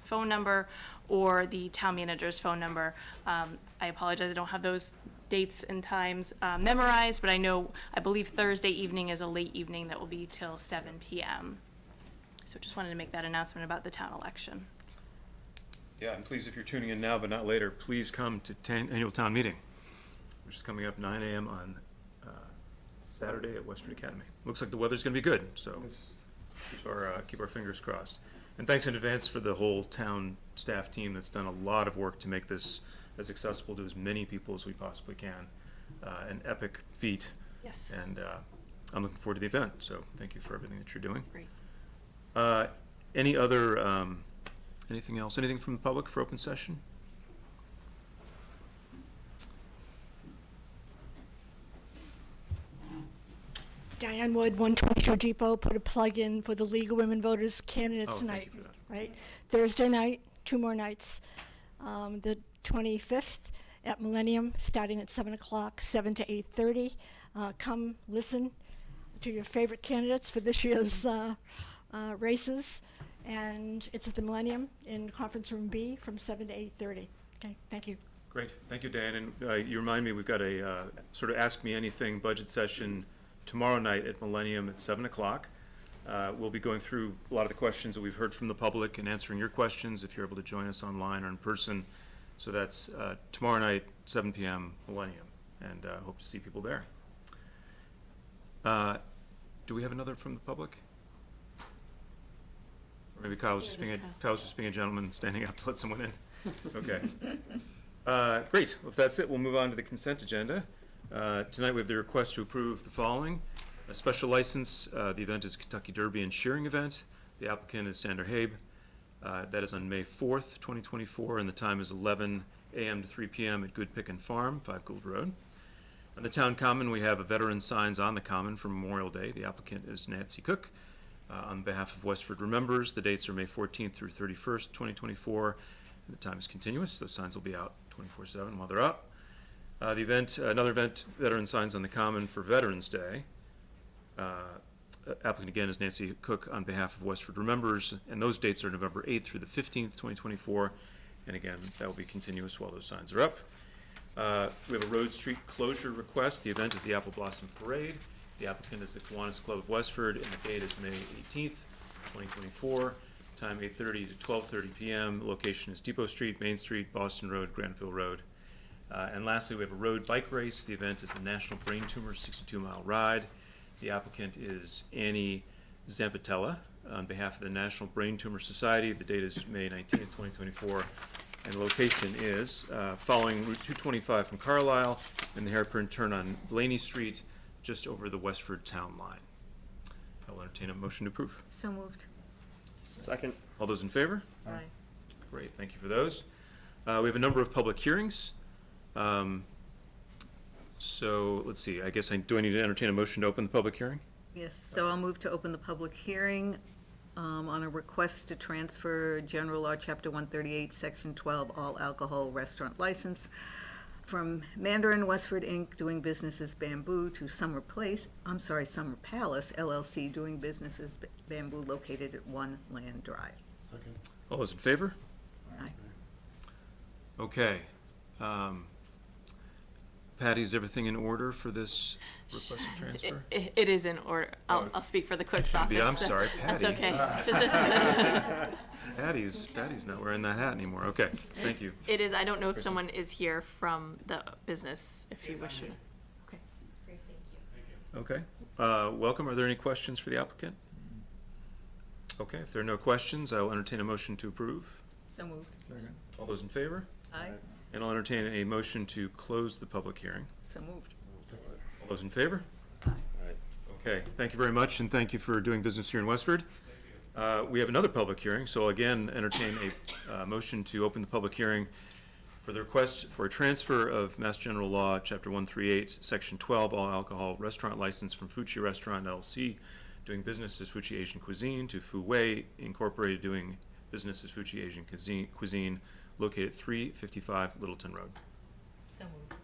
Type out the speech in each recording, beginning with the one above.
phone number or the town manager's phone number. I apologize, I don't have those dates and times memorized, but I believe Thursday evening is a late evening that will be till 7 p.m. So just wanted to make that announcement about the town election. Yeah, and please, if you're tuning in now but not later, please come to annual town meeting, which is coming up 9 a.m. on Saturday at Westford Academy. Looks like the weather's going to be good, so keep our fingers crossed. And thanks in advance for the whole town staff team that's done a lot of work to make this as accessible to as many people as we possibly can. An epic feat. Yes. And I'm looking forward to the event, so thank you for everything that you're doing. Great. Any other, anything else? Anything from the public for open session? Diane Wood, 120 Shore Depot, put a plug in for the League of Women Voters candidates Thank night, you for that. right? Thursday night, 2 more nights. The 25th at Millennium, starting at 7 o'clock, 7 to 8:30. Come listen to your favorite candidates for this year's races. And it's at the Millennium in Conference Room B from 7 to 8:30. Okay, thank you. Great, thank you, Dan. And you remind me, we've got a sort of Ask Me Anything budget session tomorrow night at Millennium at 7 o'clock. We'll be going through a lot of the questions that we've heard from the public and answering your questions if you're able to join us online or in person. So that's tomorrow night, 7 p.m. Millennium, and hope to see people there. Do we have another from the public? Or maybe Kyle was just being a gentleman standing up to let someone in. Okay. Great. Well, if that's it, we'll move on to the consent agenda. Tonight we have the request to approve the following. A special license. The event is Kentucky Derby and Shearing event. The applicant is Sandra Habe. That is on May 4th, 2024, and the time is 11 a.m. to 3 p.m. at Good Pickin' Farm, 5 Gould Road. On the town common, we have a veteran signs on the common for Memorial Day. The applicant is Nancy Cook. On behalf of Westford Remembers, the dates are May 14th through 31st, 2024, and the time is continuous. Those signs will be out 24/7 while they're up. The event, another event, veteran signs on the common for Veterans Day. Applicant again is Nancy Cook on behalf of Westford Remembers, and those dates are November 8th through the 15th, 2024, and again, that will be continuous while those signs are up. We have a Road Street closure request. The event is the Apple Blossom Parade. The applicant is the Kiwanis Club of Westford, and the date is May 18th, 2024. Time 8:30 to 12:30 p.m. Location is Depot Street, Main Street, Boston Road, Granville Road. And lastly, we have a road bike race. The event is the National Brain Tumor 62-mile ride. The applicant is Annie Zampatella on behalf of the National Brain Tumor Society. The date is May 19th, 2024. And the location is following Route 225 from Carlisle and the hairpin turn on Blaney Street, just over the Westford town line. I will entertain a motion to approve. So moved. Second. All those in favor? Aye. Great, thank you for those. We have a number of public hearings. So let's see, I guess do I need to entertain a motion to open the public hearing? Yes, so I'll move to open the public hearing on a request to transfer General Law, Chapter 138, Section 12, all alcohol restaurant license from Mandarin Westford, Inc., doing business as Bamboo, to Summer Palace, LLC, doing business as Bamboo, located at 1 Land Drive. Second. All those in favor? Aye. Okay. Patty, is everything in order for this requested transfer? It is in order. I'll speak for the clerk's office. I'm sorry, Patty. That's okay. It's just Patty's not wearing that hat anymore. Okay, thank you. it is. I don't know if someone is here from the business, if you wish to. Okay. Great, thank you. Okay. Welcome. Are there any questions for the applicant? Okay, if there are no questions, I will entertain a motion to approve. So moved. Second. All those in favor? Aye. And I'll entertain a motion to close the public hearing. So moved. All those in favor? Aye. Okay, thank you very much, and thank you for doing business here in Westford. We have another public hearing, so I'll again entertain a motion to open the public hearing for the request for a transfer of Mass General Law, Chapter 138, Section 12, all alcohol restaurant license from Fuchi Restaurant LLC, doing business as Fuchi Asian Cuisine, to Fu Wei Incorporated, doing business as Fuchi Asian Cuisine, located at 355 Littleton Road. So moved.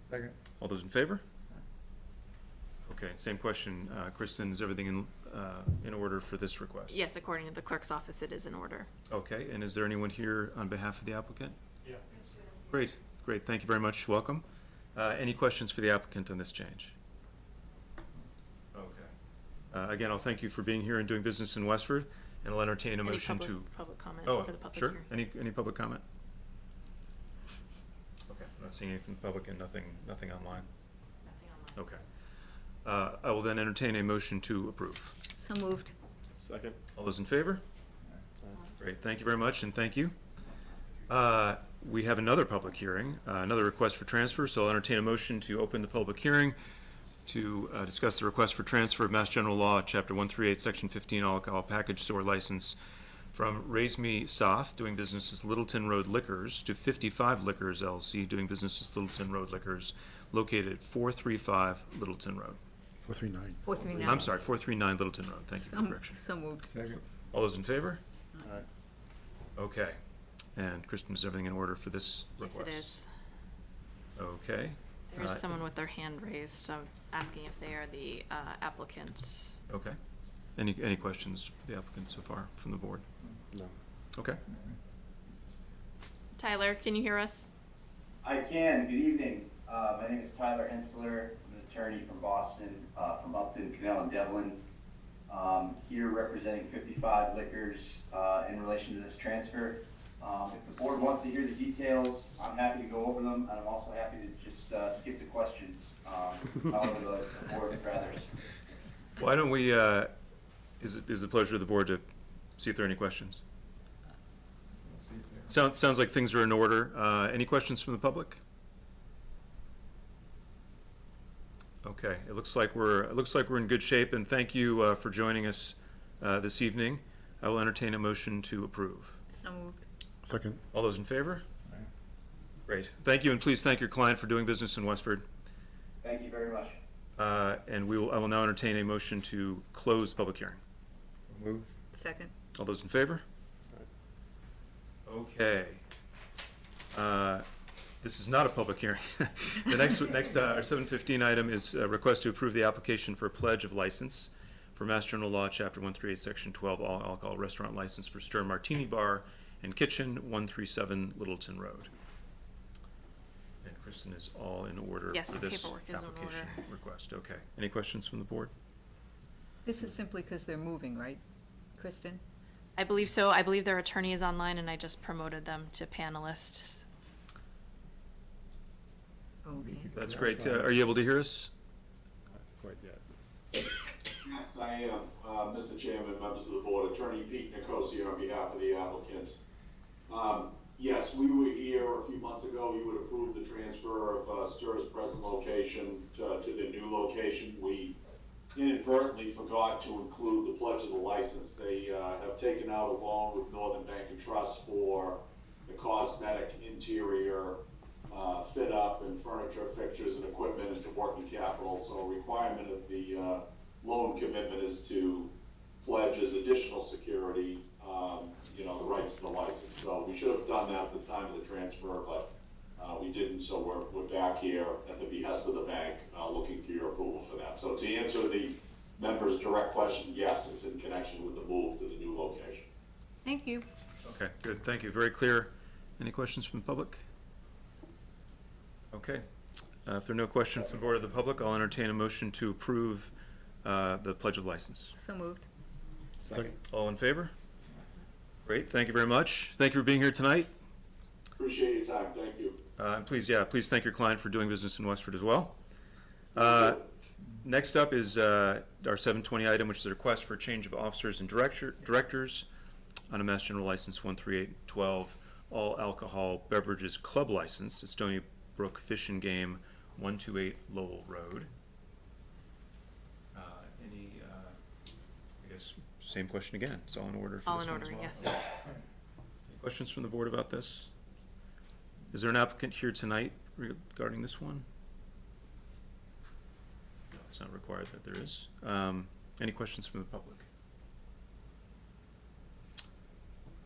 Second. All those in favor? Okay, same question. Kristen, is everything in order for this request? Yes, according to the clerk's office, it is in order. Okay, and is there anyone here on behalf of the applicant? Yeah. Great, great, thank you very much, welcome. Any questions for the applicant on this change? Okay. Again, I'll thank you for being here and doing business in Westford, and I'll entertain a Any motion to. public comment Oh, for the public sure, hearing? any public comment? Okay, I'm not seeing anything from the public and nothing online. Nothing online. Okay. I will then entertain a motion to approve. So moved. Second. All those in favor? Great, thank you very much, and thank you. We have another public hearing, another request for transfer, so I'll entertain a motion to open the public hearing to discuss the request for transfer of Mass General Law, Chapter 138, Section 15, alcohol package store license from Raise Me Soth, doing business as Littleton Road Liquors, to 55 Liquors LLC, doing business as Littleton Road Liquors, located at 435 Littleton Road. 439. 439. I'm sorry, 439 Littleton Road, thank you for the correction. So moved. All those in favor? Aye. Okay. And Kristen, is everything in order for this Yes, request? it is. Okay. There's someone with their hand raised, so asking if they are the applicant. Okay. Any questions for the applicant so far from the board? No. Okay. Tyler, can you hear us? I can. Good evening. My name is Tyler Hensler. I'm an attorney from Boston, from Upton, Canal, and Devlin. Here representing 55 Liquors in relation to this transfer. If the board wants to hear the details, I'm happy to go over them, and I'm also happy to just skip the questions, however the board rathers. Why don't we, is the pleasure of the board to see if there are any questions? Sounds like things are in order. Any questions from the public? Okay, it looks like we're in good shape, and thank you for joining us this evening. I will entertain a motion to approve. So moved. Second. All those in favor? Great. Thank you, and please thank your client for doing business in Westford. Thank you very much. And I will now entertain a motion to close the public hearing. Moved. Second. All those in favor? Okay. This is not a public hearing. The next, our 7:15 item is a request to approve the application for a pledge of license for Mass General Law, Chapter 138, Section 12, all alcohol restaurant license for Stern Martini Bar and Kitchen, 137 Littleton Road. And Kristen is all in order Yes, for this paperwork is in application order. request. Okay. Any questions from the board? This is simply because they're moving, right, Kristen? I believe so. I believe their attorney is online, and I just promoted them to panelists. Okay. That's great. Are you able to hear us? Not quite yet. Yes, I am. Mr. Chairman, members of the board, Attorney Pete Nicosia on behalf of the applicant. Yes, we were here a few months ago. You would approve the transfer of Stir's present location to the new location. We inadvertently forgot to include the pledge of the license. They have taken out a loan with Northern Bank and Trust for the cosmetic interior fit up and furniture, fixtures, and equipment and some working capital. So a requirement of the loan commitment is to pledge as additional security, the rights to the license. So we should have done that at the time of the transfer, but we didn't. So we're back here at the behest of the bank, looking for your approval for that. So to answer the member's direct question, yes, it's in connection with the move to the new location. Thank you. Okay, good. Thank you. Very clear. Any questions from the public? Okay. If there are no questions from the board of the public, I'll entertain a motion to approve the pledge of license. So moved. Second. All in favor? Great. Thank you very much. Thank you for being here tonight. Appreciate your time. Thank you. And please thank your client for doing business in Westford as well. Next up is our 7:20 item, which is a request for a change of officers and directors on a Mass General License 13812, all alcohol beverages club license at Stony Brook Fish and Game, 128 Lowell Road. I guess, same question again. It's all in order for All this in one as order, well. yes. Any questions from the board about this? Is there an applicant here tonight regarding this one? No, it's not required that there is. Any questions from the public?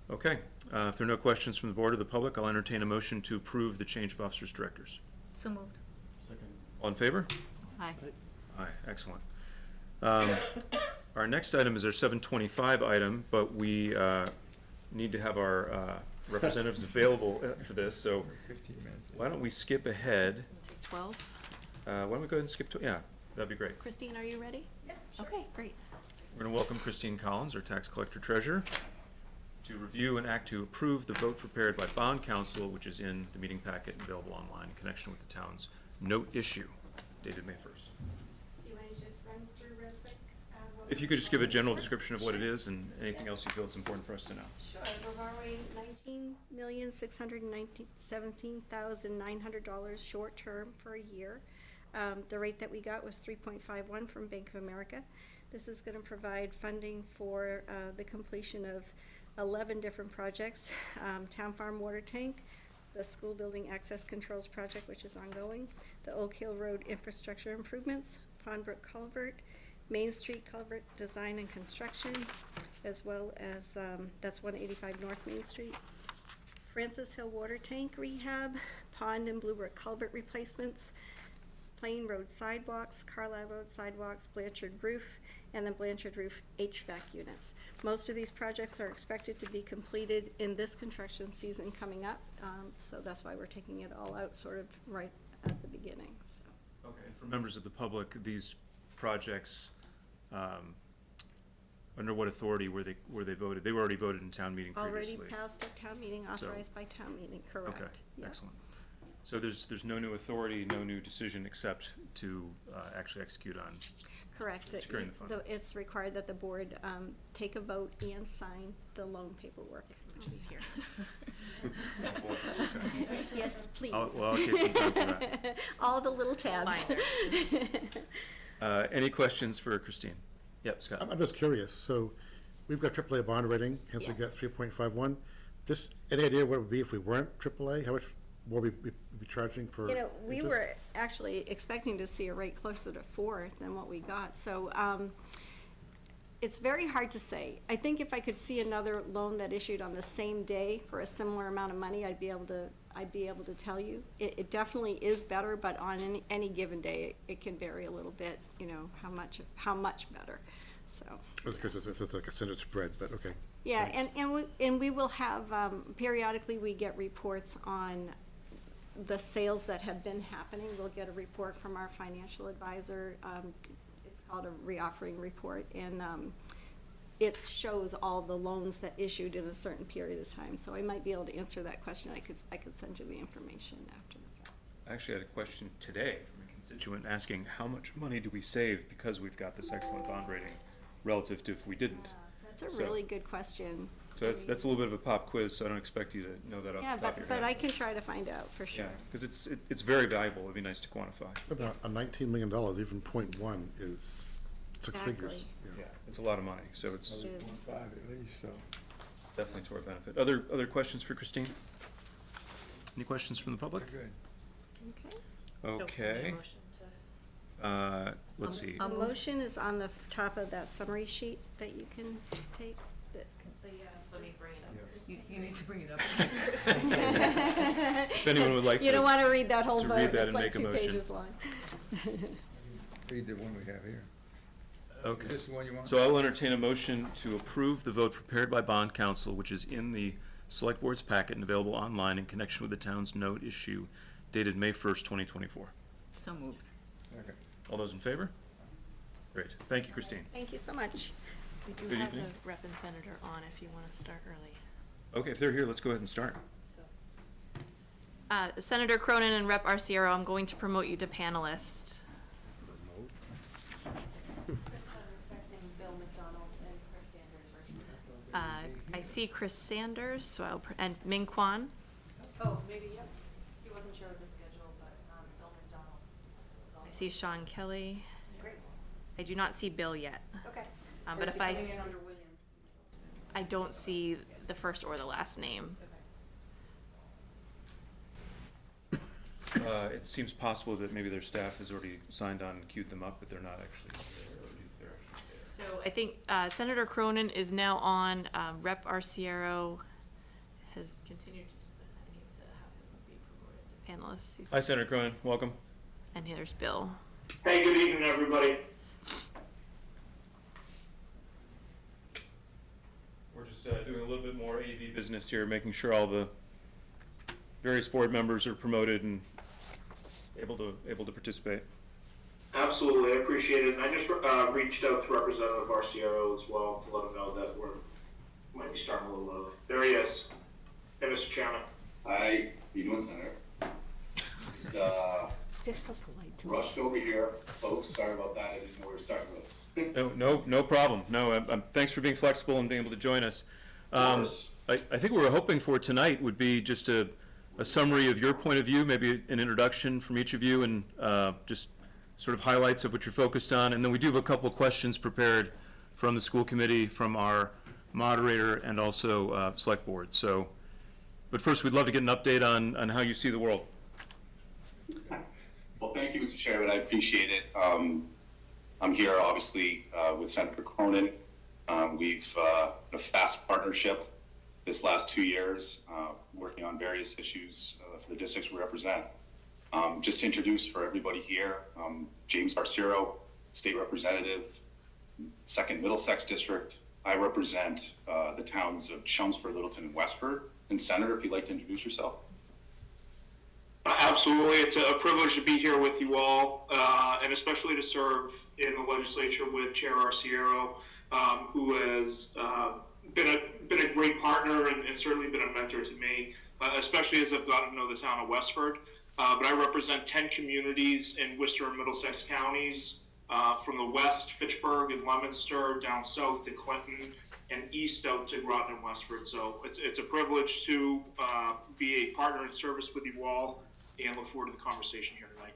Okay, if there are no questions from the board or the public, I'll entertain a motion to approve the change of officers directors. So moved. Second. All in favor? Aye. Aye, excellent. Our next item is our 725 item, but we need to have our representatives available for this, so why don't we skip ahead? Take 12. Why don't we go ahead and skip to, yeah, that'd be great. Christine, are you ready? Yeah. Okay, great. We're going to welcome Christine Collins, our tax collector treasurer, to review and act to approve the vote prepared by bond counsel, which is in the meeting packet and available online in connection with the town's note issue dated May 1st. Do you want to just run through real quick? What If you could just give a general description of what it is and anything else you feel is important for us to know. Sure, we're borrowing $19,617,900 short-term for a year. The rate that we got was 3.51 from Bank of America. This is going to provide funding for the completion of 11 different projects. Town Farm Water Tank, the School Building Access Controls Project, which is ongoing, the Oak Hill Road Infrastructure Improvements, Pondbrook Culvert, Main Street Culvert Design and Construction, as well as, that's 185 North Main Street, Francis Hill Water Tank Rehab, Pond and Bluebrook Culvert Replacements, Plain Road Sidewalks, Carlisle Road Sidewalks, Blanchard Roof, and the Blanchard Roof HVAC units. Most of these projects are expected to be completed in this construction season coming up, so that's why we're taking it all out sort of right at the beginning, so. Okay, and for members of the public, these projects, under what authority were they voted? They were already voted in town meeting previously. Already passed at town meeting, authorized by town meeting, correct. Okay, Yep. excellent. So there's no new authority, no new decision except to actually execute on. Correct. Securing the funds. It's required that the board take a vote and sign the loan paperwork. Which is here. Yes, please. I'll allocate some time for that. All the little tabs. Any questions for Christine? Yep, Scott. I'm just curious, so we've got AAA bond rating, hence we Yes. got 3.51. Just any idea what it would be if we weren't AAA? How much more we'd be charging for You know, we interest? were actually expecting to see a rate closer to 4 than what we got, so it's very hard to say. I think if I could see another loan that issued on the same day for a similar amount of money, I'd be able to tell you. It definitely is better, but on any given day, it can vary a little bit, you know, how much better, so. I was curious, it's like a percentage spread, but okay. Yeah, Thanks. and we will have, periodically, we get reports on the sales that have been happening. We'll get a report from our financial advisor. It's called a reoffering report, and it shows all the loans that issued in a certain period of time. So I might be able to answer that question. I could send you the information after the fact. I actually had a question today from a constituent asking how much money do we save because we've got this excellent bond rating relative to if we didn't? That's a So- really good question. So that's a little bit of a pop quiz, so I don't expect you to know that off the Yeah, top of your but head. I can try to find out for sure. Yeah, because it's very valuable. It'd be nice to quantify. About a $19 million, even 0.1 is six figures. Exactly. Yeah, it's a lot of money, so it's It is. 5 at least, so. definitely to our benefit. Other questions for Christine? Any questions from the public? Good. Okay. Okay. Let's see. A motion is on the top of that summary sheet that you can take. Let me bring it up. You need to bring it up. If anyone would like You don't to, want to read that whole to vote, read that it's and like make a 2 motion. pages long. Read the one we have here. okay. Is this the one you want? So I will entertain a motion to approve the vote prepared by bond counsel, which is in the select board's packet and available online in connection with the town's note issue dated May 1st, 2024. So moved. Okay. All those in favor? Great. Thank you, Christine. Thank you so much. We do Good have the evening. rep and senator on if you want to start early. Okay, if they're here, let's go ahead and start. Senator Cronin and Rep. Arciero, I'm going to promote you to panelist. I see Chris Sanders, so and Ming Kwan. Oh, maybe, yep. He wasn't sure of the schedule, but, Bill McDonald was I also. see Sean Kelly. Great, I do not see Bill yet. okay. But Or is if he I, coming in under William? I don't see the first or the last name. Okay. It seems possible that maybe their staff has already signed on and queued them up, but they're not actually there. So I think Senator Cronin is now on. Rep. Arciero has continued. I need to have him be promoted to panelist. Hi, Senator Cronin. Welcome. And here's Bill. Hey, good evening, everybody. business here, making sure all the various board members are promoted and able to participate. Absolutely, I appreciate it. And I just reached out to Representative Arciero as well to let him know that might be starting a little low. There he is. Hey, Mr. Chairman. Hi, how you doing, Senator? Just, They're so polite to rushed us. over here, folks, sorry about that, I didn't know where to start with. No problem. No, thanks for being flexible and being able to join us. I think what we're hoping for tonight would be just a summary of your point of view, maybe an introduction from each of you, and just sort of highlights of what you're focused on. And then we do have a couple of questions prepared from the school committee, from our moderator, and also select board. So, but first, we'd love to get an update on how you see the world. Well, thank you, Mr. Chairman, I appreciate it. I'm here, obviously, with Senator Cronin. We've a fast partnership this last 2 years, working on various issues for the districts we represent. Just to introduce for everybody here, James Arciero, State Representative, 2nd Middlesex District. I represent the towns of Chelmsford, Littleton, and Westford. And Senator, if you'd like to introduce yourself. Absolutely, it's a privilege to be here with you all, and especially to serve in the legislature with Chair Arciero, who has been a great partner and certainly been a mentor to me, especially as I've gotten to know the town of Westford. But I represent 10 communities in Worcester and Middlesex counties, from the west, Fitchburg and Leominster, down south to Clinton, and east out to Groton and Westford. So it's a privilege to be a partner in service with you all, and look forward to the conversation here tonight.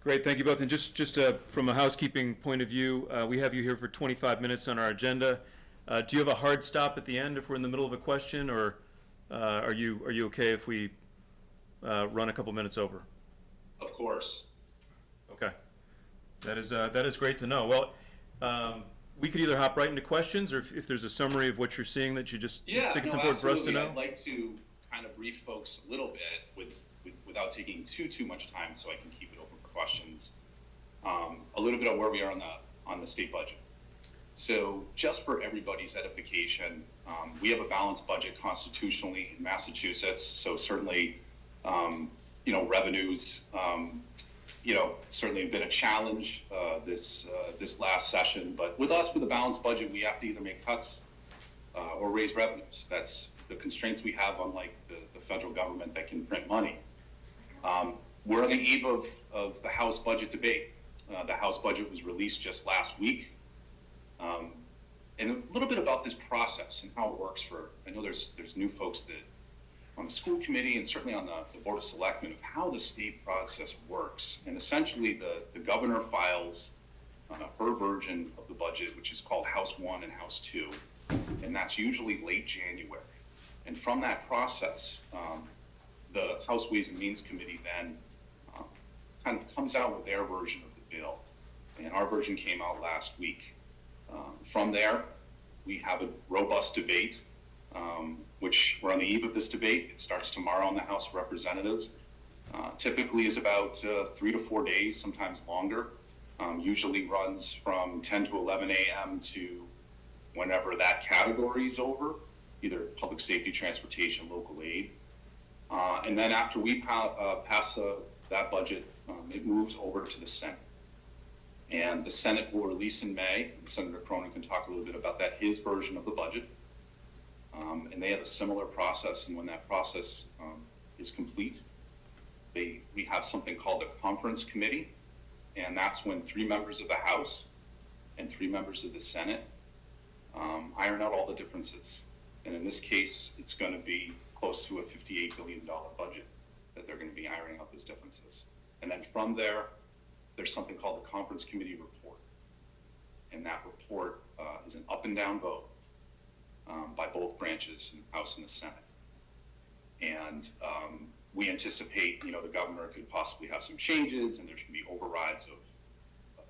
Great, thank you both. And just from a housekeeping point of view, we have you here for 25 minutes on our agenda. Do you have a hard stop at the end if we're in the middle of a question, or are you okay if we run a couple minutes over? Of course. Okay, that is great to know. Well, we could either hop right into questions, or if there's a summary of what you're seeing that you just think it's important for us to know. I'd like to kind of brief folks a little bit without taking too much time, so I can keep it open for questions. A little bit of where we are on the state budget. So just for everybody's edification, we have a balanced budget constitutionally in Massachusetts. So certainly, revenues, certainly have been a challenge this last session. But with us, with a balanced budget, we have to either make cuts or raise revenues. That's the constraints we have, unlike the federal government that can print money. We're on the eve of the House budget debate. The House budget was released just last week. And a little bit about this process and how it works I know there's new folks that on the school committee and certainly on the Board of Selectmen of how the state process works. And essentially the governor files her version of the budget, which is called House 1 and House 2. And that's usually late January. And from that process, the House Ways and Means Committee then kind of comes out with their version of the bill. And our version came out last week. From there, we have a robust debate, which we're on the eve of this debate. It starts tomorrow in the House of Representatives. Typically is about 3 to 4 days, sometimes longer. Usually runs from 10 to 11 a.m. to whenever that category is over, either public safety, transportation, local aid. And then after we pass that budget, it moves over to the Senate. And the Senate will release in May. Senator Cronin can talk a little bit about that, his version of the budget. And they have a similar process, and when that process is complete, we have something called a conference committee, and that's when 3 members of the House and 3 members of the Senate iron out all the differences. And in this case, it's going to be close to a $58 billion budget that they're going to be ironing out those differences. And then from there, there's something called the conference committee report. And that report is an up and down vote by both branches, in the House and the Senate. And we anticipate, the governor could possibly have some changes, and there should be overrides of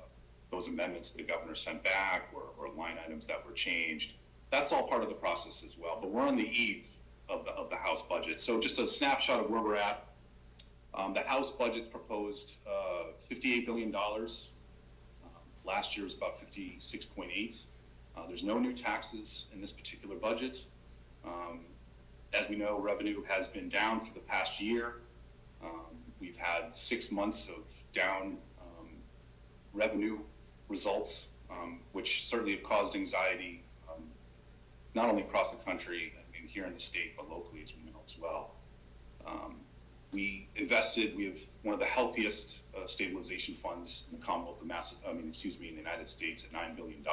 those amendments that the governor sent back, or line items that were changed. That's all part of the process as well. But we're on the eve of the House budget. So just a snapshot of where we're at. The House budget's proposed $58 billion. Last year was about 56.8. There's no new taxes in this particular budget. As we know, revenue has been down for the past year. We've had 6 months of down revenue results, which certainly have caused anxiety, not only across the country, I mean, here in the state, but locally, as we know as well. We have one of the healthiest stabilization funds in the Commonwealth of in the United States at $9 billion,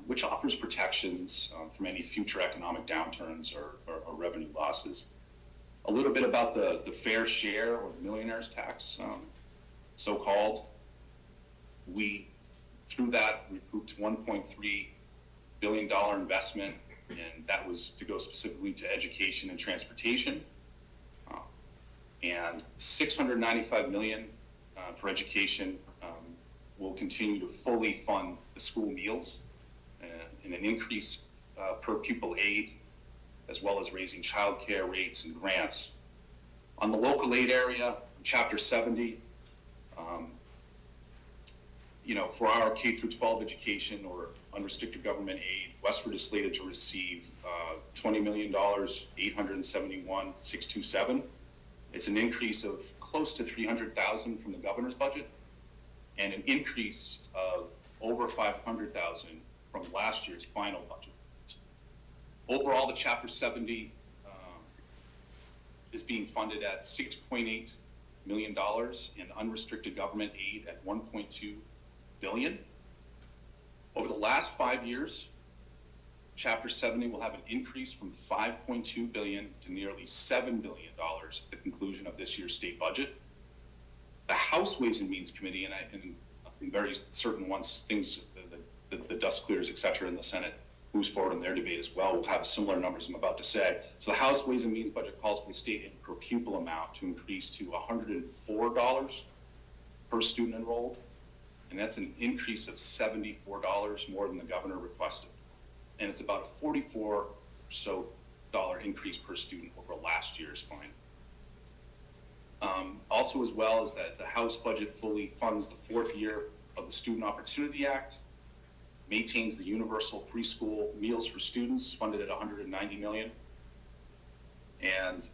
which offers protections from any future economic downturns or revenue losses. A little bit about the fair share or the millionaire's tax, so-called. We, through that, recouped $1.3 billion investment, and that was to go specifically to education and transportation. And $695 million for education will continue to fully fund the school meals and an increase per pupil aid, as well as raising childcare rates and grants. On the local aid area, Chapter 70, for our K through 12 education or unrestricted government aid, Westford is slated to receive $20 million, $871,627. It's an increase of close to $300,000 from the governor's budget, and an increase of over $500,000 from last year's final budget. Overall, the Chapter 70 is being funded at $6.8 million in unrestricted government aid at $1.2 billion. Over the last 5 years, Chapter 70 will have an increase from $5.2 billion to nearly $7 billion at the conclusion of this year's state budget. The House Ways and Means Committee, and I'm very certain once things, the dust clears, et cetera, in the Senate moves forward in their debate as well, will have similar numbers I'm about to say. So the House Ways and Means budget calls for the state aid per pupil amount to increase to $104 per student enrolled, and that's an increase of $74 more than the governor requested. And it's about a $44 or so increase per student over last year's fine. Also, as well, is that the House budget fully funds the 4th year of the Student Opportunity Act, maintains the universal free school meals for students funded at $190 million. And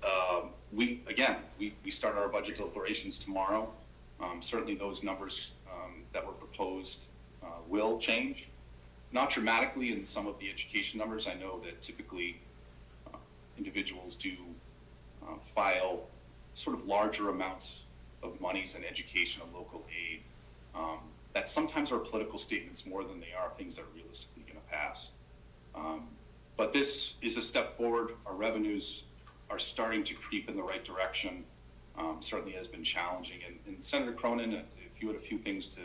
we start our budget deliberations tomorrow. Certainly those numbers that were proposed will change. Not dramatically in some of the education numbers. I know that typically individuals do file sort of larger amounts of monies in education and local aid that sometimes are political statements more than they are things that are realistically going to pass. But this is a step forward. Our revenues are starting to creep in the right direction. Certainly has been challenging. And Senator Cronin, if you had a few things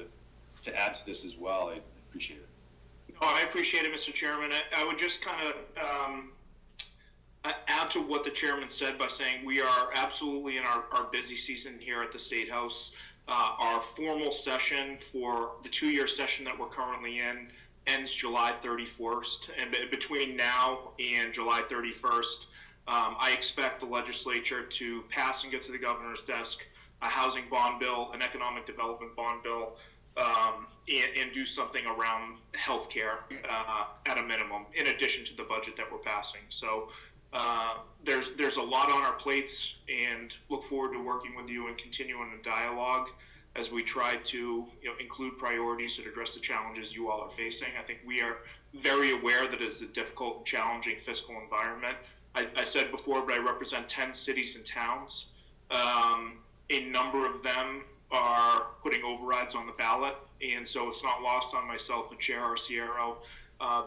to add to this as well, I'd appreciate it. No, I appreciate it, Mr. Chairman. I would just kind of add to what the chairman said by saying we are absolutely in our busy season here at the State House. Our formal session for the 2-year session that we're currently in ends July 31st. And between now and July 31st, I expect the legislature to pass and get to the governor's desk a housing bond bill, an economic development bond bill, and do something around healthcare at a minimum, in addition to the budget that we're passing. So there's a lot on our plates, and look forward to working with you and continuing the dialogue as we try to include priorities that address the challenges you all are facing. I think we are very aware that it's a difficult and challenging fiscal environment. I said before, but I represent 10 cities and towns. A number of them are putting overrides on the ballot, and so it's not lost on myself and Chair Arciero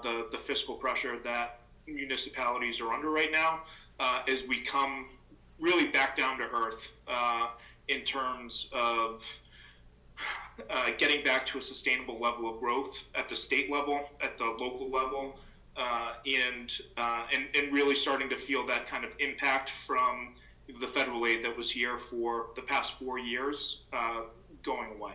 the fiscal pressure that municipalities are under right now as we come really back down to earth in terms of getting back to a sustainable level of growth at the state level, at the local level, and really starting to feel that kind of impact from the federal aid that was here for the past 4 years going away.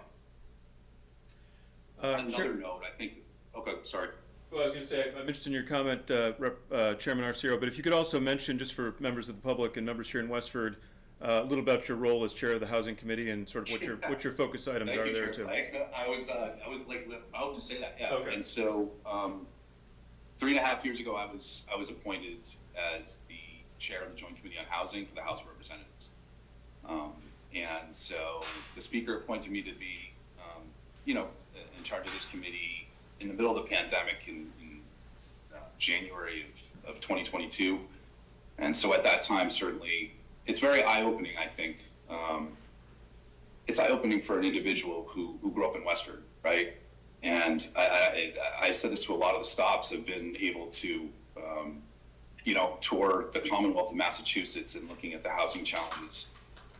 Another note, I think, okay, sorry. Well, I was going to say, I'm interested in your comment, Chairman Arciero, but if you could also mention, just for members of the public and members here in Westford, a little about your role as chair of the Housing Committee and sort of what your focus items are there too. I was like about to say that, yeah. Okay. And so 3.5 years ago, I was appointed as the chair of the Joint Committee on Housing for the House of Representatives. And so the speaker appointed me to be, in charge of this committee in the middle of the pandemic in January of 2022. And so at that time, certainly, it's very eye-opening, I think. It's eye-opening for an individual who grew up in Westford, right? And I said this to a lot of the stops. I've been able to, tour the Commonwealth of Massachusetts and looking at the housing challenges.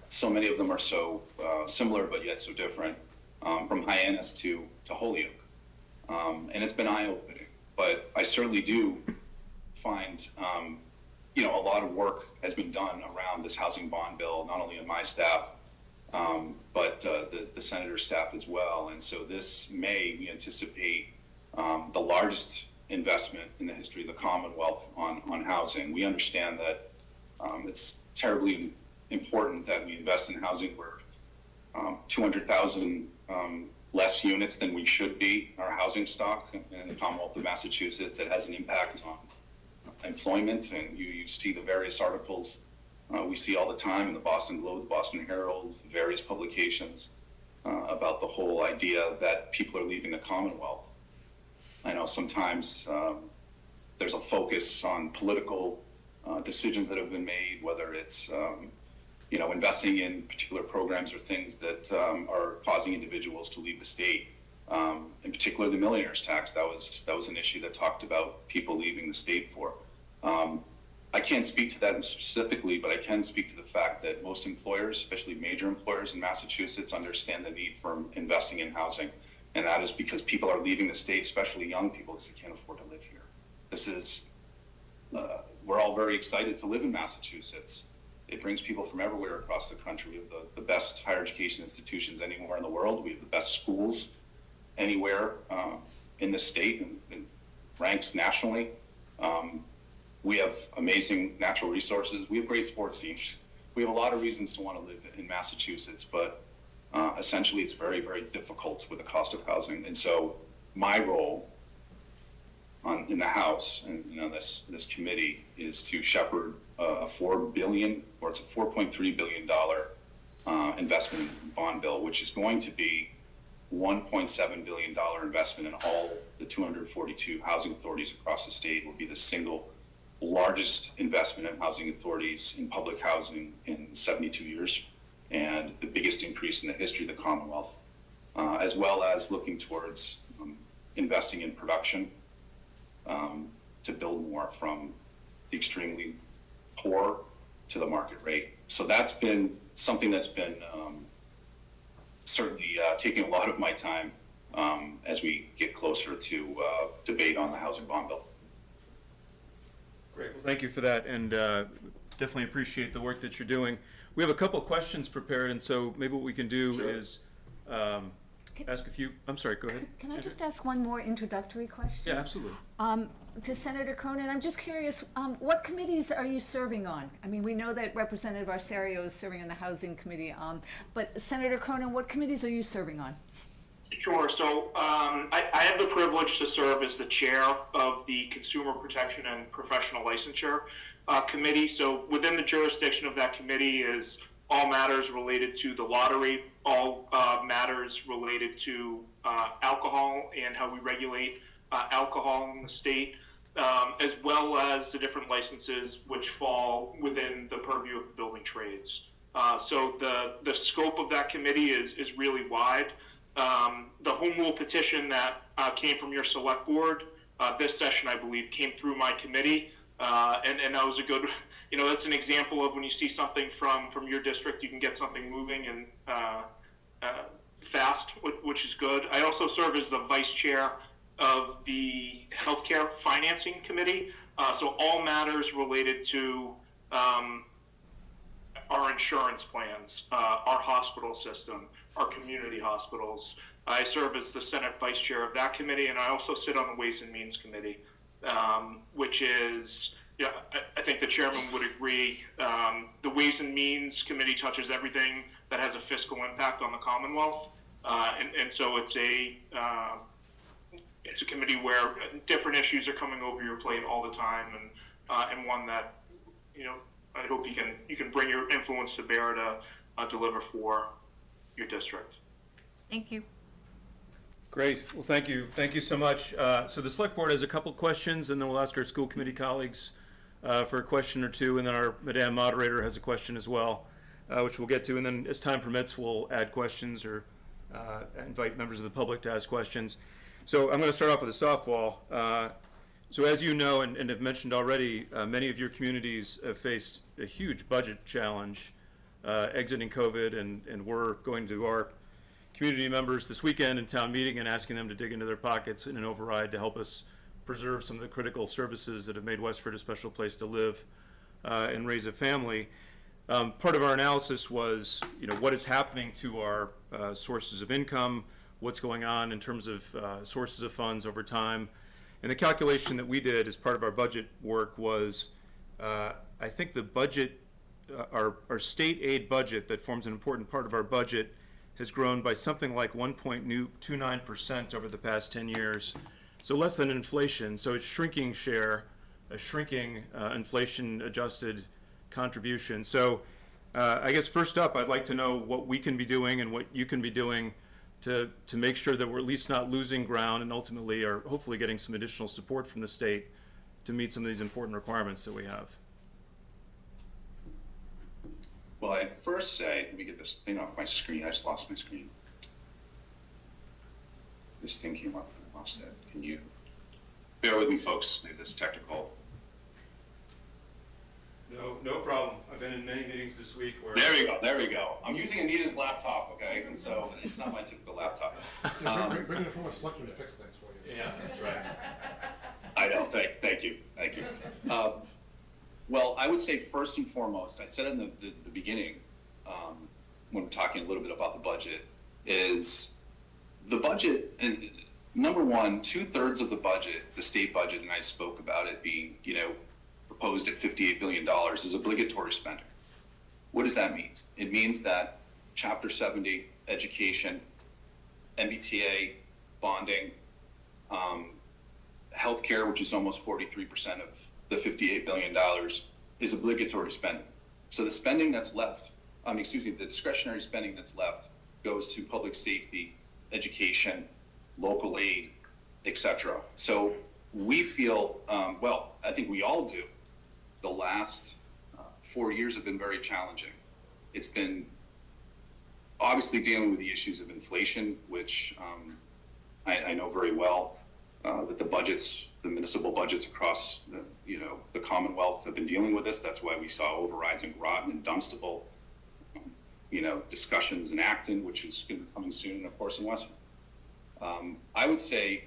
So many of them are so similar, but yet so different, from Hyannis to Holyoke. And it's been eye-opening. But I certainly do find, a lot of work has been done around this housing bond bill, not only on my staff, but the senator's staff as well. And so this May, we anticipate the largest investment in the history of the Commonwealth on housing. We understand that it's terribly important that we invest in housing. We're 200,000 less units than we should be in our housing stock in the Commonwealth of Massachusetts. It has an impact on employment, and you see the various articles we see all the time in the Boston Globe, the Boston Herald, the various publications about the whole idea that people are leaving the Commonwealth. I know sometimes there's a focus on political decisions that have been made, whether it's investing in particular programs or things that are causing individuals to leave the state. In particular, the millionaire's tax, that was an issue that talked about people leaving the state for. I can't speak to that specifically, but I can speak to the fact that most employers, especially major employers in Massachusetts, understand the need for investing in housing. And that is because people are leaving the state, especially young people, because they can't afford to live here. This is, we're all very excited to live in Massachusetts. It brings people from everywhere across the country. We have the best higher education institutions anywhere in the world. We have the best schools anywhere in the state and ranks nationally. We have amazing natural resources. We have great sports teams. We have a lot of reasons to want to live in Massachusetts, but essentially it's very, very difficult with the cost of housing. And so my role in the House and this committee is to shepherd a $4 billion, or it's a $4.3 billion investment bond bill, which is going to be $1.7 billion investment in all the 242 housing authorities across the state. Will be the single largest investment in housing authorities in public housing in 72 years, and the biggest increase in the history of the Commonwealth, as well as looking towards investing in production to build more from the extremely poor to the market rate. So that's been something that's been certainly taking a lot of my time as we get closer to debate on the housing bond bill. Great. Well, thank you for that, and definitely appreciate the work that you're doing. We have a couple of questions prepared, and so maybe what we can do is ask a few. I'm sorry, go ahead. Can I just ask one more introductory question? Yeah, absolutely. To Senator Cronin, I'm just curious, what committees are you serving on? I mean, we know that Representative Arcerio is serving on the Housing Committee, but Senator Cronin, what committees are you serving on? Sure. So I have the privilege to serve as the chair of the Consumer Protection and Professional Licensure Committee. So within the jurisdiction of that committee is all matters related to the lottery, all matters related to alcohol and how we regulate alcohol in the state, as well as the different licenses which fall within the purview of the building trades. So the scope of that committee is really wide. The home rule petition that came from your select board this session, I believe, came through my committee, and that was a good, that's an example of when you see something from your district, you can get something moving and fast, which is good. I also serve as the vice chair of the Healthcare Financing Committee, so all matters related to our insurance plans, our hospital system, our community hospitals. I serve as the Senate Vice Chair of that committee, and I also sit on the Ways and Means Committee, which is, I think the chairman would agree, the Ways and Means Committee touches everything that has a fiscal impact on the Commonwealth, and so it's it's a committee where different issues are coming over your plate all the time, and one that, I hope you can bring your influence to bear to deliver for your district. Thank you. Great. Well, thank you. Thank you so much. So the select board has a couple questions, and then we'll ask our school committee colleagues for a question or two, and then our Madam Moderator has a question as well, which we'll get to. And then as time permits, we'll add questions or invite members of the public to ask questions. So I'm going to start off with a softball. So as you know and have mentioned already, many of your communities have faced a huge budget challenge exiting COVID, and we're going to our community members this weekend in town meeting and asking them to dig into their pockets in an override to help us preserve some of the critical services that have made Westford a special place to live and raise a family. Part of our analysis was, what is happening to our sources of income, what's going on in terms of sources of funds over time. And the calculation that we did as part of our budget work was, I think the budget, our state aid budget that forms an important part of our budget has grown by something like 1.29% over the past 10 years. So less than inflation. So it's shrinking share, a shrinking inflation-adjusted contribution. So I guess first up, I'd like to know what we can be doing and what you can be doing to make sure that we're at least not losing ground and ultimately are hopefully getting some additional support from the state to meet some of these important requirements that we have. Well, I'd first say, let me get this thing off my screen. I just lost my screen. This thing came up and I lost it. Can you bear with me, folks? This technical. No problem. I've been in many meetings this week where... There we go. I'm using Anita's laptop, okay? And so it's not my typical laptop. Bring it from a selectman to fix things for you. Yeah, that's right. I know, thank you. Well, I would say first and foremost, I said in the beginning, when we're talking a little bit about the budget, is the budget, and number one, 2/3 of the budget, the state budget, and I spoke about it being, proposed at $58 billion is obligatory spending. What does that mean? It means that Chapter 70, education, MBTA, bonding, healthcare, which is almost 43% of the $58 billion, is obligatory spending. So the spending that's left, the discretionary spending that's left goes to public safety, education, local aid, etc. So we feel, I think we all do, the last 4 years have been very challenging. It's been obviously dealing with the issues of inflation, which I know very well that the municipal budgets across the Commonwealth have been dealing with this. That's why we saw overrides in Groton and Dunstable, discussions in Acton, which is going to be coming soon, and of course in Westford. I would say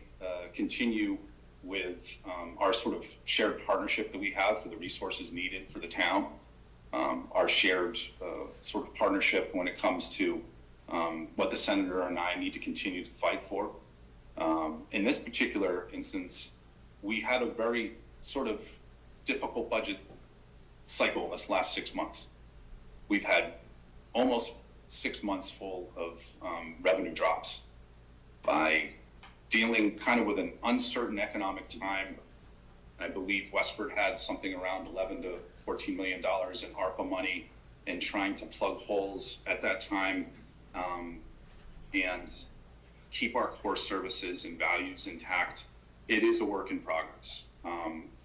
continue with our sort of shared partnership that we have for the resources needed for the town, our shared sort of partnership when it comes to what the senator and I need to continue to fight for. In this particular instance, we had a very sort of difficult budget cycle this last 6 months. We've had almost 6 months full of revenue drops by dealing kind of with an uncertain economic time. I believe Westford had something around $11 to $14 million in ARPA money and trying to plug holes at that time and keep our core services and values intact. It is a work in progress.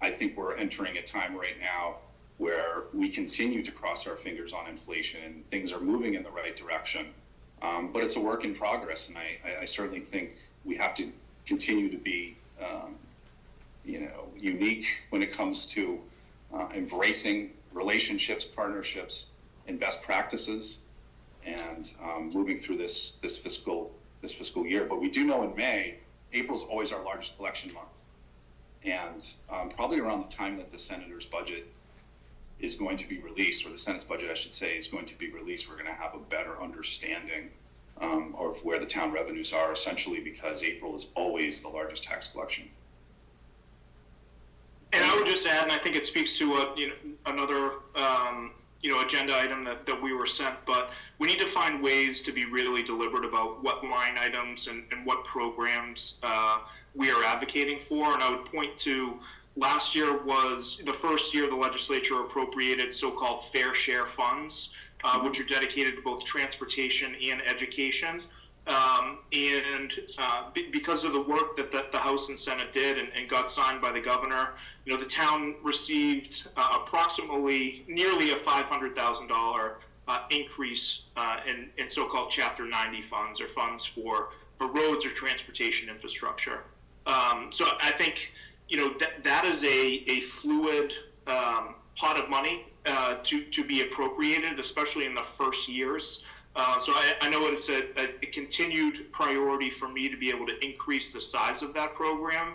I think we're entering a time right now where we continue to cross our fingers on inflation and things are moving in the right direction. But it's a work in progress, and I certainly think we have to continue to be, unique when it comes to embracing relationships, partnerships, and best practices, and moving through this fiscal year. But we do know in May, April's always our largest election month, and probably around the time that the senator's budget is going to be released, or the Senate's budget, I should say, is going to be released, we're going to have a better understanding of where the town revenues are, essentially because April is always the largest tax collection. And I would just add, and I think it speaks to another agenda item that we were sent, but we need to find ways to be really deliberate about what line items and what programs we are advocating for. And I would point to last year was the first year the legislature appropriated so-called fair share funds, which are dedicated to both transportation and education. Because of the work that the House and Senate did and got signed by the governor, the town received approximately nearly a $500,000 increase in so-called Chapter 90 funds, or funds for roads or transportation infrastructure. So I think that is a fluid pot of money to be appropriated, especially in the first years. So I know it's a continued priority for me to be able to increase the size of that program,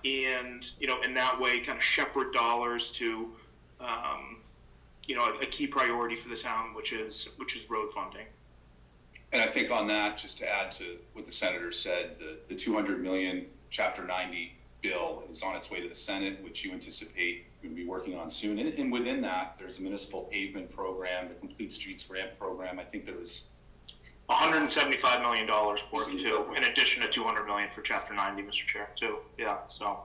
and in that way kind of shepherd dollars to a key priority for the town, which is road funding. And I think on that, just to add to what the senator said, the 200 million Chapter 90 bill is on its way to the Senate, which you anticipate we'll be working on soon. And within that, there's a municipal pavement program, the Complete Streets Grant Program. I think there was $175 million worth too, in addition to $200 million for Chapter 90, Mr. Chair, too. Yeah, so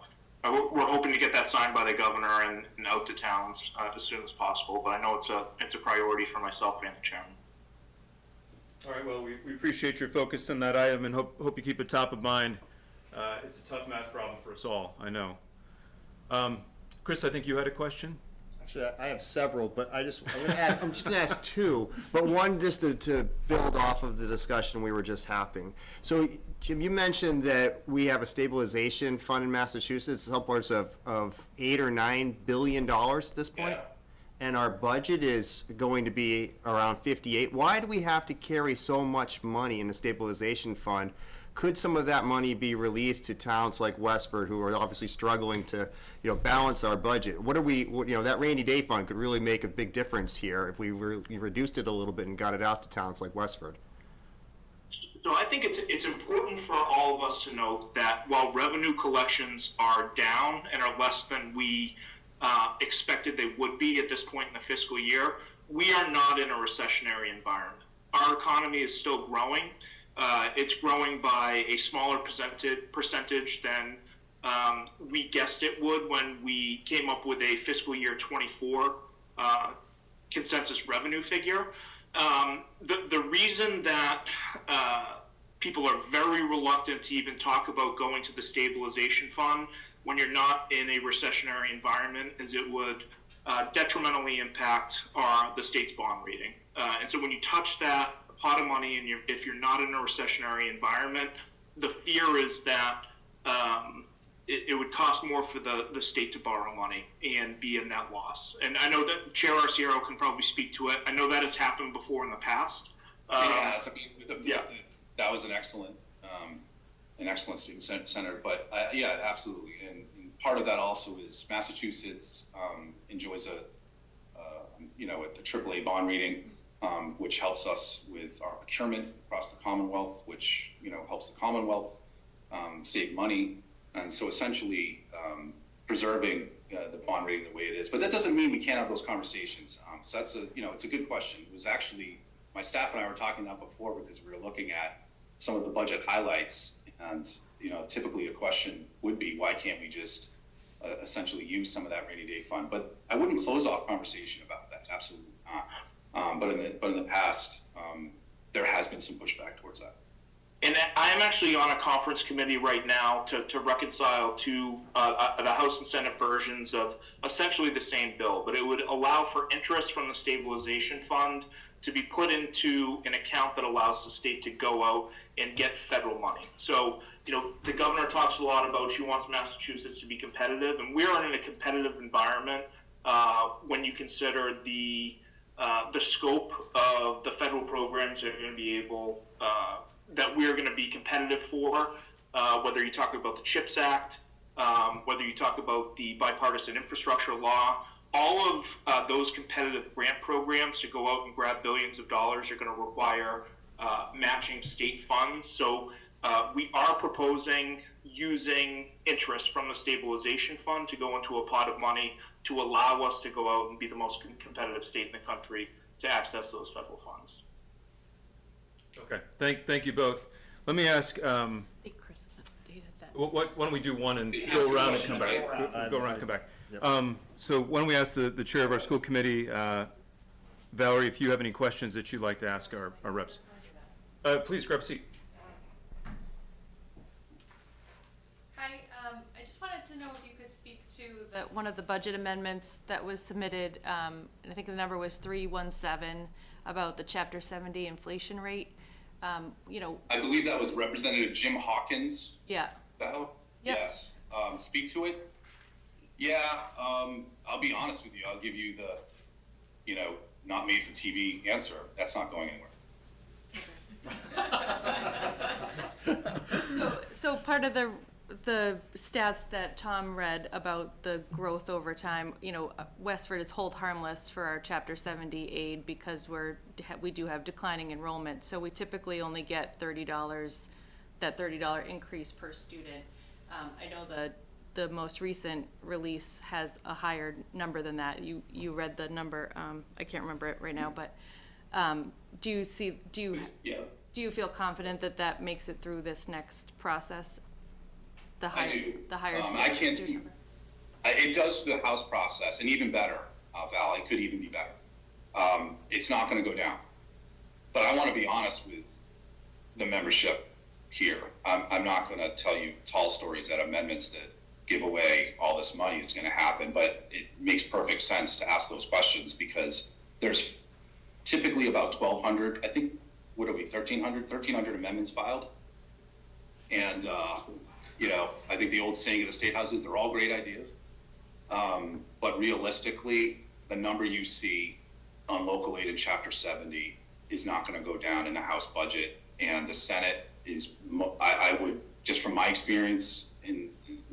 we're hoping to get that signed by the governor and out to towns as soon as possible. But I know it's a priority for myself and the chairman. All right, well, we appreciate your focus on that item and hope you keep it top of mind. It's a tough math problem for us all, I know. Chris, I think you had a question? Actually, I have several, but I'm just going to ask two, but one just to build off of the discussion we were just having. So, Jim, you mentioned that we have a stabilization fund in Massachusetts, upwards of $8 or $9 billion at this point, and our budget is going to be around 58. Why do we have to carry so much money in the stabilization fund? Could some of that money be released to towns like Westford, who are obviously struggling to, balance our budget? That rainy day fund could really make a big difference here if we reduced it a little bit and got it out to towns like Westford. So I think it's important for all of us to note that while revenue collections are down and are less than we expected they would be at this point in the fiscal year, we are not in a recessionary environment. Our economy is still growing. It's growing by a smaller percentage than we guessed it would when we came up with a fiscal year 24 consensus revenue figure. The reason that people are very reluctant to even talk about going to the stabilization fund when you're not in a recessionary environment is it would detrimentally impact the state's bond rating. And so when you touch that pot of money and if you're not in a recessionary environment, the fear is that it would cost more for the state to borrow money and be a net loss. And I know that Chair Arciero can probably speak to it. I know that has happened before in the past. Yes, I mean, that was an excellent statement, Senator. But yeah, absolutely. And part of that also is Massachusetts enjoys a AAA bond rating, which helps us with our procurement across the Commonwealth, which helps the Commonwealth save money, and so essentially preserving the bond rating the way it is. But that doesn't mean we can't have those conversations. So that's it's a good question. It was actually my staff and I were talking that before because we were looking at some of the budget highlights, and typically a question would be, why can't we just essentially use some of that rainy day fund? But I wouldn't close off conversation about that. Absolutely not. But in the past, there has been some pushback towards that. And I am actually on a conference committee right now to reconcile two the House and Senate versions of essentially the same bill, but it would allow for interest from the stabilization fund to be put into an account that allows the state to go out and get federal money. So, the governor talks a lot about she wants Massachusetts to be competitive, and we're in a competitive environment when you consider the scope of the federal programs that are going to be able that we're going to be competitive for, whether you talk about the CHIPS Act, whether you talk about the bipartisan infrastructure law, all of those competitive grant programs to go out and grab billions of dollars are going to require matching state funds. So we are proposing using interest from the stabilization fund to go into a pot of money to allow us to go out and be the most competitive state in the country to access those federal funds. Okay, thank you both. Let me ask, Hey, Chris, updated that. why don't we do one and go around and come back? Go around and come back. So why don't we ask the chair of our school committee, Valerie, if you have any questions that you'd like to ask our reps. Please grab a seat. Hi, I just wanted to know if you could speak to one of the budget amendments that was submitted, and I think the number was 317, about the Chapter 70 inflation rate. You know, I believe that was Representative Jim Hawkins. yeah, Yep. Yes. Speak to it? Yeah, I'll be honest with you. I'll give you the, not made for TV answer. That's not going anywhere. So part of the stats that Tom read about the growth over time, Westford is hold harmless for our Chapter 70 aid because we do have declining enrollment. So we typically only get $30, that $30 increase per student. I know the most recent release has a higher number than that. You read the number, I can't remember it right now, but do you feel confident that makes it through this next process? I do. The higher I can't speak. It does through the House process, and even better, Val, it could even be better. It's not going to go down. But I want to be honest with the membership here. I'm not going to tell you tall stories that amendments that give away all this money is going to happen, but it makes perfect sense to ask those questions because there's typically about 1,200, I think, 1,300 amendments filed. And, I think the old saying of the State House is they're all great ideas. But realistically, the number you see on local aid in Chapter 70 is not going to go down in the House budget. And the Senate is, I would, just from my experience in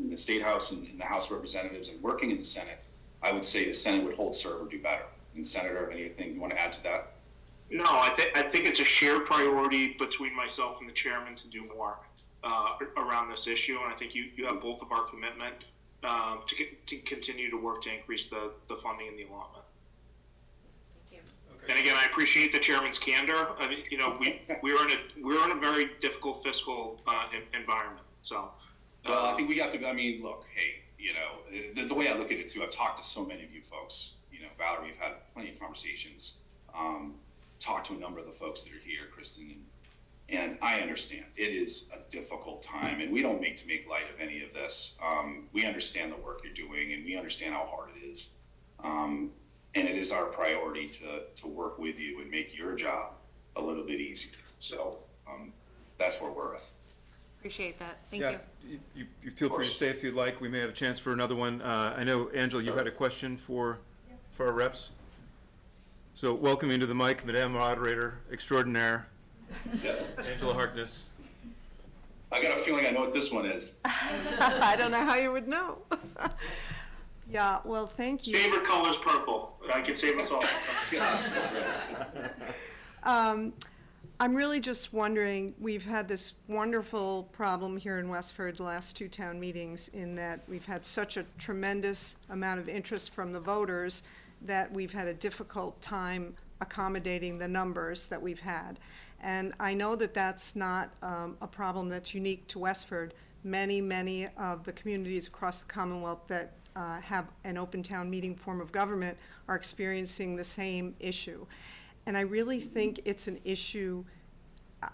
the State House and in the House of Representatives and working in the Senate, I would say the Senate would hold serve or do better. And Senator, anything you want to add to that? No, I think it's a shared priority between myself and the chairman to do more around this issue, and I think you have both of our commitment to continue to work to increase the funding and the allotment. Thank you. Okay. And again, I appreciate the chairman's candor. I mean, we're in a very difficult fiscal environment. So, well, I think we have to. I mean, look, hey, the way I look at it too. I've talked to so many of you folks. Valerie, we've had plenty of conversations. Talked to a number of the folks that are here, Kristen, and I understand it is a difficult time, and we don't make light of any of this. We understand the work you're doing, and we understand how hard it is. And it is our priority to work with you and make your job a little bit easier. So that's where we're at. Appreciate that. Thank you. You feel free to stay if you'd like. We may have a chance for another one. I know, Angela, you had a question for our reps. So welcome into the mic, Madame Moderator Extraordinaire, Angela Harkness. I got a feeling I know what this one is. I don't know how you would know. Yeah, well, thank you. Favorite color is purple. I can save us all. I'm really just wondering, we've had this wonderful problem here in Westford the last two town meetings in that we've had such a tremendous amount of interest from the voters that we've had a difficult time accommodating the numbers that we've had. And I know that that's not a problem that's unique to Westford. Many of the communities across the Commonwealth that have an open town meeting form of government are experiencing the same issue. And I really think it's an issue,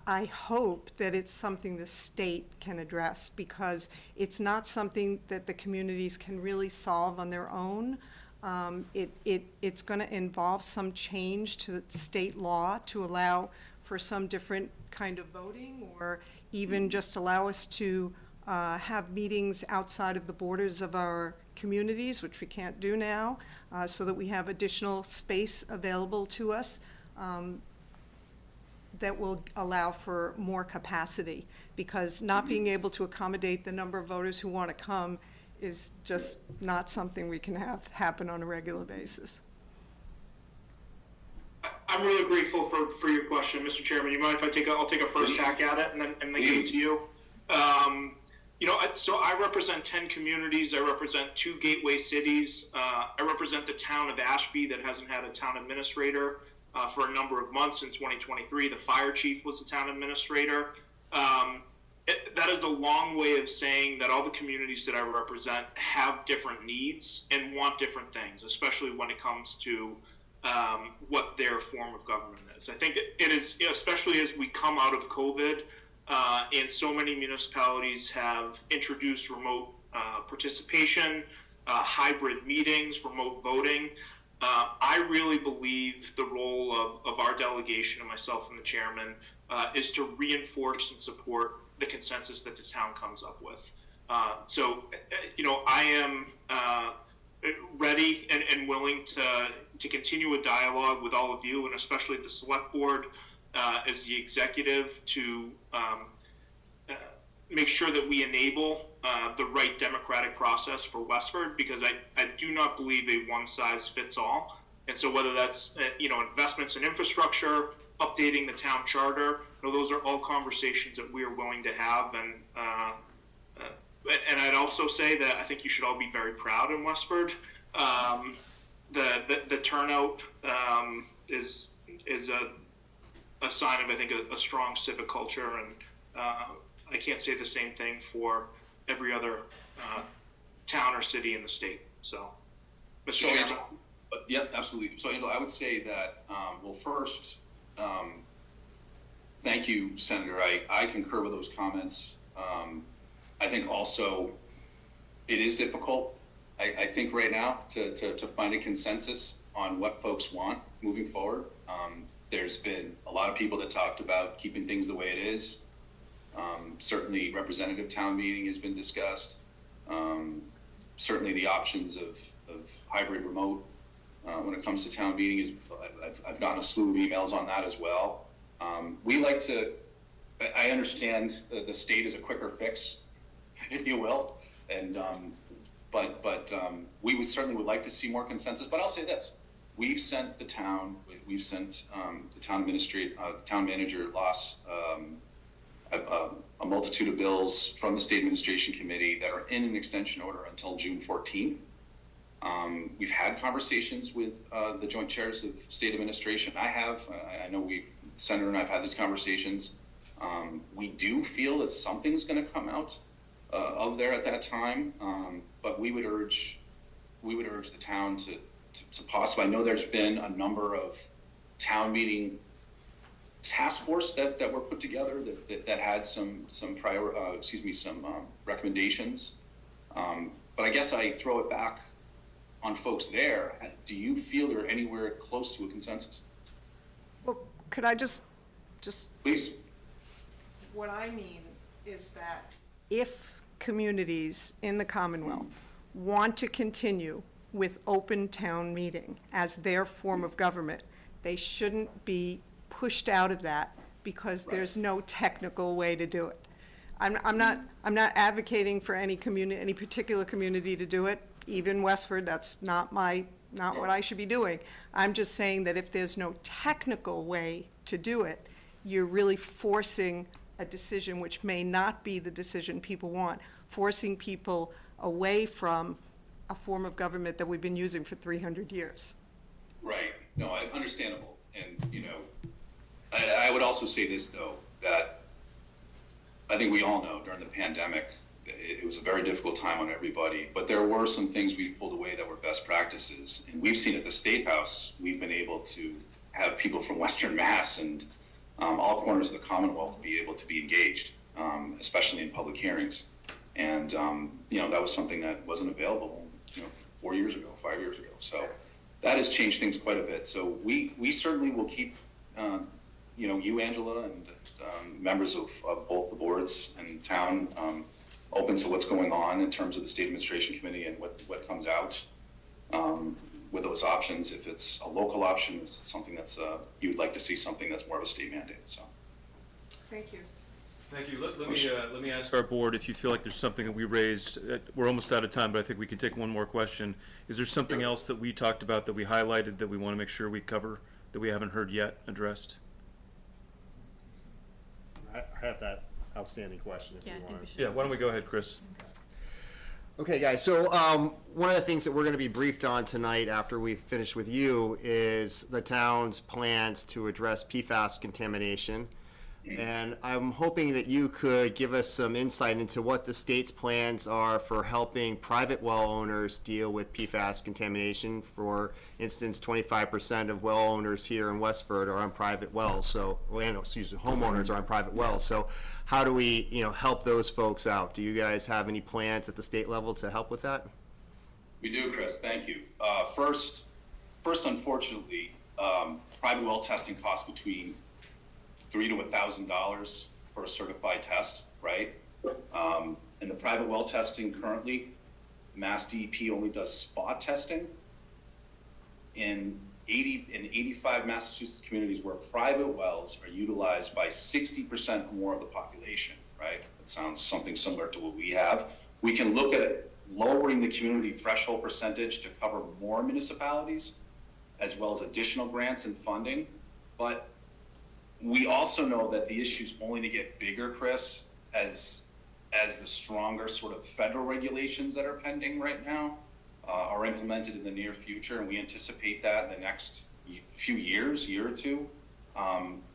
I hope that it's something the state can address because it's not something that the communities can really solve on their own. It's going to involve some change to state law to allow for some different kind of voting or even just allow us to have meetings outside of the borders of our communities, which we can't do now, so that we have additional space available to us that will allow for more capacity, because not being able to accommodate the number of voters who want to come is just not something we can have happen on a regular basis. I'm really grateful for your question, Mr. Chairman. You mind if I'll take a first hack at it and then give it to you? So I represent 10 communities. I represent 2 gateway cities. I represent the town of Ashby that hasn't had a town administrator for a number of months in 2023. The fire chief was the town administrator. That is a long way of saying that all the communities that I represent have different needs and want different things, especially when it comes to what their form of government is. I think it is, especially as we come out of COVID, and so many municipalities have introduced remote participation, hybrid meetings, remote voting. I really believe the role of our delegation and myself and the chairman is to reinforce and support the consensus that the town comes up with. I am ready and willing to continue a dialogue with all of you, and especially the select board as the executive, to make sure that we enable the right democratic process for Westford, because I do not believe a one-size-fits-all. And so whether that's investments in infrastructure, updating the town charter, those are all conversations that we are willing to have. And I'd also say that I think you should all be very proud in Westford. The turnout is a sign of, I think, a strong civic culture, and I can't say the same thing for every other town or city in the state. So, Mr. Chairman. Yeah, absolutely. So, Angela, I would say that, well, first, thank you, Senator. I concur with those comments. I think also it is difficult, I think right now, to find a consensus on what folks want moving forward. There's been a lot of people that talked about keeping things the way it is. Certainly representative town meeting has been discussed. Certainly the options of hybrid remote when it comes to town meeting is, I've gotten a slew of emails on that as well. We like to, I understand the state is a quicker fix, if you will, and but we certainly would like to see more consensus. But I'll say this: we've sent the town, the town administrator, town manager, a multitude of bills from the state administration committee that are in an extension order until June 14th. We've had conversations with the joint chairs of state administration. I know Senator and I've had these conversations. We do feel that something's going to come out of there at that time, but we would urge the town to possibly. I know there's been a number of town meeting task force that were put together that had some recommendations. But I guess I throw it back on folks there. Do you feel they're anywhere close to a consensus? Well, could I just Please. What I mean is that if communities in the Commonwealth want to continue with open town meeting as their form of government, they shouldn't be pushed out of that because there's no technical way to do it. I'm not advocating for any particular community to do it. Even Westford, that's not what I should be doing. I'm just saying that if there's no technical way to do it, you're really forcing a decision which may not be the decision people want, forcing people away from a form of government that we've been using for 300 years. Right. No, understandable. And, I would also say this, though, that I think we all know during the pandemic, it was a very difficult time on everybody, but there were some things we pulled away that were best practices. And we've seen at the State House, we've been able to have people from Western Mass and all corners of the Commonwealth be able to be engaged, especially in public hearings. And, that was something that wasn't available, 4 years ago, 5 years ago. So that has changed things quite a bit. So we certainly will keep, you, Angela, and members of both the boards and town open to what's going on in terms of the State Administration Committee and what comes out with those options. If it's a local option, if it's something that's you'd like to see something that's more of a state mandate. So, thank you. Thank you. Let me ask our board if you feel like there's something that we raised. We're almost out of time, but I think we can take one more question. Is there something else that we talked about that we highlighted that we want to make sure we cover that we haven't heard yet addressed? I have that. outstanding question if Yeah, I you think want. we should. Yeah, why don't we go ahead, Chris? Okay, guys, so one of the things that we're going to be briefed on tonight after we finish with you is the town's plans to address PFAS contamination. And I'm hoping that you could give us some insight into what the state's plans are for helping private well owners deal with PFAS contamination. For instance, 25% of well owners here in Westford are on private wells, so, homeowners are on private wells. So how do we, help those folks out? Do you guys have any plans at the state level to help with that? We do, Chris, thank you. First, unfortunately, private well testing costs between $300 to $1,000 for a certified test, right? And the private well testing currently, Mass DEP only does spot testing in 85 Massachusetts communities where private wells are utilized by 60% or more of the population, right? That sounds something similar to what we have. We can look at lowering the community threshold percentage to cover more municipalities, as well as additional grants and funding, but we also know that the issue's only to get bigger, Chris, as the stronger sort of federal regulations that are pending right now are implemented in the near future, and we anticipate that in the next few years, year or two.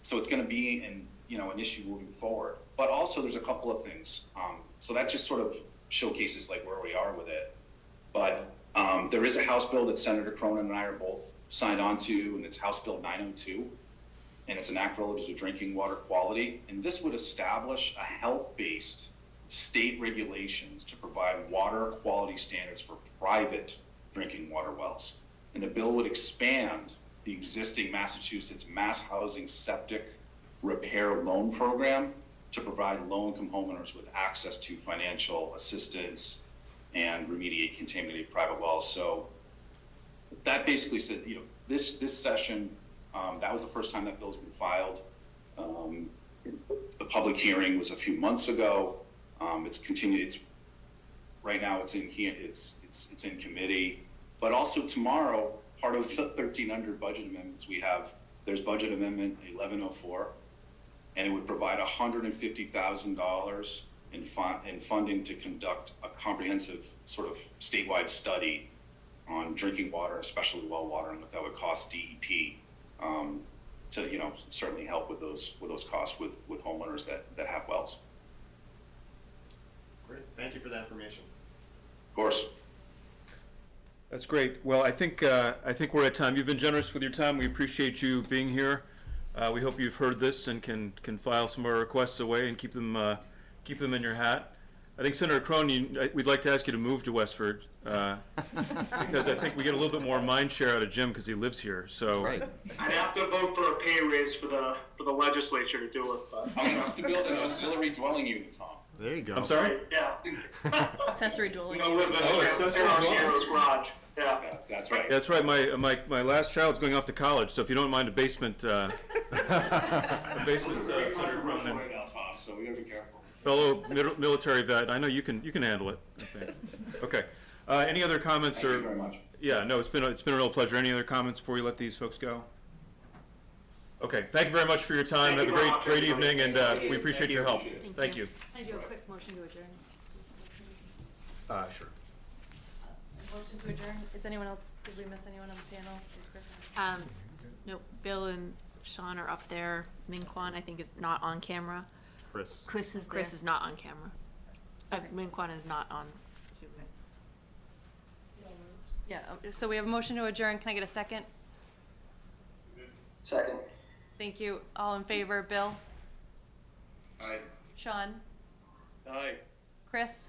So it's going to be an issue moving forward. But also, there's a couple of things. So that just sort of showcases like where we are with it. But there is a House bill that Senator Cronin and I are both signed on to, and it's House Bill 902. And it's an act relative to drinking water quality. And this would establish a health-based state regulations to provide water quality standards for private drinking water wells. And the bill would expand the existing Massachusetts mass housing septic repair loan program to provide low-income homeowners with access to financial assistance and remediate contaminated private wells. So that basically said, this session, that was the first time that bill's been filed. The public hearing was a few months ago. It's continued. Right now it's in here. It's in committee. But also tomorrow, part of the 1,300 budget amendments we have, there's budget amendment 1104, and it would provide $150,000 in funding to conduct a comprehensive sort of statewide study on drinking water, especially well water, and what that would cost DEP. To certainly help with those costs with homeowners that have wells. Great, thank you for that information. Of course. That's great. Well, I think we're at time. You've been generous with your time. We appreciate you being here. We hope you've heard this and can file some more requests away and keep them in your hat. I think Senator Cronin, we'd like to ask you to move to Westford because I think we get a little bit more mind share out of Jim because he lives here. So Right. I'd have to vote for a pay raise for the legislature to do it, but. I'm gonna have to build an auxiliary dwelling unit, Tom. There you go. I'm sorry? Yeah. Accessory dwelling. You know, live in accessory a dwelling. Hero's garage, yeah. Yeah, that's right. That's right. My last child's going off to college, so if you don't mind a basement, Senator Cronin, Right now, Tom, so we gotta be careful. fellow military vet, I know you can handle it. I think. Okay. Any other comments Thank or? you very much. Yeah. No, it's been a real pleasure. Any other comments before we let these folks go? Okay. Thank you very much for your time. Thank Have you a very great much, evening, and everybody. we appreciate your help. Thank you. Can I do a quick motion to adjourn? Sure. Motion to adjourn. Is anyone else, did we miss anyone on the panel? Did Chris have- No, Bill and Sean are up there. Ming Kwan, I think, is not on camera. Chris. Chris is there. Chris is not on camera. Ming Kwan is not on Zoom. Yeah, so we have a motion to adjourn. Can I get a second? Second. Thank you. All in favor, Bill? Aye. Sean? Aye. Chris?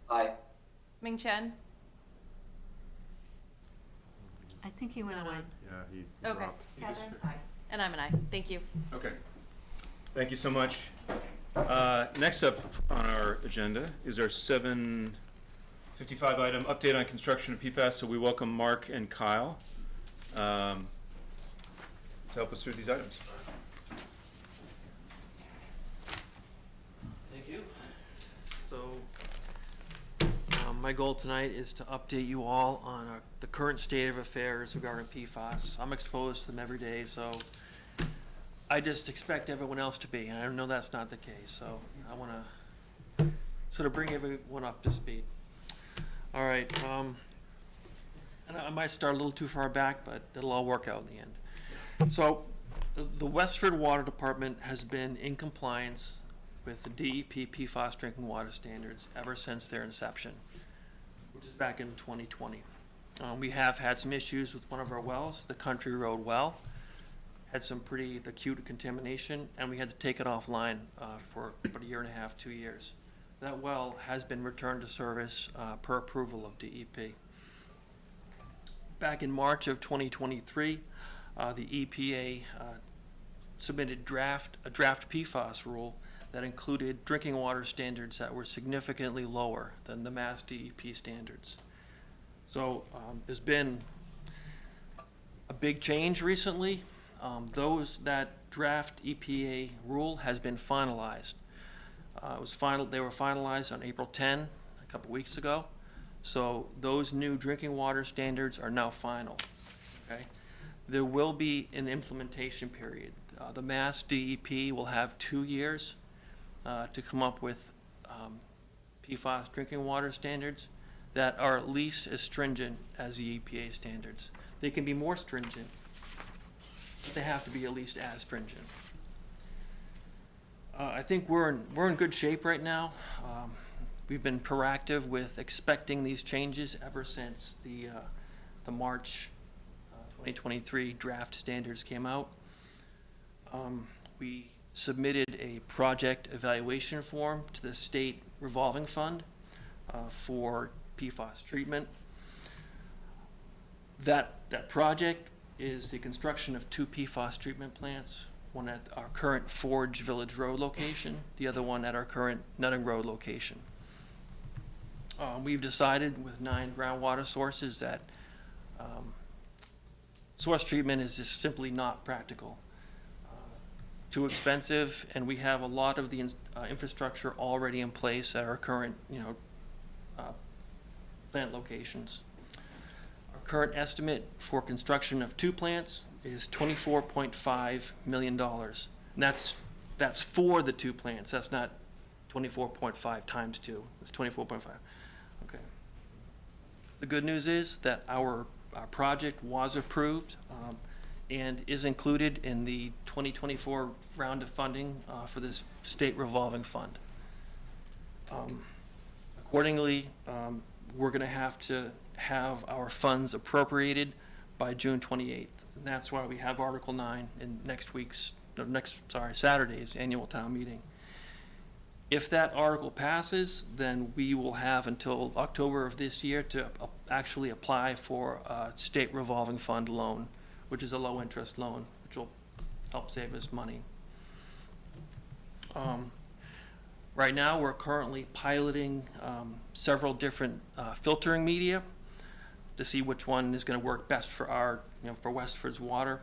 Aye. Ming Chen? I think he went away. Yeah, he Okay. dropped. And I'm an aye. Thank you. Okay. Thank you so much. Next up on our agenda is our 7:55 item, update on construction of PFAS. So we welcome Mark and Kyle to help us through these items. Thank you. So, my goal tonight is to update you all on the current state of affairs regarding PFAS. I'm exposed to them every day, so I just expect everyone else to be, and I know that's not the case, so I want to sort of bring everyone up to speed. All right, and I might start a little too far back, but it'll all work out in the end. So, the Westford Water Department has been in compliance with the DEP PFAS drinking water standards ever since their inception, which is back in 2020. We have had some issues with one of our wells, the Country Road well. Had some pretty acute contamination, and we had to take it offline for about a year and a half, 2 years. That well has been returned to service per approval of DEP. Back in March of 2023, the EPA submitted a draft PFAS rule that included drinking water standards that were significantly lower than the Mass DEP standards. So there's been a big change recently. That draft EPA rule has been finalized. They were finalized on April 10, a couple weeks ago. So those new drinking water standards are now final. Okay? There will be an implementation period. The Mass DEP will have 2 years to come up with PFAS drinking water standards that are at least as stringent as the EPA standards. They can be more stringent, but they have to be at least as stringent. I think we're in good shape right now. We've been proactive with expecting these changes ever since the March 2023 draft standards came out. We submitted a project evaluation form to the state revolving fund for PFAS treatment. That project is the construction of 2 PFAS treatment plants, one at our current Forge Village Road location, the other one at our current Nutting Road location. We've decided with 9 groundwater sources that source treatment is just simply not practical. Too expensive, and we have a lot of the infrastructure already in place at our current, plant locations. Our current estimate for construction of 2 plants is $24.5 million. And that's for the 2 plants. That's not 24.5 times 2. It's 24.5. Okay. The good news is that our project was approved and is included in the 2024 round of funding for this state revolving fund. Accordingly, we're going to have our funds appropriated by June 28th. And that's why we have Article 9 in Saturday's annual town meeting. If that article passes, then we will have until October of this year to actually apply for a state revolving fund loan, which is a low interest loan, which will help save us money. Right now, we're currently piloting several different filtering media to see which one is going to work best for our, for Westford's water.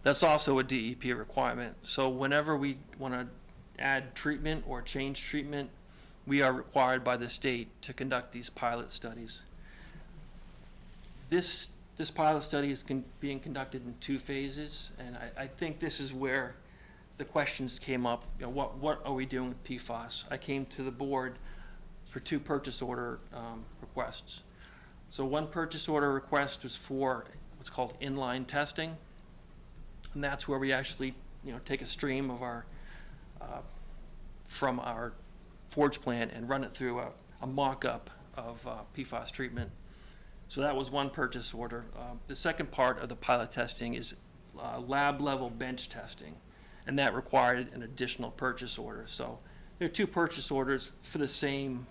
That's also a DEP requirement. So whenever we want to add treatment or change treatment, we are required by the state to conduct these pilot studies. This pilot study is being conducted in 2 phases, and I think this is where the questions came up. What are we doing with PFAS? I came to the board for 2 purchase order requests. So one purchase order request was for what's called inline testing, and that's where we actually take a stream of our from our Forge plant and run it through a mock-up of PFAS treatment. So that was one purchase order. The second part of the pilot testing is lab-level bench testing, and that required an additional purchase order. So there are 2 purchase orders for the same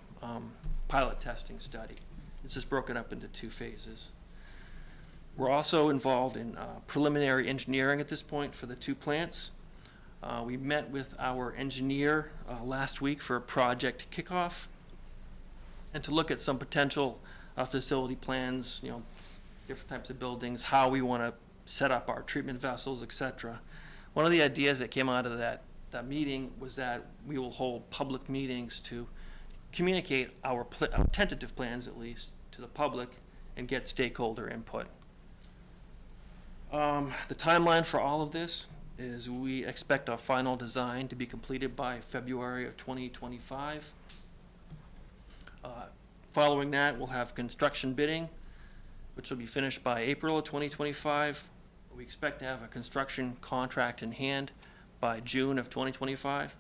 pilot testing study. It's just broken up into 2 phases. We're also involved in preliminary engineering at this point for the 2 plants. We met with our engineer last week for a project kickoff and to look at some potential facility plans, different types of buildings, how we want to set up our treatment vessels, etc. One of the ideas that came out of that meeting was that we will hold public meetings to communicate our tentative plans, at least, to the public and get stakeholder input. The timeline for all of this is we expect our final design to be completed by February of 2025. Following that, we'll have construction bidding, which will be finished by April of 2025. We expect to have a construction contract in hand by June of 2025.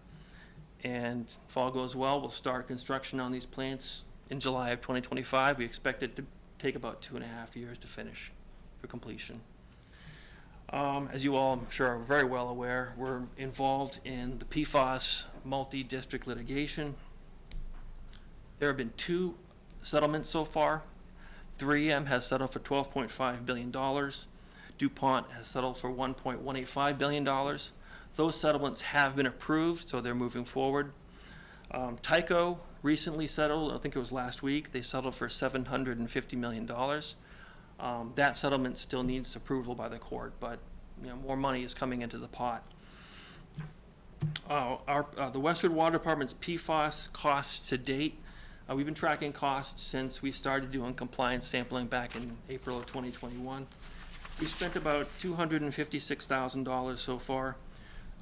And if all goes well, we'll start construction on these plants in July of 2025. We expect it to take about 2.5 years to finish for completion. As you all, I'm sure, are very well aware, we're involved in the PFAS multi-district litigation. There have been 2 settlements so far. 3M has settled for $12.5 billion. DuPont has settled for $1.185 billion. Those settlements have been approved, so they're moving forward. Tyco recently settled, I think it was last week. They settled for $750 million. That settlement still needs approval by the court, but more money is coming into the pot. The Westford Water Department's PFAS costs to date, we've been tracking costs since we started doing compliance sampling back in April of 2021. We spent about $256,000 so far,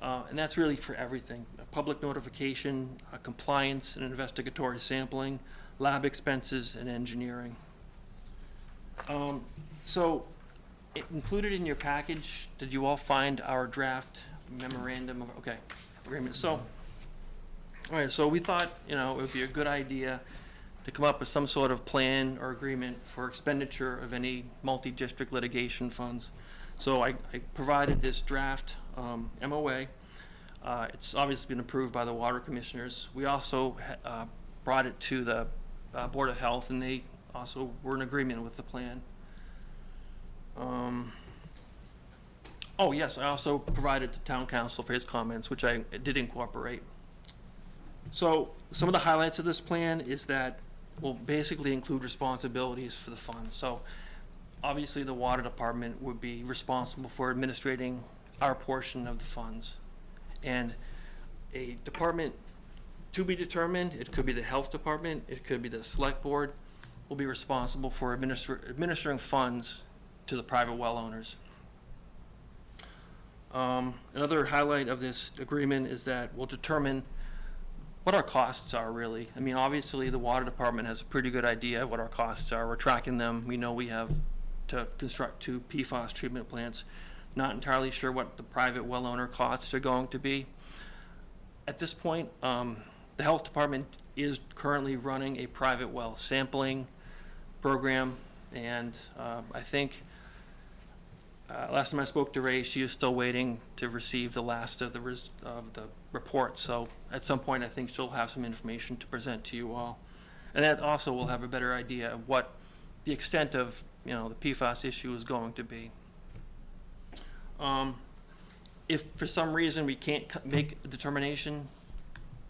and that's really for everything: public notification, compliance and investigatory sampling, lab expenses, and engineering. So, included in your package, did you all find our draft memorandum of, agreement? So, all right, so we thought, it would be a good idea to come up with some sort of plan or agreement for expenditure of any multi-district litigation funds. So I provided this draft MOA. It's obviously been approved by the water commissioners. We also brought it to the Board of Health, and they also were in agreement with the plan. Oh yes, I also provided to town council for his comments, which I did incorporate. So some of the highlights of this plan is that we'll basically include responsibilities for the funds. So obviously the water department would be responsible for administrating our portion of the funds. And a department to be determined, it could be the health department, it could be the select board, will be responsible for administering funds to the private well owners. Another highlight of this agreement is that we'll determine what our costs are really. I mean, obviously the water department has a pretty good idea of what our costs are. We're tracking them. We know we have to construct 2 PFAS treatment plants. Not entirely sure what the private well owner costs are going to be. At this point, the health department is currently running a private well sampling program, and I think last time I spoke to Ray, she is still waiting to receive the last of the reports. So at some point, I think she'll have some information to present to you all, and that also will have a better idea of what the extent of the PFAS issue is going to be. If for some reason we can't make a determination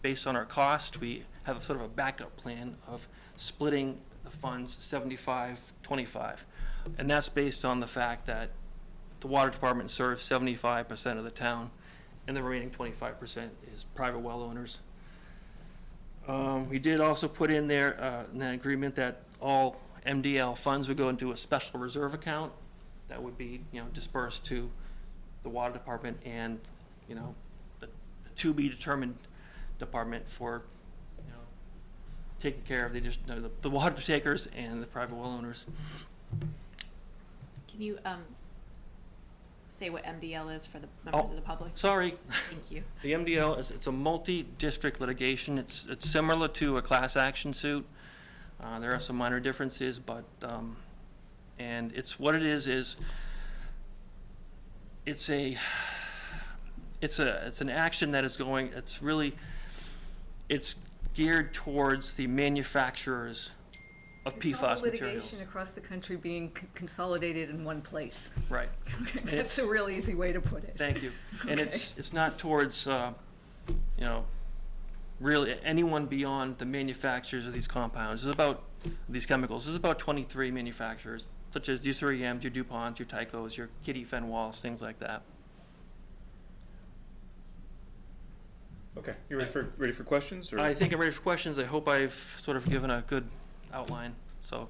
based on our cost, we have sort of a backup plan of splitting the funds 75-25, and that's based on the fact that the water department serves 75% of the town, and the remaining 25% is private well owners. We did also put in there in that agreement that all MDL funds would go into a special reserve account that would be dispersed to the water department and the to be determined department for taking care of the water takers and the private well owners. Can you say what MDL is for the members of the public? Sorry. Thank you. The MDL it's a multi-district litigation. It's similar to a class action suit. There are some minor differences, but and it's what it is it's an action that is going. It's geared towards the manufacturers of PFAS litigation materials across the country being consolidated in one place. Right. That's a real easy way to put it. Thank you. Okay. And it's not towards really anyone beyond the manufacturers of these compounds. It's about these chemicals. There's about 23 manufacturers, such as your 3Ms, your DuPonts, your Tycos, your Kitty Fenwals, things like that. Okay, you ready for questions? Or? I think I'm ready for questions. I hope I've sort of given a good outline. So.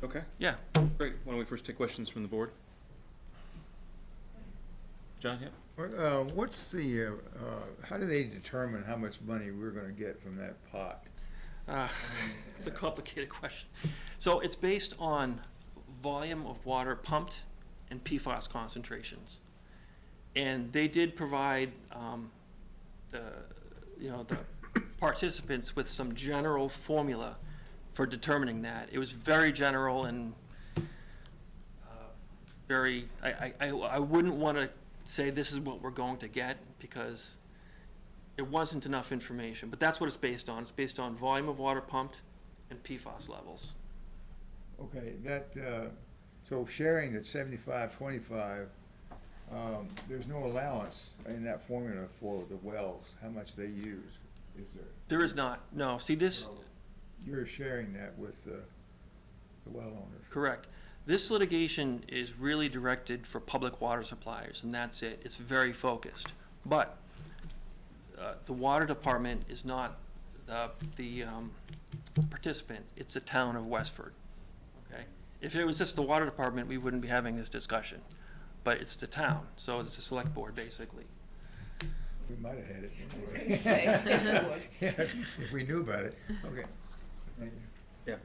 Okay. Yeah. Great. Why don't we first take questions from the board? John, yeah? What's the, how do they determine how much money we're gonna get from that pot? It's a complicated question. So it's based on volume of water pumped and PFAS concentrations. And they did provide the participants with some general formula for determining that. It was very general and very, I wouldn't want to say this is what we're going to get because it wasn't enough information, but that's what it's based on. It's based on volume of water pumped and PFAS levels. Okay, that, so sharing at 75-25, there's no allowance in that formula for the wells, how much they use, is there? There is not, no. See this, So you're sharing that with the well owners? correct. This litigation is really directed for public water suppliers, and that's it. It's very focused. But the water department is not the participant. It's the town of Westford. Okay. If it was just the water department, we wouldn't be having this discussion. But it's the town, so it's a select board basically. We might have had it. I was gonna say, yes, we would. Yeah, if we knew about it. Okay. Thank you. Yeah.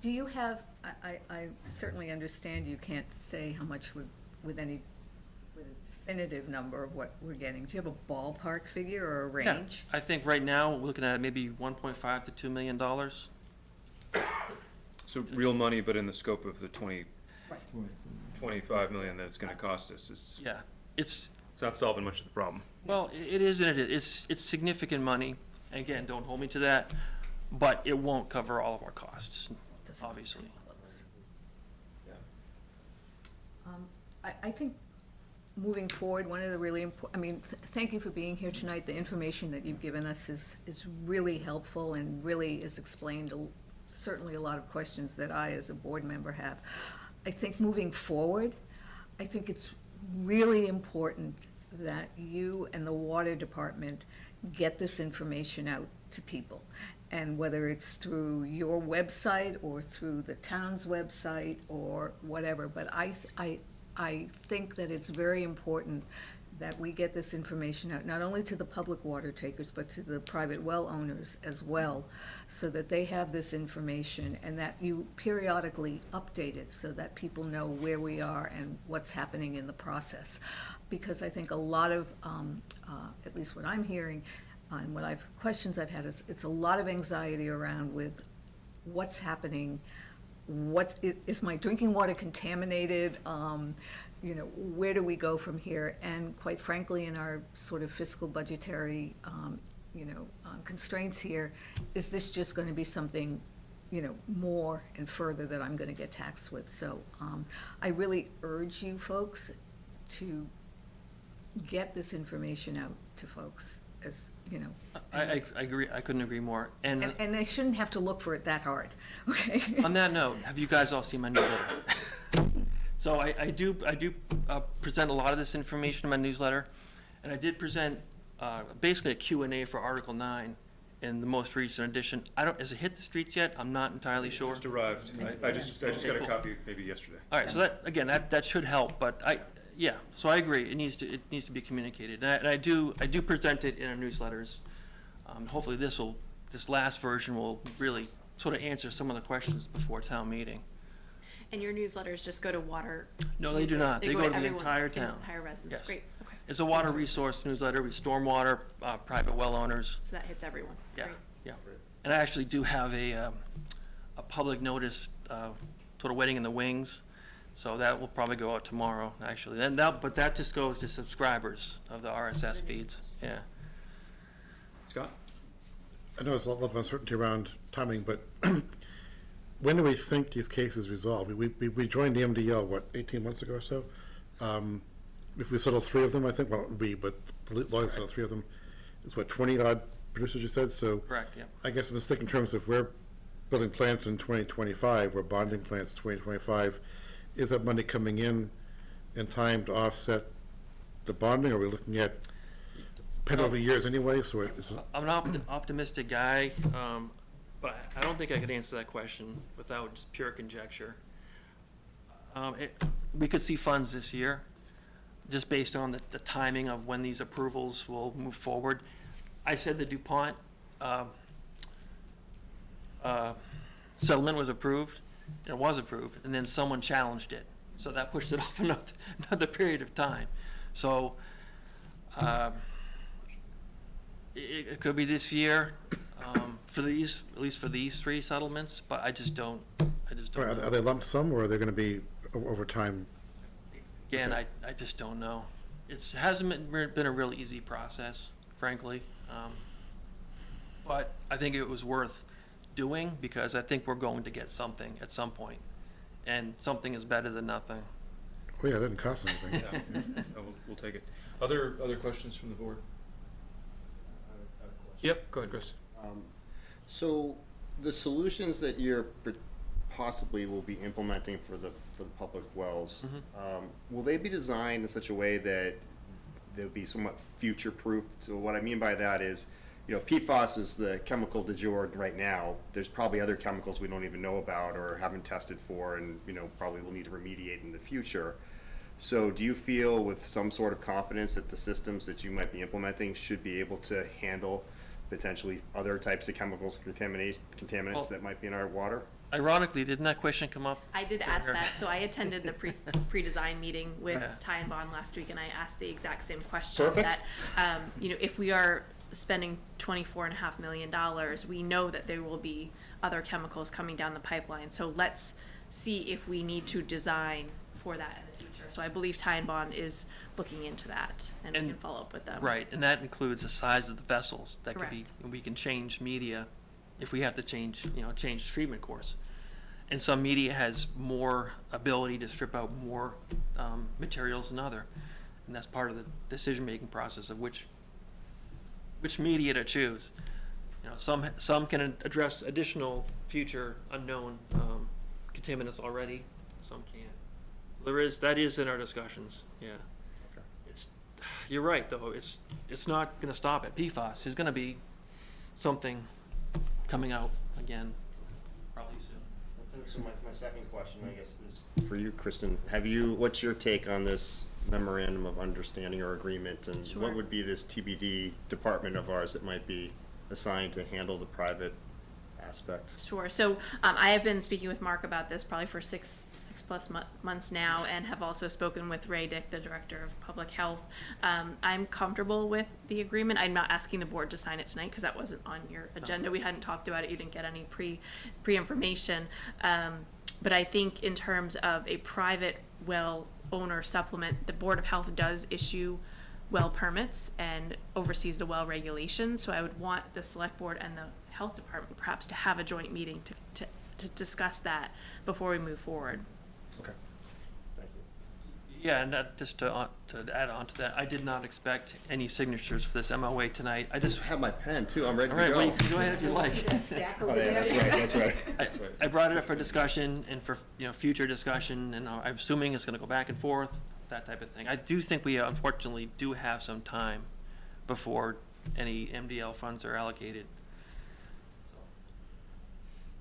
Do you have, I certainly understand you can't say how much with a definitive number of what we're getting. Do you have a ballpark figure or a range? Yeah, I think right now we're looking at maybe $1.5 to $2 million. So real money, but in the scope of the Right. 25 million that it's gonna cost us is, Yeah, it's not solving much of the problem. well, it is and it is. It's significant money. And again, don't hold me to that, but it won't cover all of our costs, Doesn't come obviously. close. Yeah. I think moving forward, one of the really important, thank you for being here tonight. The information that you've given us is really helpful and really has explained certainly a lot of questions that I, as a board member, have. I think moving forward, I think it's really important that you and the water department get this information out to people. And whether it's through your website or through the town's website or whatever, but I think that it's very important that we get this information out, not only to the public water takers, but to the private well owners as well, so that they have this information and that you periodically update it so that people know where we are and what's happening in the process. Because I think a lot of, at least what I'm hearing, and questions I've had is, it's a lot of anxiety around with what's happening, is my drinking water contaminated? Where do we go from here? And quite frankly, in our sort of fiscal budgetary, constraints here, is this just going to be something, more and further that I'm going to get taxed with? So I really urge you folks to get this information out to folks, as, I agree. I couldn't agree more. And and they shouldn't have to look for it that hard, okay? on that note, have you guys all seen my newsletter? So I do present a lot of this information in my newsletter, and I did present basically a Q&A for Article 9 in the most recent edition. Has it hit the streets yet? I'm not entirely sure. It just arrived. I just got a copy maybe yesterday. All right, so that should help, but so I agree. It needs to be communicated, and I do present it in our newsletters. Hopefully this last version will really sort of answer some of the questions before town meeting. And your newsletters just go to water? No, they do not. They go to the everyone, entire town. Entire residents, Yes. great, okay. It's a water resource newsletter with stormwater, private well owners. So that hits everyone, Yeah, great. yeah. And I actually do have a public notice, sort of waiting in the wings. So that will probably go out tomorrow, actually. But that just goes to subscribers of the RSS feeds, yeah. Scott? I know there's a lot of uncertainty around timing, but when do we think these cases resolve? We joined the MDL, 18 months ago or so? If we settle 3 of them, I think, well, but the lawyers settled 3 of them, it's 20-odd producers, you said? So Correct, yeah. I guess I'm just thinking in terms of we're building plants in 2025, we're bonding plants in 2025. Is that money coming in time to offset the bonding? Are we looking at pen over years anyway? So I'm an optimistic guy, but I don't think I could answer that question without just pure conjecture. We could see funds this year, just based on the timing of when these approvals will move forward. I said the DuPont settlement was approved, and it was approved, and then someone challenged it. So that pushed it off another period of time. So it could be this year for these, at least for these 3 settlements, but I just don't Are know. they lump sum, or are they going to be over time? Again, I just don't know. It hasn't been a real easy process, frankly. But I think it was worth doing, because I think we're going to get something at some point. And something is better than nothing. Oh, yeah, it didn't cost anything. Yeah, no, we'll take it. Other questions from the board? Yep, go ahead, Chris. So the solutions that you're possibly will be implementing for the public wells, will they be designed in such a way that they'll be somewhat future-proof? So what I mean by that is, you know, PFAS is the chemical du jour right now. There's probably other chemicals we don't even know about or haven't tested for, and, you know, probably will need to remediate in the future. So do you feel with some sort of confidence that the systems that you might be implementing should be able to handle potentially other types of chemicals, contaminants that might be in our water? Ironically, didn't that question come up? I did ask that, so I attended the pre-design meeting with Yeah. Ty and Bond last week, and I asked the exact same question. Perfect. That, you know, if we are spending $24.5 million, we know that there will be other chemicals coming down the pipeline. So let's see if we need to design for that in the future. So I believe Ty and Bond is looking into that, and we can follow up with them. Right, and that includes the size of the vessels. That could be, Correct. we can change media if we have to change treatment course. And some media has more ability to strip out more materials than other. And that's part of the decision-making process of which media to choose. You know, some can address additional future unknown contaminants already, some can't. That is in our discussions, yeah. Okay. You're right, though, it's not gonna stop at PFAS. There's gonna be something coming out again, probably soon. So my second question, I guess, is for you, Kristen. What's your take on this memorandum of understanding or agreement, and Sure. what would be this TBD department of ours that might be assigned to handle the private aspect? Sure. So I have been speaking with Mark about this probably for six plus months now, and have also spoken with Ray Dick, the Director of Public Health. I'm comfortable with the agreement. I'm not asking the board to sign it tonight because that wasn't on your agenda. We hadn't talked about it. You didn't get any pre-information. But I think in terms of a private well owner supplement, the Board of Health does issue well permits and oversees the well regulations. So I would want the Select Board and the Health Department perhaps to have a joint meeting to discuss that before we move forward. Okay, thank you. Yeah, and just to add on to that, I did not expect any signatures for this MOA tonight. I just I have my pen too. I'm ready All to right, go. well, you can go ahead if you like. Oh, yeah, that's right. That's right. I brought it up for discussion and for, future discussion, and I'm assuming it's gonna go back and forth, that type of thing. I do think we unfortunately do have some time before any MDL funds are allocated.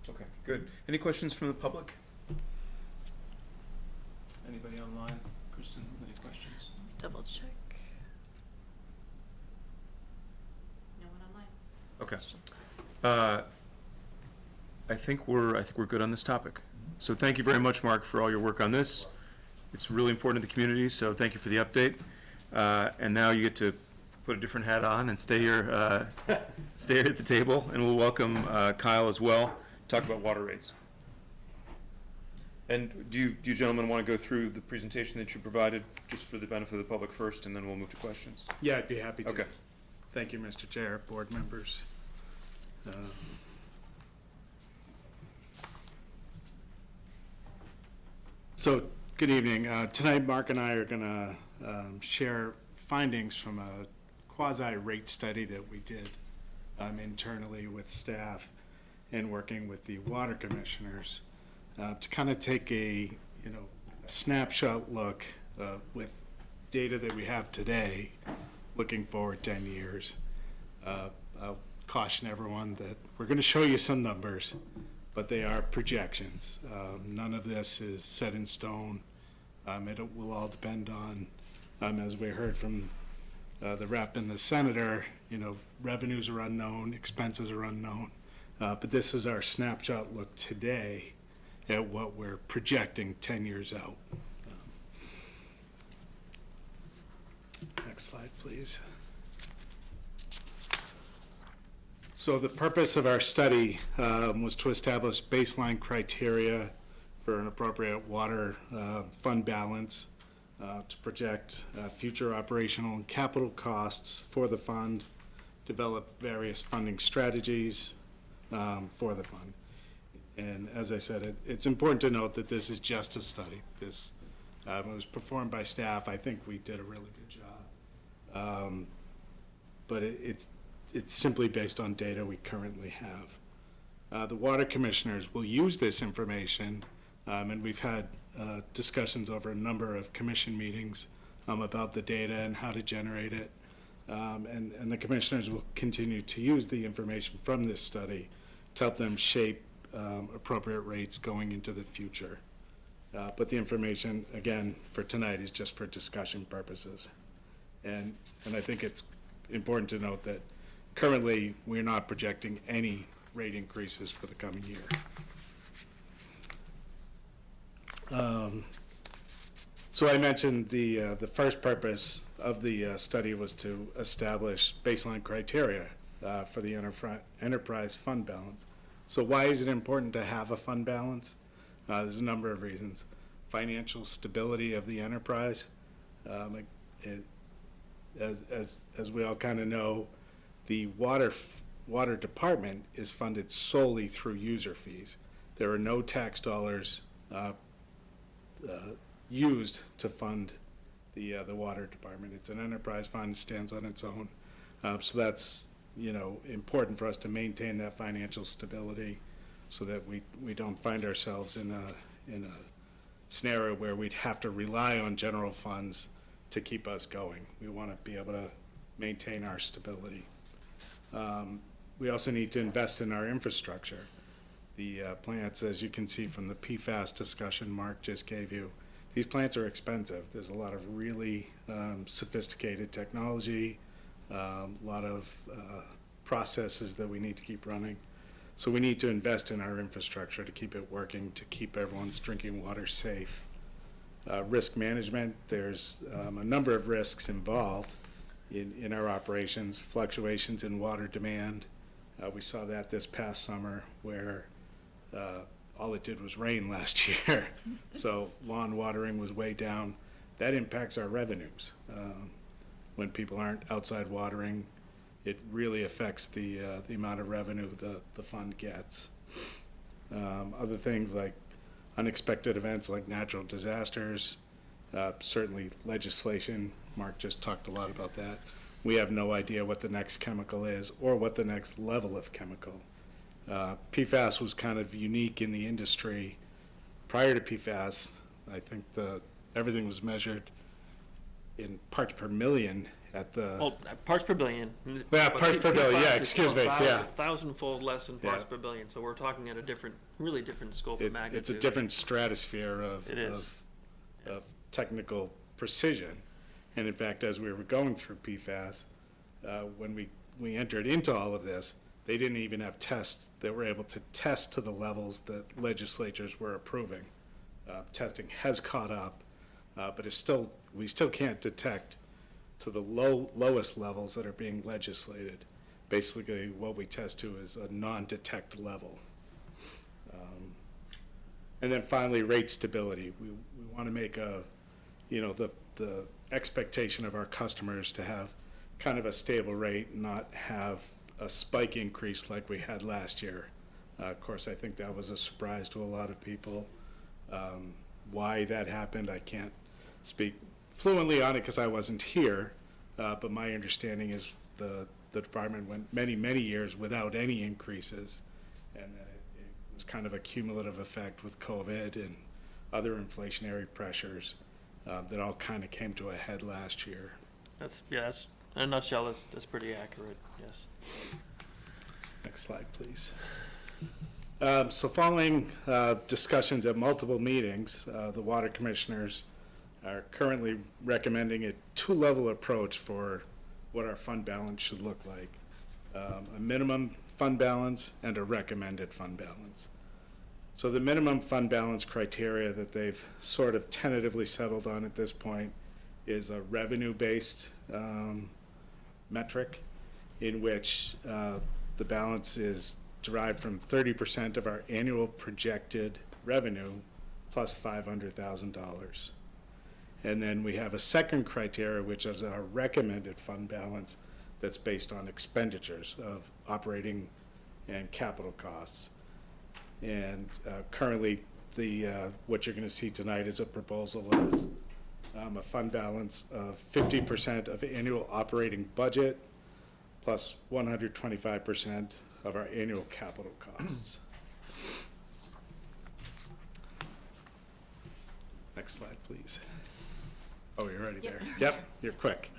Okay, good. Any questions from the public? Anybody online? Kristen, any questions? Double check. No one online. Okay. I think we're good on this topic. So thank you very much, Mark, for all your work on this. It's really important to the community, so thank you for the update. And now you get to put a different hat on and stay here at the table, and we'll welcome Kyle as well, talk about water rates. And do you gentlemen want to go through the presentation that you provided, just for the benefit of the public first, and then we'll move to questions? Yeah, I'd be happy to. Okay. Thank you, Mr. Chair, board members. So, good evening. Tonight, Mark and I are going to share findings from a quasi-rate study that we did internally with staff and working with the water commissioners to kind of take a snapshot look with data that we have today, looking forward 10 years. I'll caution everyone that we're going to show you some numbers, but they are projections. None of this is set in stone. It will all depend on As we heard from the rep and the senator, revenues are unknown, expenses are unknown. But this is our snapshot look today at what we're projecting 10 years out. Next slide, please. So the purpose of our study was to establish baseline criteria for an appropriate water fund balance, to project future operational and capital costs for the fund, develop various funding strategies for the fund. And as I said, it's important to note that this is just a study. This was performed by staff. I think we did a really good job. But it's simply based on data we currently have. The water commissioners will use this information, and we've had discussions over a number of commission meetings about the data and how to generate it. And the commissioners will continue to use the information from this study to help them shape appropriate rates going into the future. But the information, again, for tonight is just for discussion purposes. And I think it's important to note that currently we're not projecting any rate increases for the coming year. So I mentioned the first purpose of the study was to establish baseline criteria for the enterprise fund balance. So why is it important to have a fund balance? There's a number of reasons. Financial stability of the enterprise. As we all kind of know, the water department is funded solely through user fees. There are no tax dollars used to fund the water department. It's an enterprise fund, stands on its own. So that's important for us to maintain that financial stability, so that we don't find ourselves in a scenario where we'd have to rely on general funds to keep us going. We want to be able to maintain our stability. We also need to invest in our infrastructure. The plants, as you can see from the PFAS discussion Mark just gave you, these plants are expensive. There's a lot of really sophisticated technology, a lot of processes that we need to keep running. So we need to invest in our infrastructure to keep it working, to keep everyone's drinking water safe. Risk management, there's a number of risks involved in our operations, fluctuations in water demand. We saw that this past summer where all it did was rain last year. So lawn watering was way down. That impacts our revenues. When people aren't outside watering, it really affects the amount of revenue the fund gets. Other things like unexpected events like natural disasters, certainly legislation. Mark just talked a lot about that. We have no idea what the next chemical is or what the next level of chemical. PFAS was kind of unique in the industry. Prior to PFAS, I think everything was measured in parts per million at the... parts per billion. Yeah, parts per billion, yeah, excuse me, yeah. 1,000-fold less than parts per billion, so we're talking at a really different scope of magnitude. It's a different stratosphere of technical precision. And in fact, as we were going through PFAS, when we entered into all of this, they didn't even have tests that were able to test to the levels that legislatures were approving. Testing has caught up, but we still can't detect to the lowest levels that are being legislated. Basically, what we test to is a non-detect level. And then finally, rate stability. We want to make the expectation of our customers to have kind of a stable rate, not have a spike increase like we had last year. Of course, I think that was a surprise to a lot of people. Why that happened, I can't speak fluently on it because I wasn't here, but my understanding is the department went many years without any increases, and that it was kind of a cumulative effect with COVID and other inflationary pressures that all kind of came to a head last year. That's in a nutshell, that's pretty accurate, yes. Next slide, please. So following discussions at multiple meetings, the water commissioners are currently recommending a two-level approach for what our fund balance should look like. A minimum fund balance and a recommended fund balance. So the minimum fund balance criteria that they've sort of tentatively settled on at this point is a revenue-based metric in which the balance is derived from 30% of our annual projected revenue plus $500,000. And then we have a second criteria, which is our recommended fund balance that's based on expenditures of operating and capital costs. And currently, what you're going to see tonight is a proposal of a fund balance of 50% of annual operating budget plus 125% of our annual capital costs. Next slide, please. Oh, you're already there. Yep, you're quick.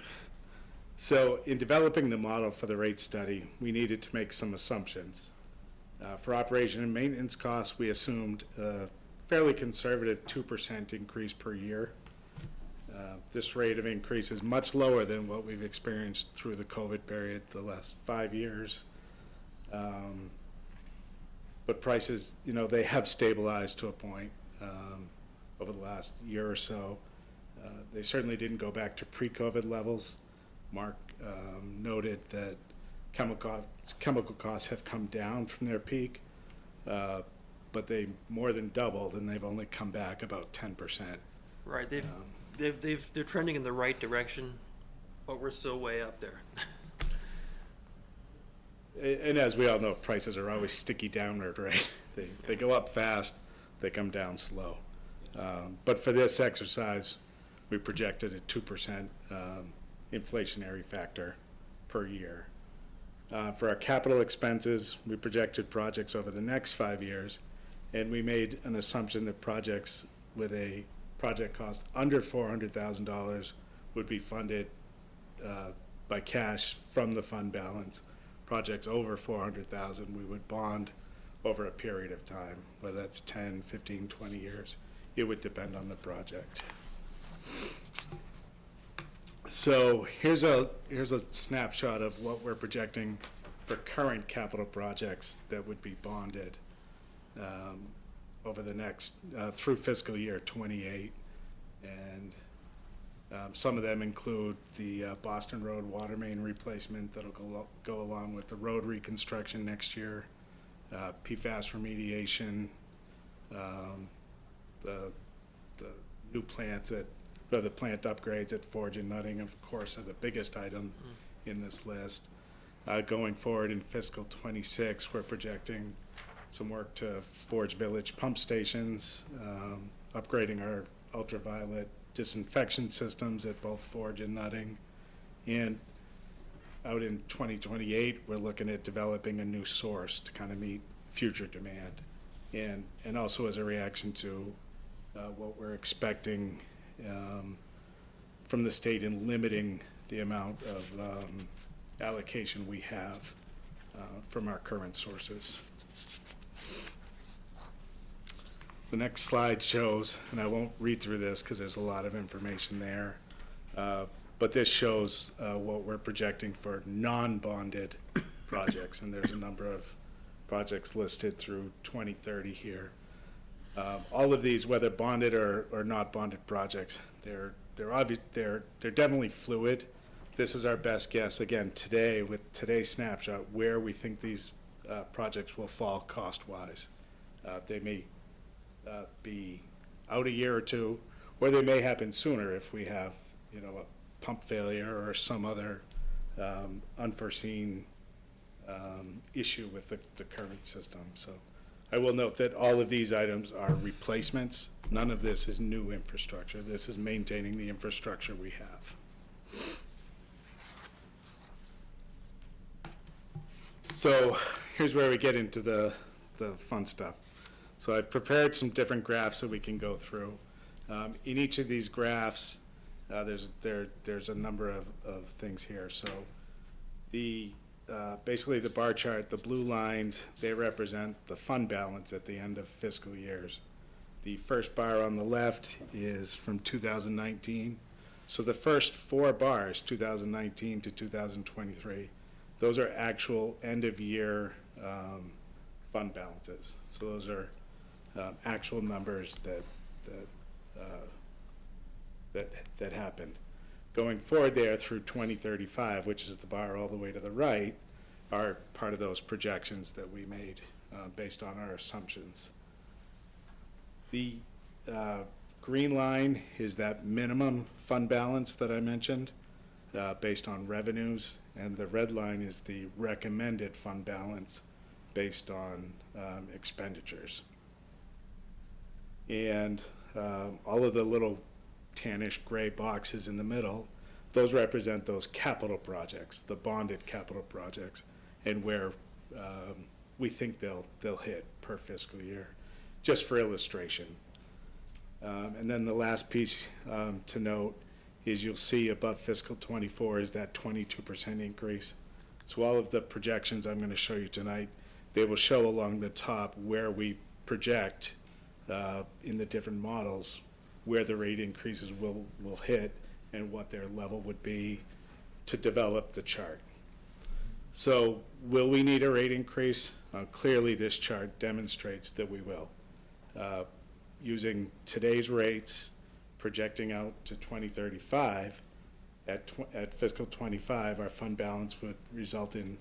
So in developing the model for the rate study, we needed to make some assumptions. For operation and maintenance costs, we assumed a fairly conservative 2% increase per year. This rate of increase is much lower than what we've experienced through the COVID period, the last 5 years. But prices, they have stabilized to a point over the last year or so. They certainly didn't go back to pre-COVID levels. Mark noted that chemical costs have come down from their peak, but they more than doubled, and they've only come back about 10%. Right, they're trending in the right direction, but we're still way up there. And as we all know, prices are always sticky downward, right? They go up fast, they come down slow. But for this exercise, we projected a 2% inflationary factor per year. For our capital expenses, we projected projects over the next 5 years, and we made an assumption that projects with a project cost under $400,000 would be funded by cash from the fund balance. Projects over $400,000 we would bond over a period of time, whether that's 10, 15, 20 years. It would depend on the project. So here's a snapshot of what we're projecting for current capital projects that would be bonded over the next, through fiscal year 28. And some of them include the Boston Road water main replacement that'll go along with the road reconstruction next year, PFAS remediation, the new plants the plant upgrades at Forge and Nutting, of course, are the biggest item in this list. Going forward in fiscal 26, we're projecting some work to Forge Village pump stations, upgrading our ultraviolet disinfection systems at both Forge and Nutting. And out in 2028, we're looking at developing a new source to kind of meet future demand. And also as a reaction to what we're expecting from the state in limiting the amount of allocation we have from our current sources. The next slide shows, and I won't read through this because there's a lot of information there, but this shows what we're projecting for non-bonded projects, and there's a number of projects listed through 2030 here. All of these, whether bonded or not bonded projects, they're definitely fluid. This is our best guess, again, today, with today's snapshot, where we think these projects will fall cost-wise. They may be out a year or two, or they may happen sooner if we have, a pump failure or some other unforeseen issue with the current system. So I will note that all of these items are replacements. None of this is new infrastructure. This is maintaining the infrastructure we have. So here's where we get into the fun stuff. So I've prepared some different graphs that we can go through. In each of these graphs, there's a number of things here. So basically the bar chart, the blue lines, they represent the fund balance at the end of fiscal years. The first bar on the left is from 2019. So the first 4 bars, 2019 to 2023, those are actual end-of-year fund balances. So those are actual numbers that happened. Going forward there through 2035, which is the bar all the way to the right, are part of those projections that we made based on our assumptions. The green line is that minimum fund balance that I mentioned based on revenues, and the red line is the recommended fund balance based on expenditures. And all of the little tannish gray boxes in the middle, those represent those capital projects, the bonded capital projects, and where we think they'll hit per fiscal year, just for illustration. And then the last piece to note is you'll see above fiscal 24 is that 22% increase. So all of the projections I'm going to show you tonight, they will show along the top where we project in the different models where the rate increases will hit and what their level would be to develop the chart. So will we need a rate increase? Clearly this chart demonstrates that we will. Using today's rates, projecting out to 2035, at fiscal 25, our fund balance would result in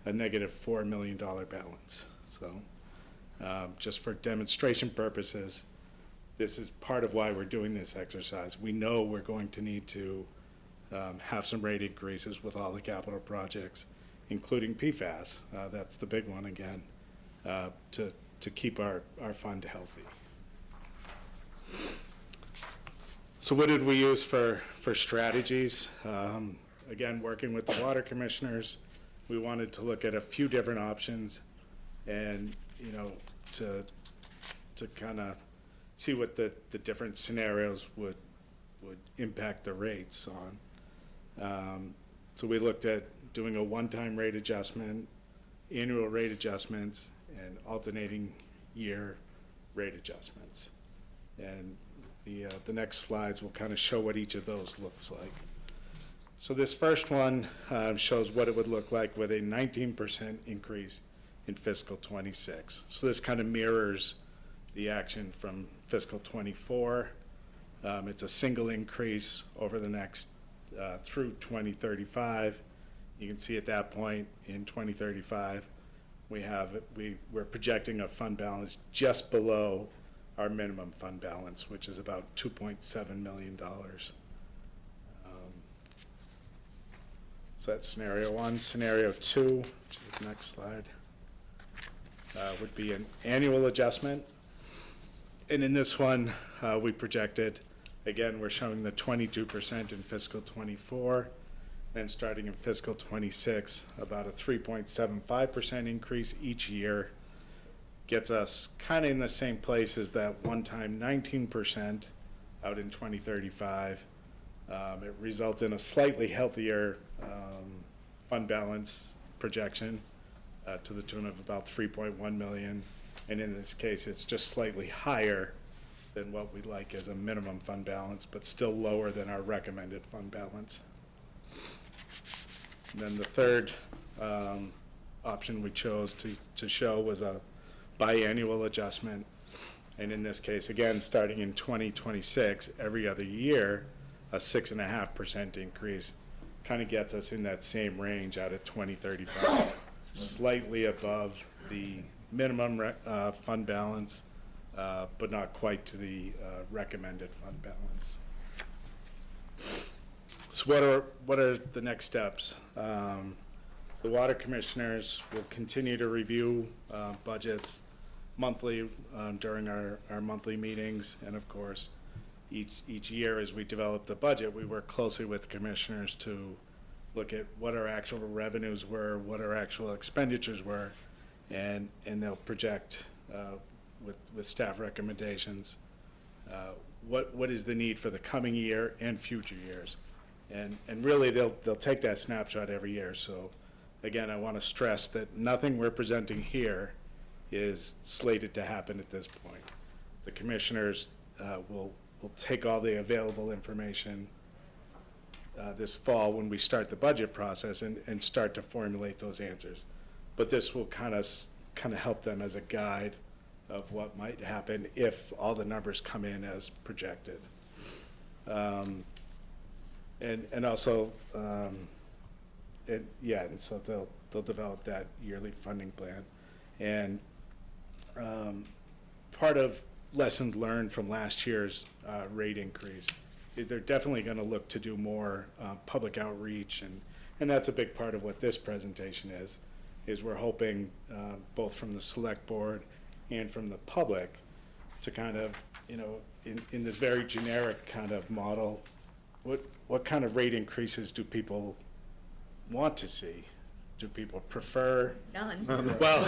a negative $4 million balance. So just for demonstration purposes, this is part of why we're doing this exercise. We know we're going to need to have some rate increases with all the capital projects, including PFAS. That's the big one again, to keep our fund healthy. So what did we use for strategies? Again, working with the water commissioners, we wanted to look at a few different options and, to kind of see what the different scenarios would impact the rates on. So we looked at doing a one-time rate adjustment, annual rate adjustments, and alternating year rate adjustments. And the next slides will kind of show what each of those looks like. So this first one shows what it would look like with a 19% increase in fiscal 26. So this kind of mirrors the action from fiscal 24. It's a single increase over the next through 2035. You can see at that point in 2035, we're projecting a fund balance just below our minimum fund balance, which is about $2.7 million. So that's scenario one. Scenario two, which is the next slide, would be an annual adjustment. And in this one, we projected, again, we're showing the 22% in fiscal 24, then starting in fiscal 26, about a 3.75% increase each year. Gets us kind of in the same place as that one-time 19% out in 2035. It results in a slightly healthier fund balance projection to the tune of about 3.1 million. And in this case, it's just slightly higher than what we'd like as a minimum fund balance, but still lower than our recommended fund balance. And then the third option we chose to show was a biannual adjustment. And in this case, again, starting in 2026, every other year, a 6.5% increase kind of gets us in that same range out at 2035, slightly above the minimum fund balance, but not quite to the recommended fund balance. So what are the next steps? The water commissioners will continue to review budgets monthly during our monthly meetings, and of course, each year as we develop the budget, we work closely with commissioners to look at what our actual revenues were, what our actual expenditures were, and they'll project with staff recommendations what is the need for the coming year and future years. And really, they'll take that snapshot every year. So again, I want to stress that nothing we're presenting here is slated to happen at this point. the commissioners will take all the available information this fall when we start the budget process and start to formulate those answers. But this will kind of help them as a guide of what might happen if all the numbers come in as projected. And also, and so they'll develop that yearly funding plan. And part of lessons learned from last year's rate increase is they're definitely going to look to do more public outreach, and that's a big part of what this presentation is we're hoping both from the select board and from the public to kind of, in this very generic kind of model, what kind of rate increases do people want to see? Do people prefer? None. Well,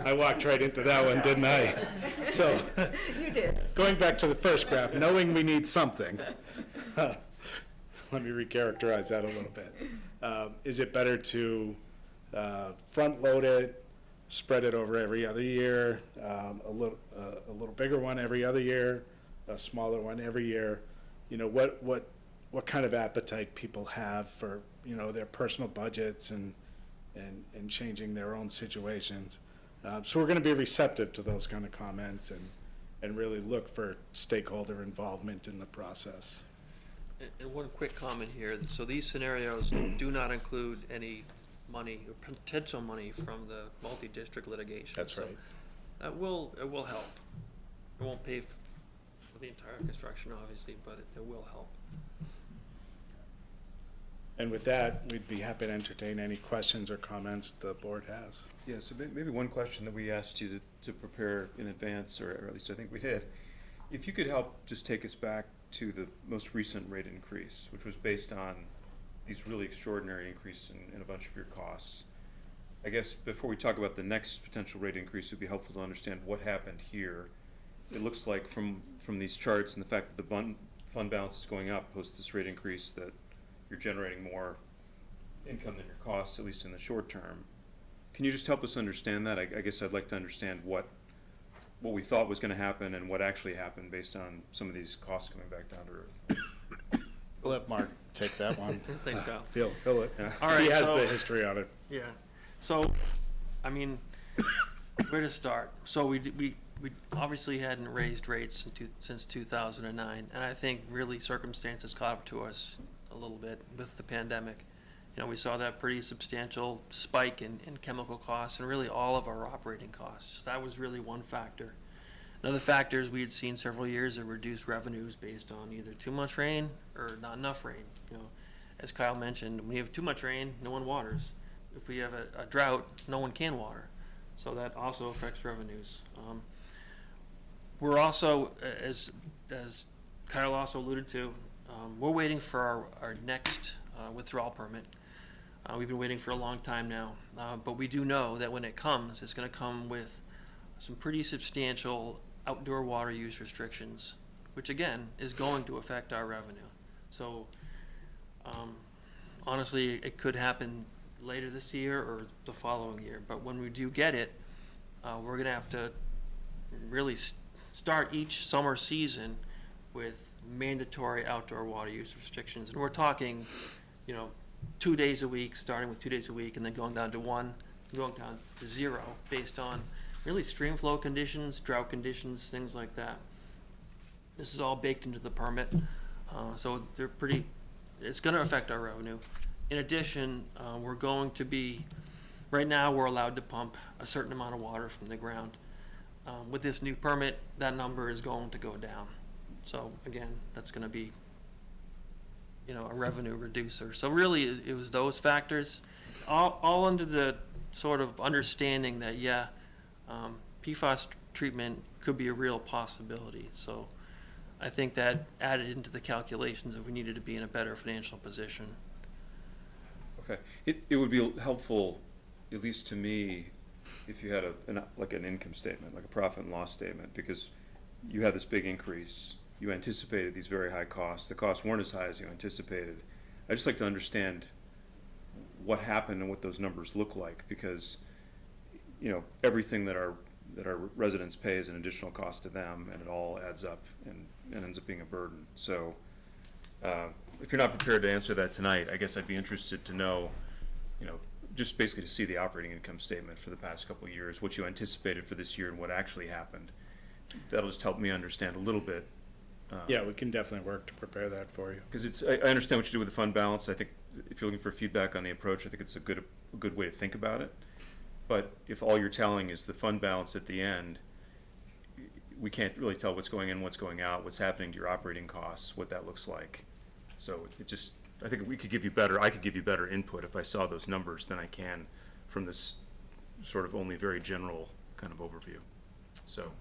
I walked right into that one, didn't I? So, You did. going back to the first graph, knowing we need something, let me recharacterize that a little bit. Is it better to front load it, spread it over every other year, a little bigger one every other year, a smaller one every year? What kind of appetite people have for their personal budgets and changing their own situations. So we're going to be receptive to those kind of comments and really look for stakeholder involvement in the process. And one quick comment here. So these scenarios do not include any money or potential money from the multi-district litigation. That's right. So it will help. It won't pay for the entire construction, obviously, but it will help. And with that, we'd be happy to entertain any questions or comments the board has. Yeah, so maybe one question that we asked you to prepare in advance, or at least I think we did. If you could help just take us back to the most recent rate increase, which was based on these really extraordinary increases in a bunch of your costs. I guess before we talk about the next potential rate increase, it would be helpful to understand what happened here. It looks like from these charts and the fact that the fund balance is going up post this rate increase that you're generating more income than your costs, at least in the short term. Can you just help us understand that? I guess I'd like to understand what we thought was going to happen and what actually happened based on some of these costs coming back down to earth. We'll let Mark take that one. Thanks, Kyle. He'll All right, he has so- the history on it. Yeah. So, I mean, where to start? So we obviously hadn't raised rates since 2009, and I think really circumstances caught up to us a little bit with the pandemic. We saw that pretty substantial spike in chemical costs and really all of our operating costs. That was really one factor. Another factor is we had seen several years of reduced revenues based on either too much rain or not enough rain. As Kyle mentioned, when we have too much rain, no one waters. If we have a drought, no one can water. So that also affects revenues. We're also, as Kyle also alluded to, we're waiting for our next withdrawal permit. We've been waiting for a long time now, but we do know that when it comes, it's going to come with some pretty substantial outdoor water use restrictions, which again is going to affect our revenue. So honestly, it could happen later this year or the following year, but when we do get it, we're going to have to really start each summer season with mandatory outdoor water use restrictions. And we're talking, 2 days a week, starting with 2 days a week, and then going down to 1, going down to 0, based on really stream flow conditions, drought conditions, things like that. This is all baked into the permit, so it's going to affect our revenue. In addition, we're going to be, right now we're allowed to pump a certain amount of water from the ground. With this new permit, that number is going to go down. So again, that's going to be, a revenue reducer. So really, it was those factors, all under the sort of understanding that, PFAS treatment could be a real possibility. So I think that added into the calculations that we needed to be in a better financial position. Okay. It would be helpful, at least to me, if you had an income statement, like a profit and loss statement, because you had this big increase. You anticipated these very high costs. The costs weren't as high as you anticipated. I'd just like to understand what happened and what those numbers look like, because everything that our that our residents pay as an additional cost to them, and it all adds up and ends up being a burden. So if you're not prepared to answer that tonight, I guess I'd be interested to know, just basically to see the operating income statement for the past couple of years, what you anticipated for this year and what actually happened. That'll just help me understand a little bit. Yeah, we can definitely work to prepare that for you. Because I understand what you do with the fund balance. I think if you're looking for feedback on the approach, I think it's a good way to think about it. But if all you're telling is the fund balance at the end, we can't really tell what's going in, what's going out, what's happening to your operating costs, what that looks like. So I think I could give you better input if I saw those numbers than I can from this sort of only very general kind of overview. So,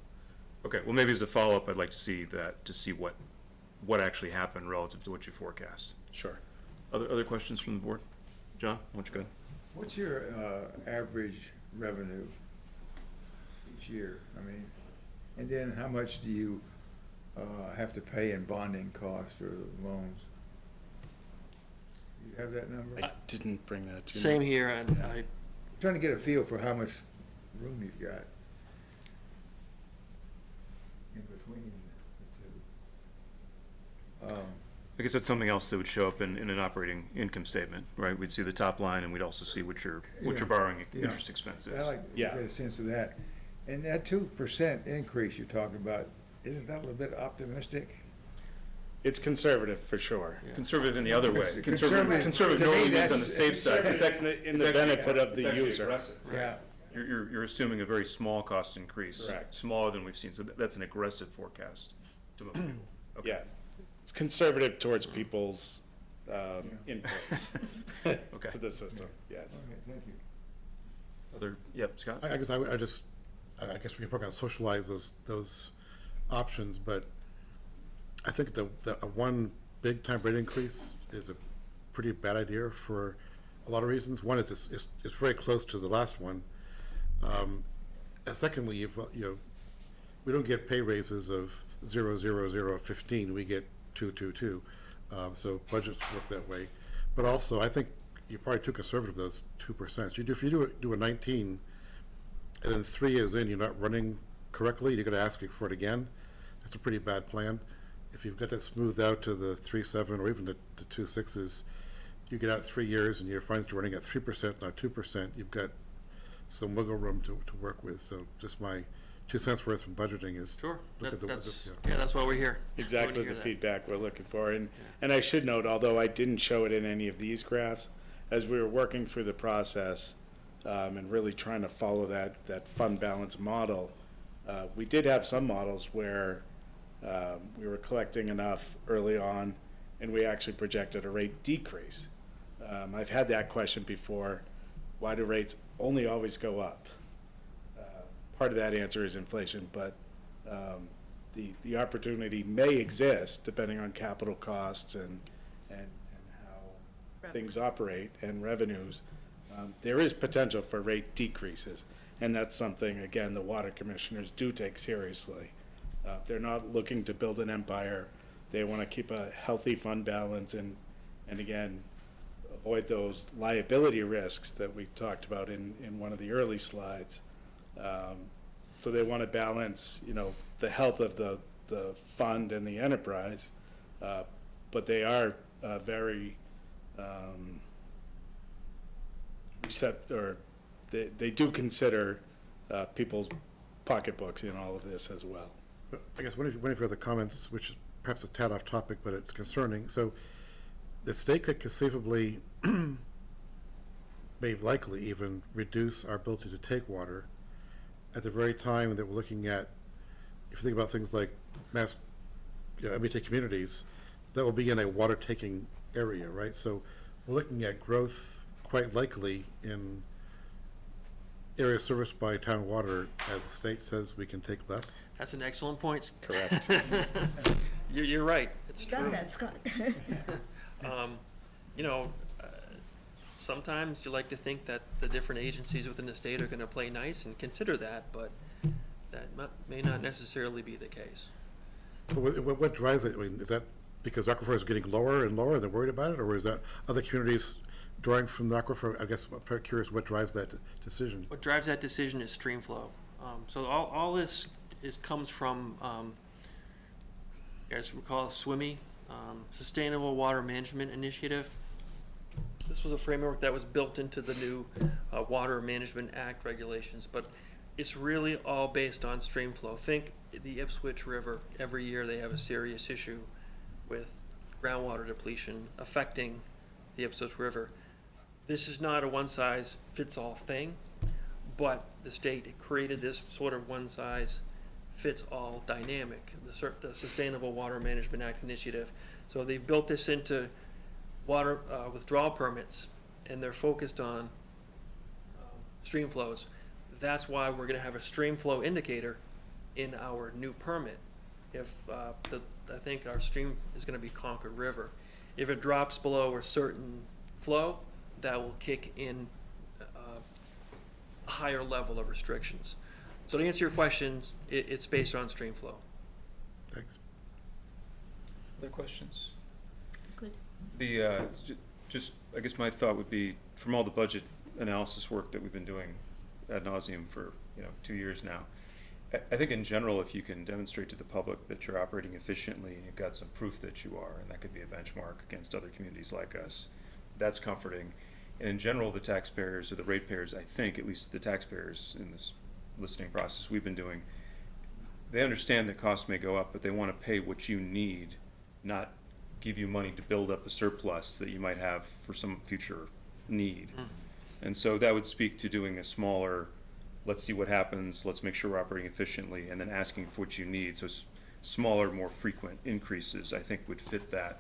okay, well, maybe as a follow-up, I'd like to see what actually happened relative to what you forecast. Sure. Other questions from the board? John, why don't you go? What's your average revenue each year? I mean, and then how much do you have to pay in bonding costs or loans? Do you have that number? I didn't bring that to you. Same here, and I'm trying to get a feel for how much room you've got in between the two. I guess that's something else that would show up in an operating income statement, right? We'd see the top line, and we'd also see what your borrowing interest expense is. I like to get a sense of that. And that 2% increase you're talking about, isn't that a little bit optimistic? It's conservative for sure. Conservative in the other way. Conservative to normally me, means on the safe side. It's in the benefit of the user. Aggressive, right? Yeah. You're assuming a very small cost increase. Correct. Smaller than we've seen, so that's an aggressive forecast to most people. Okay. Yeah, it's conservative towards people's inputs to the system, yes. Okay, thank you. Yep, Scott? I guess I guess we can probably socialize those options, but I think the one big time rate increase is a pretty bad idea for a lot of reasons. One is it's very close to the last one. And secondly, we don't get pay raises of 0, 0, 0, 15. We get 2, 2, 2. So budgets work that way. But also, I think you're probably too conservative those 2%. If you do a 19, and then 3 years in, you're not running correctly, you're going to ask for it again. That's a pretty bad plan. If you've got that smoothed out to the 3.7 or even the 2.6s, you get out 3 years and you're finding you're running at 3%, not 2%. You've got some wiggle room to work with. So just my 2 cents worth from budgeting is sure, that's why we're here. Exactly the feedback we're looking for. And I should note, although I didn't show it in any of these graphs, as we were working through the process and really trying to follow that fund balance model, we did have some models where we were collecting enough early on and we actually projected a rate decrease. I've had that question before. Why do rates only always go up? Part of that answer is inflation, but the opportunity may exist depending on capital costs and how things operate and revenues. There is potential for rate decreases, and that's something, again, the water commissioners do take seriously. They're not looking to build an empire. They want to keep a healthy fund balance and again, avoid those liability risks that we talked about in one of the early slides. So they want to balance, the health of the fund and the enterprise, but they are very they do consider people's pocketbooks in all of this as well. But I guess one of your other comments, which is perhaps a tad off topic, but it's concerning. So the state could conceivably, may likely even reduce our ability to take water at the very time that we're looking at, if you think about things like mass, MBTA communities, that will be in a water taking area, right? So we're looking at growth quite likely in areas serviced by town water, as the state says we can take less. That's an excellent point. Correct. You're right. It's You got true. that, Scott. Sometimes you like to think that the different agencies within the state are going to play nice and consider that, but that may not necessarily be the case. But what drives it? I mean, is that because the aquifer is getting lower and lower and they're worried about it, or is that other communities drawing from the aquifer? I guess I'm very curious what drives that decision. What drives that decision is stream flow. So all this comes from, as we call it, SWIMI, Sustainable Water Management Initiative. This was a framework that was built into the new Water Management Act regulations, but it's really all based on stream flow. Think the Ipswich River. Every year they have a serious issue with groundwater depletion affecting the Ipswich River. This is not a one-size-fits-all thing, but the state created this sort of one-size-fits-all dynamic, the Sustainable Water Management Act initiative. So they've built this into water withdrawal permits, and they're focused on stream flows. That's why we're going to have a stream flow indicator in our new permit. If I think our stream is going to be Concord River. If it drops below a certain flow, that will kick in a higher level of restrictions. So to answer your questions, it's based on stream flow. Thanks. Other questions? Good. Just, I guess my thought would be, from all the budget analysis work that we've been doing ad nauseum for 2 years now, I think in general, if you can demonstrate to the public that you're operating efficiently and you've got some proof that you are, and that could be a benchmark against other communities like us, that's comforting. And in general, the taxpayers or the ratepayers, I think, at least the taxpayers in this listening process we've been doing, they understand that costs may go up, but they want to pay what you need, not give you money to build up a surplus that you might have for some future need. And so that would speak to doing a smaller, let's see what happens, let's make sure we're operating efficiently, and then asking for what you need. So smaller, more frequent increases, I think, would fit the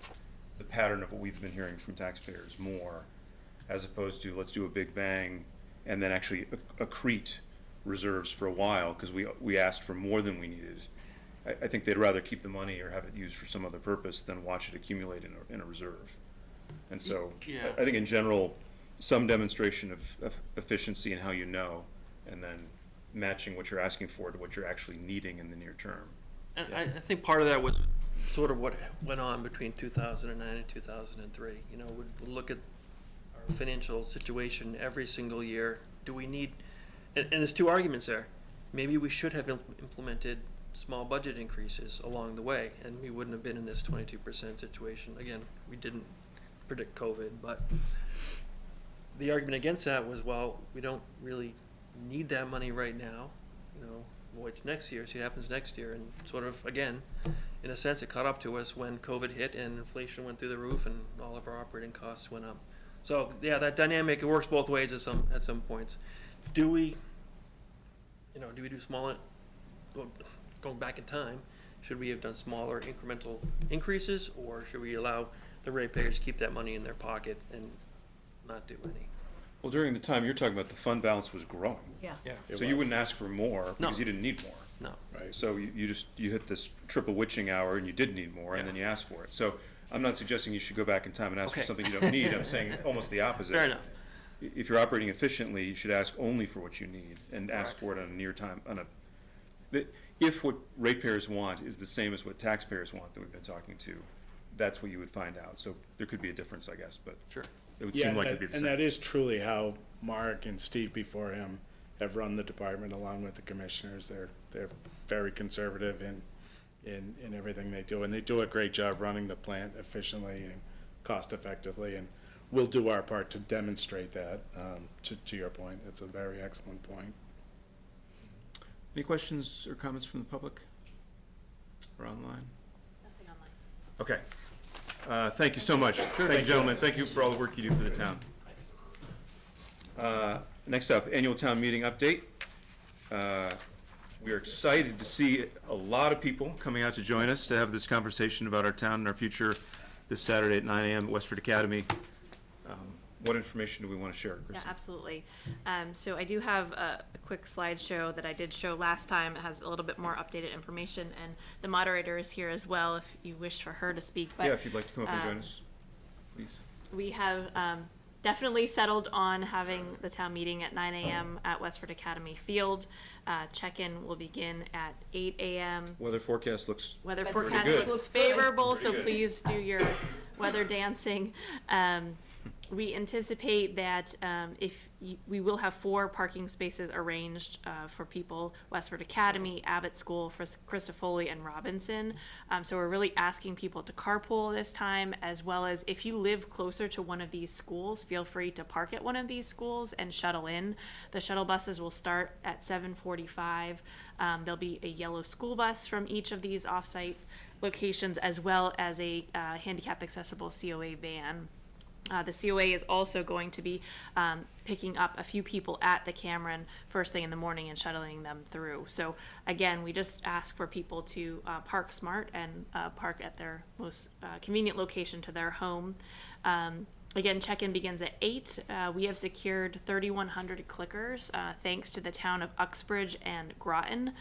pattern of what we've been hearing from taxpayers more, as opposed to let's do a big bang and then actually accrete reserves for a while because we asked for more than we needed. I think they'd rather keep the money or have it used for some other purpose than watch it accumulate in a reserve. And so Yeah. I think in general, some demonstration of efficiency and how you know, and then matching what you're asking for to what you're actually needing in the near term. And I think part of that was sort of what went on between 2009 and 2003. We'd look at our financial situation every single year. Do we need, and there's two arguments there. Maybe we should have implemented small budget increases along the way, and we wouldn't have been in this 22% situation. Again, we didn't predict COVID, but the argument against that was, well, we don't really need that money right now. Wait next year, see what happens next year. And sort of, again, in a sense, it caught up to us when COVID hit and inflation went through the roof and all of our operating costs went up. So, yeah, that dynamic, it works both ways at some points. Do we do smaller, going back in time, should we have done smaller incremental increases, or should we allow the ratepayers to keep that money in their pocket and not do any? Well, during the time you're talking about, the fund balance was growing. Yeah. So you wouldn't ask for more because you didn't need more. No. Right. So you hit this triple witching hour and you did need more, and then you asked for it. So I'm not suggesting you should go back in time and ask for something you don't need. I'm saying almost the opposite. Fair enough. If you're operating efficiently, you should ask only for what you need and ask for it on a near time. If what ratepayers want is the same as what taxpayers want that we've been talking to, that's what you would find out. So there could be a difference, I guess, but sure. It would seem like it'd be the same. And that is truly how Mark and Steve before him have run the department along with the commissioners. They're very conservative in everything they do, and they do a great job running the plant efficiently and cost effectively, and we'll do our part to demonstrate that. To your point, it's a very excellent point. Any questions or comments from the public or online? Nothing online. Okay. Thank you so much. Thank you, gentlemen. Thank you for all the work you do for the town. Next up, annual town meeting update. We are excited to see a lot of people coming out to join us to have this conversation about our town and our future this Saturday at 9 a.m. at Westford Academy. What information do we want to share, Kristen? Yeah, absolutely. So I do have a quick slideshow that I did show last time. It has a little bit more updated information, and the moderator is here as well if you wish for her to speak. But, yeah, if you'd like to come up and join us, please. We have definitely settled on having the town meeting at 9 a.m. at Westford Academy Field. Check-in will begin at 8 a.m. Weather forecast looks looks favorable, so please do your weather dancing. We anticipate that we will have 4 parking spaces arranged for people, Westford Academy, Abbott School, Christofoli, and Robinson. So we're really asking people to carpool this time, as well as if you live closer to one of these schools, feel free to park at one of these schools and shuttle in. The shuttle buses will start at 7:45. There'll be a yellow school bus from each of these off-site locations, as well as a handicap accessible COA van. The COA is also going to be picking up a few people at the Cameron first thing in the morning and shuttling them through. So again, we just ask for people to park smart and park at their most convenient location to their home. Again, check-in begins at 8. We have secured 3,100 clickers, thanks to the town of Uxbridge and Groton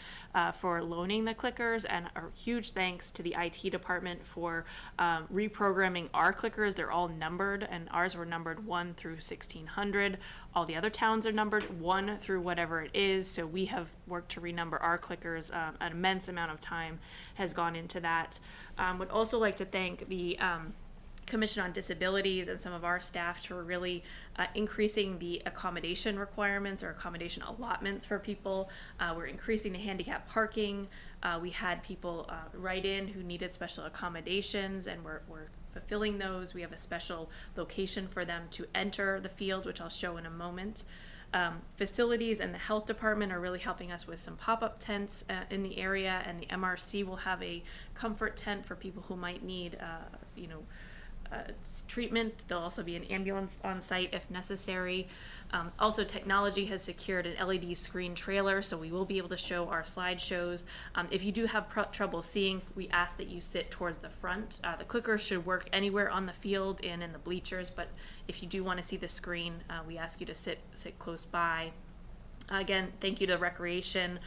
for loaning the clickers, and a huge thanks to the IT department for reprogramming our clickers. They're all numbered, and ours were numbered 1 through 1,600. All the other towns are numbered 1 through whatever it is, so we have worked to renumber our clickers. An immense amount of time has gone into that. Would also like to thank the Commission on Disabilities and some of our staff to really increasing the accommodation requirements or accommodation allotments for people. We're increasing the handicap parking. We had people write in who needed special accommodations, and we're fulfilling those. We have a special location for them to enter the field, which I'll show in a moment. Facilities and the health department are really helping us with some pop-up tents in the area, and the MRC will have a comfort tent for people who might need, treatment. There'll also be an ambulance on site if necessary. Also, technology has secured an LED screen trailer, so we will be able to show our slideshows. If you do have trouble seeing, we ask that you sit towards the front. The clickers should work anywhere on the field and in the bleachers, but if you do want to see the screen, we ask you to sit close by. Again, thank you to Recreation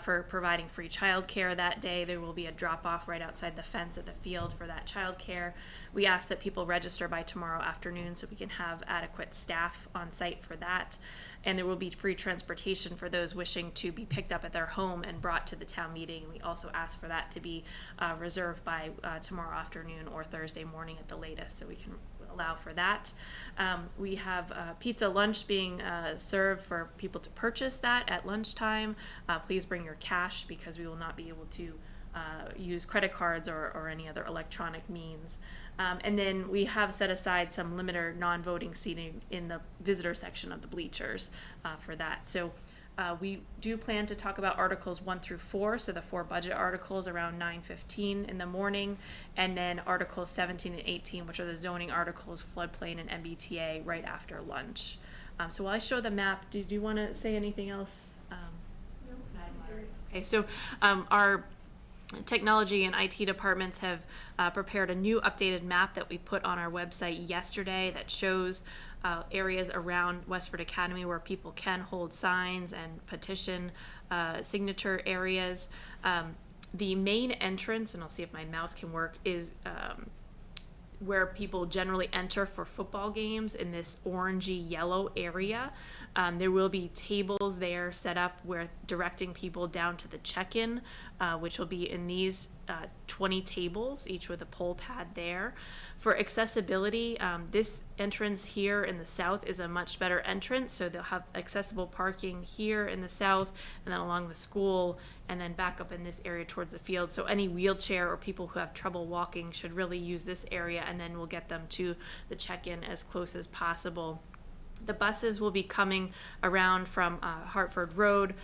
for providing free childcare that day. There will be a drop-off right outside the fence at the field for that childcare. We ask that people register by tomorrow afternoon so we can have adequate staff on site for that. And there will be free transportation for those wishing to be picked up at their home and brought to the town meeting. We also ask for that to be reserved by tomorrow afternoon or Thursday morning at the latest, so we can allow for that. We have pizza lunch being served for people to purchase that at lunchtime. Please bring your cash, because we will not be able to use credit cards or any other electronic means. And then we have set aside some limited non-voting seating in the visitor section of the bleachers for that. So we do plan to talk about Articles 1 through 4, so the 4 budget articles around 9:15 in the morning, and then Articles 17 and 18, which are the zoning articles, floodplain and MBTA, right after lunch. So while I show the map, did you want to say anything else? No. Okay, so our technology and IT departments have prepared a new updated map that we put on our website yesterday that shows areas around Westford Academy where people can hold signs and petition signature areas. The main entrance, and I'll see if my mouse can work, is where people generally enter for football games in this orangey yellow area. There will be tables there set up where directing people down to the check-in, which will be in these 20 tables, each with a pole pad there. For accessibility, this entrance here in the south is a much better entrance, so they'll have accessible parking here in the south, and then along the school, and then back up in this area towards the field. So any wheelchair or people who have trouble walking should really use this area, and then we'll get them to the check-in as close as possible. The buses will be coming around from Hartford Road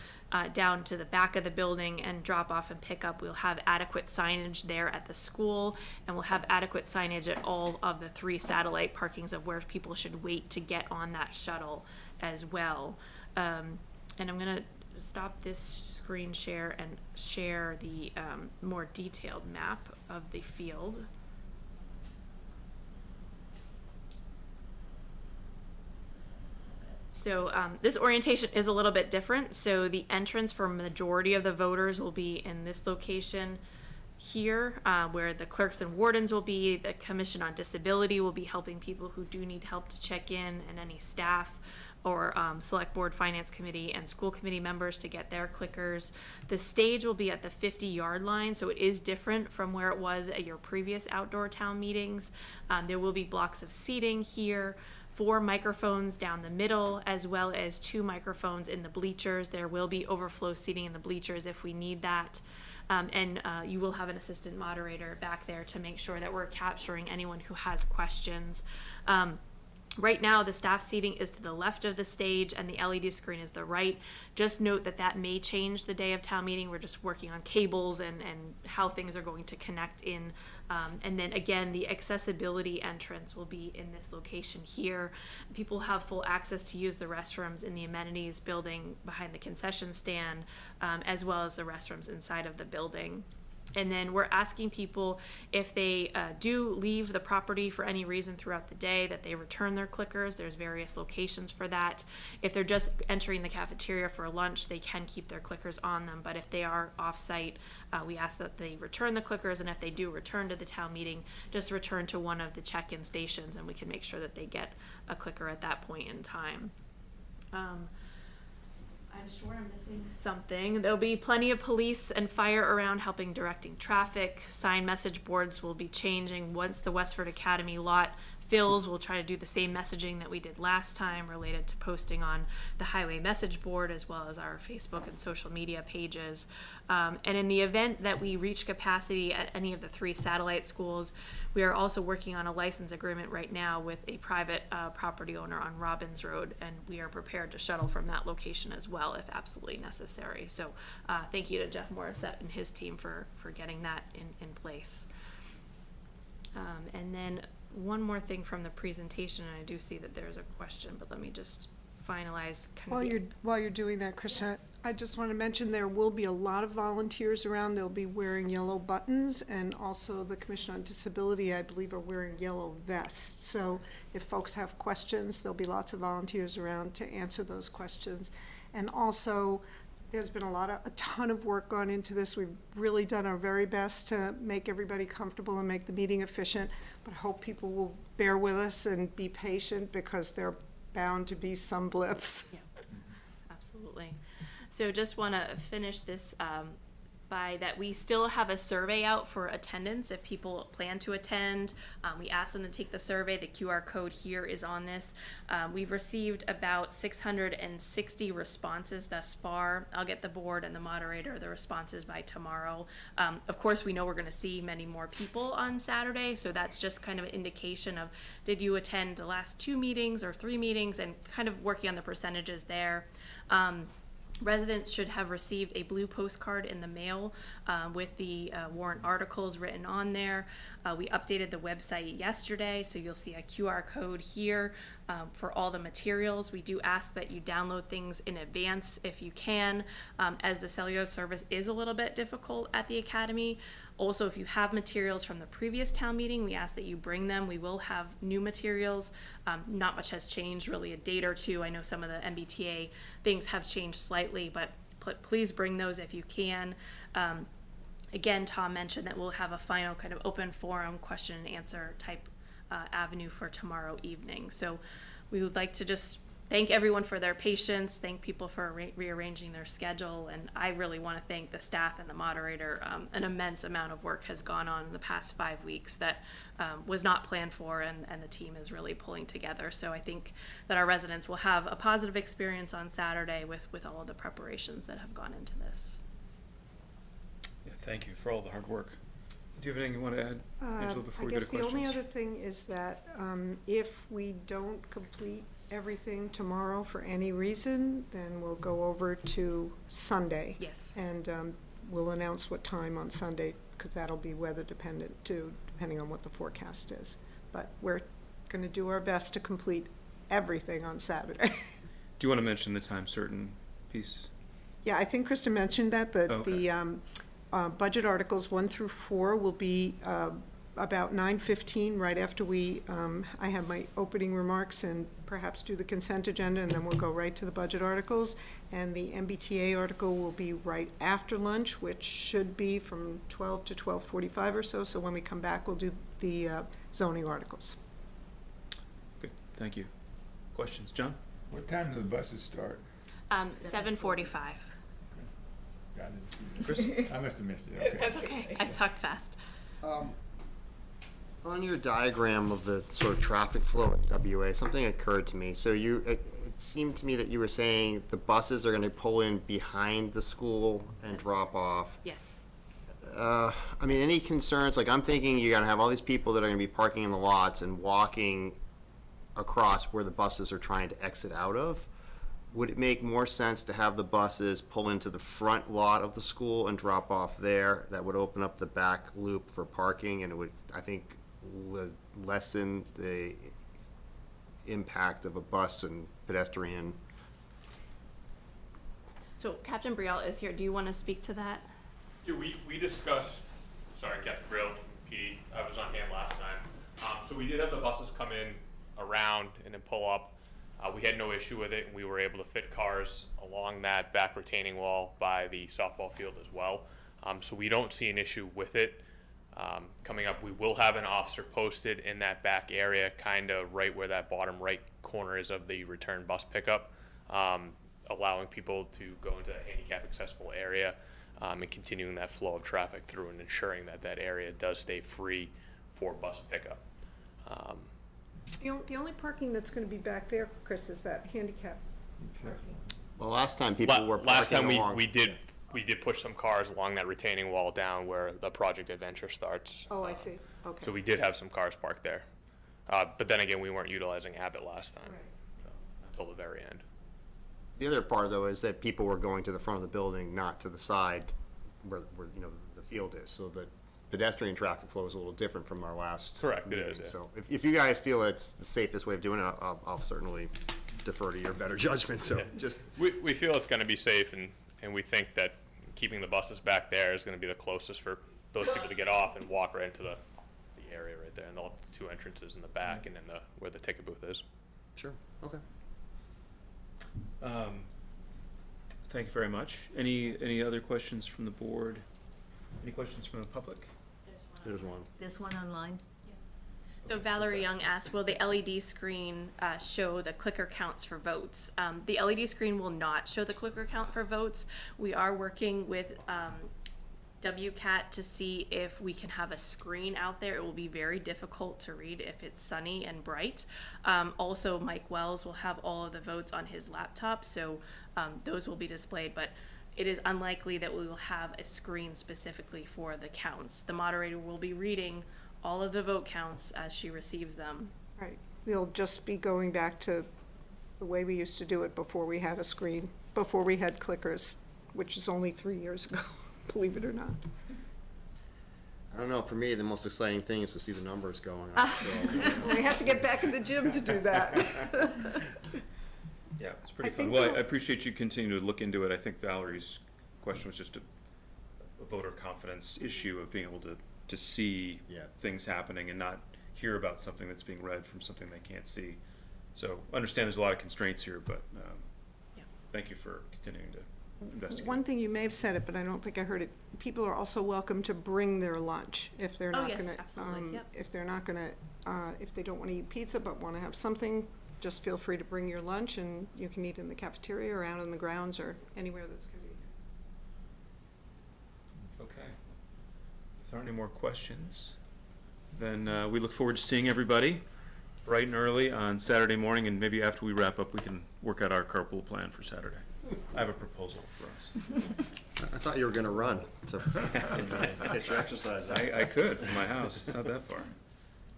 down to the back of the building and drop off and pick up. We'll have adequate signage there at the school, and we'll have adequate signage at all of the 3 satellite parkings of where people should wait to get on that shuttle as well. And I'm going to stop this screen share and share the more detailed map of the field. So this orientation is a little bit different. So the entrance for majority of the voters will be in this location here, where the clerks and wardens will be. The Commission on Disability will be helping people who do need help to check in, and any staff or Select Board, Finance Committee, and School Committee members to get their clickers. The stage will be at the 50-yard line, so it is different from where it was at your previous outdoor town meetings. There will be blocks of seating here, 4 microphones down the middle, as well as 2 microphones in the bleachers. There will be overflow seating in the bleachers if we need that. And you will have an assistant moderator back there to make sure that we're capturing anyone who has questions. Right now, the staff seating is to the left of the stage and the LED screen is the right. Just note that that may change the day of town meeting. We're just working on cables and how things are going to connect in. And then again, the accessibility entrance will be in this location here. People have full access to use the restrooms in the amenities building behind the concession stand, as well as the restrooms inside of the building. And then we're asking people if they do leave the property for any reason throughout the day, that they return their clickers. There's various locations for that. If they're just entering the cafeteria for lunch, they can keep their clickers on them. But if they are off-site, we ask that they return the clickers. And if they do return to the town meeting, just return to one of the check-in stations, and we can make sure that they get a clicker at that point in time. I'm sure I'm missing something. There'll be plenty of police and fire around helping directing traffic. Sign message boards will be changing once the Westford Academy lot fills. We'll try to do the same messaging that we did last time related to posting on the highway message board as well as our Facebook and social media pages. And in the event that we reach capacity at any of the 3 satellite schools, we are also working on a license agreement right now with a private property owner on Robbins Road, and we are prepared to shuttle from that location as well if absolutely necessary. So thank you to Jeff Morissette and his team for getting that in place. And then one more thing from the presentation, and I do see that there's a question, but let me just finalize. While you're doing that, Krista, I just want to mention there will be a lot of volunteers around. They'll be wearing yellow buttons, and also the Commission on Disability, I believe, are wearing yellow vests. So if folks have questions, there'll be lots of volunteers around to answer those questions. And also, there's been a ton of work gone into this. We've really done our very best to make everybody comfortable and make the meeting efficient, but I hope people will bear with us and be patient because there are bound to be some blips. Yeah, absolutely. So just want to finish this by that we still have a survey out for attendance if people plan to attend. We asked them to take the survey. The QR code here is on this. We've received about 660 responses thus far. I'll get the board and the moderator the responses by tomorrow. Of course, we know we're going to see many more people on Saturday, so that's just kind of an indication of did you attend the last 2 meetings or 3 meetings, and kind of working on the percentages there. Residents should have received a blue postcard in the mail with the warrant articles written on there. We updated the website yesterday, so you'll see a QR code here for all the materials. We do ask that you download things in advance if you can, as the cellular service is a little bit difficult at the Academy. Also, if you have materials from the previous town meeting, we ask that you bring them. We will have new materials. Not much has changed, really, a date or two. I know some of the MBTA things have changed slightly, but please bring those if you can. Again, Tom mentioned that we'll have a final kind of open forum question and answer type avenue for tomorrow evening. So we would like to just thank everyone for their patience, thank people for rearranging their schedule, and I really want to thank the staff and the moderator. An immense amount of work has gone on in the past 5 weeks that was not planned for, and the team is really pulling together. So I think that our residents will have a positive experience on Saturday with all of the preparations that have gone into this. Yeah, thank you for all the hard work. Do you have anything you want to add, Angela, before we go to questions? I guess the only other thing is that if we don't complete everything tomorrow for any reason, then we'll go over to Sunday. Yes. And we'll announce what time on Sunday, because that'll be weather dependent too, depending on what the forecast is. But we're going to do our best to complete everything on Saturday. Do you want to mention the time certain piece? Yeah, I think Krista mentioned that, the budget articles 1 through 4 will be about 9:15, right after I have my opening remarks and perhaps do the consent agenda, and then we'll go right to the budget articles. And the MBTA article will be right after lunch, which should be from 12 to 12:45 or so. So when we come back, we'll do the zoning articles. Good, thank you. Questions, John? What time do the buses start? 7:45. Got it. Chris? I must have missed it, okay. That's okay. I talked fast. On your diagram of the sort of traffic flow in WA, something occurred to me. So it seemed to me that you were saying the buses are gonna pull in behind the school and drop off. Yes. I mean, any concerns? Like, I'm thinking you're gonna have all these people that are gonna be parking in the lots and walking across where the buses are trying to exit out of. Would it make more sense to have the buses pull into the front lot of the school and drop off there? That would open up the back loop for parking, and it would, I think, lessen the impact of a bus and pedestrian. So Captain Brielle is here. Do you want to speak to that? Yeah, we discussed, sorry, Captain Brill, PD, I was on hand last time. So we did have the buses come in around and then pull up. We had no issue with it, and we were able to fit cars along that back retaining wall by the softball field as well. So we don't see an issue with it. Coming up, we will have an officer posted in that back area, kind of right where that bottom right corner is of the return bus pickup, allowing people to go into that handicap accessible area. And continuing that flow of traffic through and ensuring that that area does stay free for bus pickup. The only parking that's gonna be back there, Chris, is that handicap. Well, last time people were Last parking time along. we did push some cars along that retaining wall down where the Project Adventure starts. Oh, I see, okay. So we did have some cars parked there. But then again, we weren't utilizing Abbott last time, until the very end. The other part, though, is that people were going to the front of the building, not to the side where you know, the field is. So the pedestrian traffic flow is a little different from our last. Correct, it is, meeting. yeah. So if you guys feel it's the safest way of doing it, I'll certainly defer to your better judgment. So Yeah. just. We feel it's gonna be safe, and we think that keeping the buses back there is gonna be the closest for those people to get off and walk right into the area right there. And they'll have the two entrances in the back and then where the ticket booth is. Sure, okay. Thank you very much. Any other questions from the board? Any questions from the public? There's one. There's one online. So Valerie Young asked, will the LED screen show the clicker counts for votes? The LED screen will not show the clicker count for votes. We are working with WCAT to see if we can have a screen out there. It will be very difficult to read if it's sunny and bright. Also, Mike Wells will have all of the votes on his laptop, so those will be displayed, but it is unlikely that we will have a screen specifically for the counts. The moderator will be reading all of the vote counts as she receives them. Right, we'll just be going back to the way we used to do it before we had a screen, before we had clickers, which is only 3 years ago, believe it or not. I don't know, for me, the most exciting thing is to see the numbers going up. So, We have to get back in the gym to do that. Yeah, it's pretty I fun. think Well, we'll- I appreciate you continuing to look into it. I think Valerie's question was just a voter confidence issue of being able to see things happening and not hear about something that's being read from something they can't see. So understand there's a lot of constraints here, but thank you for continuing to investigate. One thing, you may have said it, but I don't think I heard it, people are also welcome to bring their lunch if they're Oh, not yes, gonna. absolutely, yep. If they're not gonna, if they don't wanna eat pizza but wanna have something, just feel free to bring your lunch and you can eat in the cafeteria or out on the grounds or anywhere that's convenient. Okay. If there aren't any more questions, then we look forward to seeing everybody bright and early on Saturday morning, and maybe after we wrap up, we can work out our carpool plan for Saturday. I have a proposal for us. I thought you were gonna run to get your exercise out. I could from my house. It's not that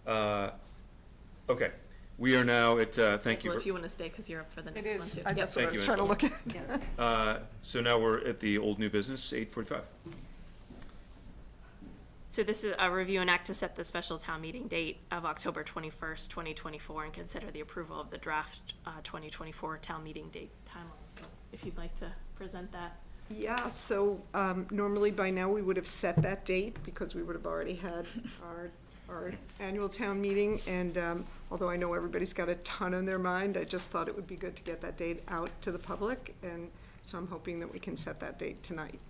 far. Okay, we are now at, thank you. Angela, if you want to stay, because you're up for the It next is, one too. I- Yep. that's what I Thank was you, trying to look Angela. at. So now we're at the old new business, 8:45. So this is a review and act to set the special town meeting date of October 21st, 2024, and consider the approval of the draft 2024 town meeting date timeline. So if you'd like to present that. Yeah, so normally by now we would have set that date because we would have already had our annual town meeting. And although I know everybody's got a ton on their mind, I just thought it would be good to get that date out to the public. And so I'm hoping that we can set that date tonight.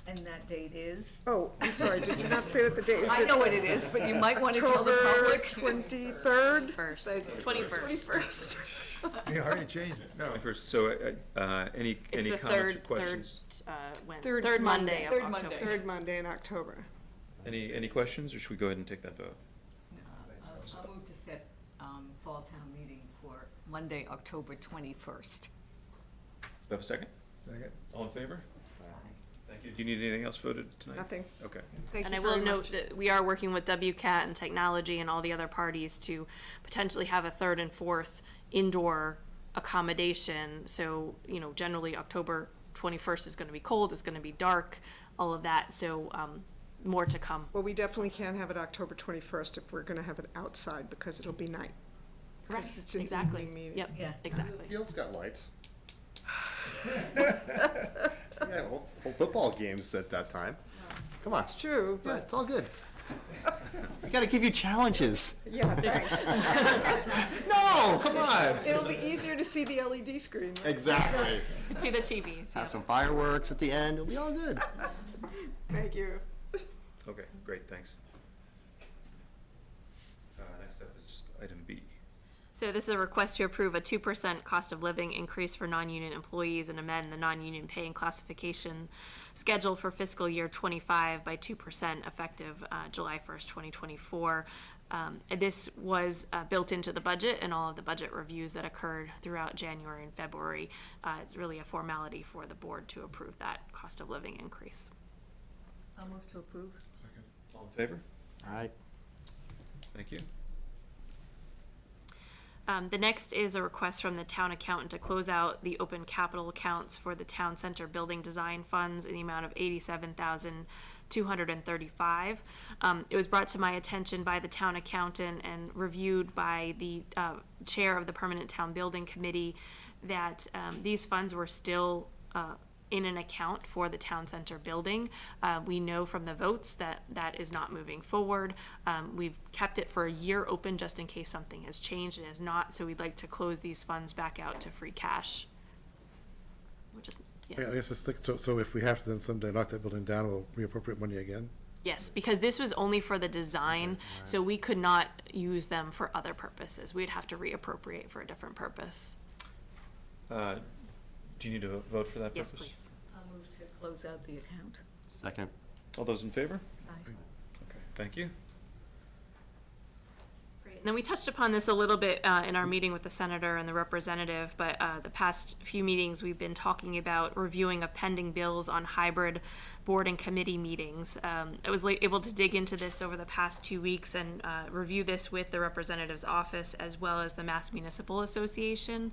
And that date is? Oh, I'm sorry, did you not say what the date is? I know what it is, but you might want to tell the public. 23rd? First, Thank you. 21st. You already changed it, no. First, so, any It's the comments or third, questions? third Monday of Third October. Monday. Third Monday in October. Any questions, or should we go ahead and take that vote? I'll move to set Fall Town Meeting for Monday, October 21st. Do we have a second? Second. All in favor? Thank you. Do you need anything else voted tonight? Nothing. Okay. Thank And you I will very note much. that we are working with WCAT and technology and all the other parties to potentially have a third and fourth indoor accommodation. So, generally October 21st is going to be cold, it's going to be dark, all of that. So, more to come. Well, we definitely can't have it October 21st if we're going to have it outside because it'll be night. Correct. 'Cause it's an Exactly. evening meeting. Yep. Yeah. Exactly. Field's got lights. Yeah, whole football games at that time. Come on. It's true, Yeah, but, it's all good. I gotta give you challenges. yeah, thanks. No, come on. It'll be easier to see the LED screen. Right? Exactly. You can see the TVs. Have some fireworks at the end. It'll be all good. Thank you. Okay, great, thanks. Next up is item B. So this is a request to approve a 2% cost of living increase for non-union employees and amend the non-union pay and classification schedule for fiscal year 25 by 2% effective July 1st, 2024. This was built into the budget and all of the budget reviews that occurred throughout January and February. It's really a formality for the board to approve that cost of living increase. I'll move to approve. Second. All in favor? Aye. Thank you. The next is a request from the town accountant to close out the open capital accounts for the town center building design funds in the amount of $87,235. It was brought to my attention by the town accountant and reviewed by the chair of the permanent town building committee that these funds were still in an account for the town center building. We know from the votes that that is not moving forward. We've kept it for a year open just in case something has changed and is not, so we'd like to close these funds back out to free cash. Which is, I yes. guess it's so if we have to then someday knock that building down, we'll reappropriate money again? Yes, because this was only for the design, so we could not use them for other purposes. We'd have to reappropriate for a different purpose. Do you need to vote for that Yes, purpose? please. I'll move to close out the account. Second. All those in favor? Aye. Okay, thank you. Great. And then we touched upon this a little bit in our meeting with the senator and the representative, but the past few meetings, we've been talking about reviewing of pending bills on hybrid board and committee meetings. I was able to dig into this over the past 2 weeks and review this with the representative's office as well as the Mass Municipal Association,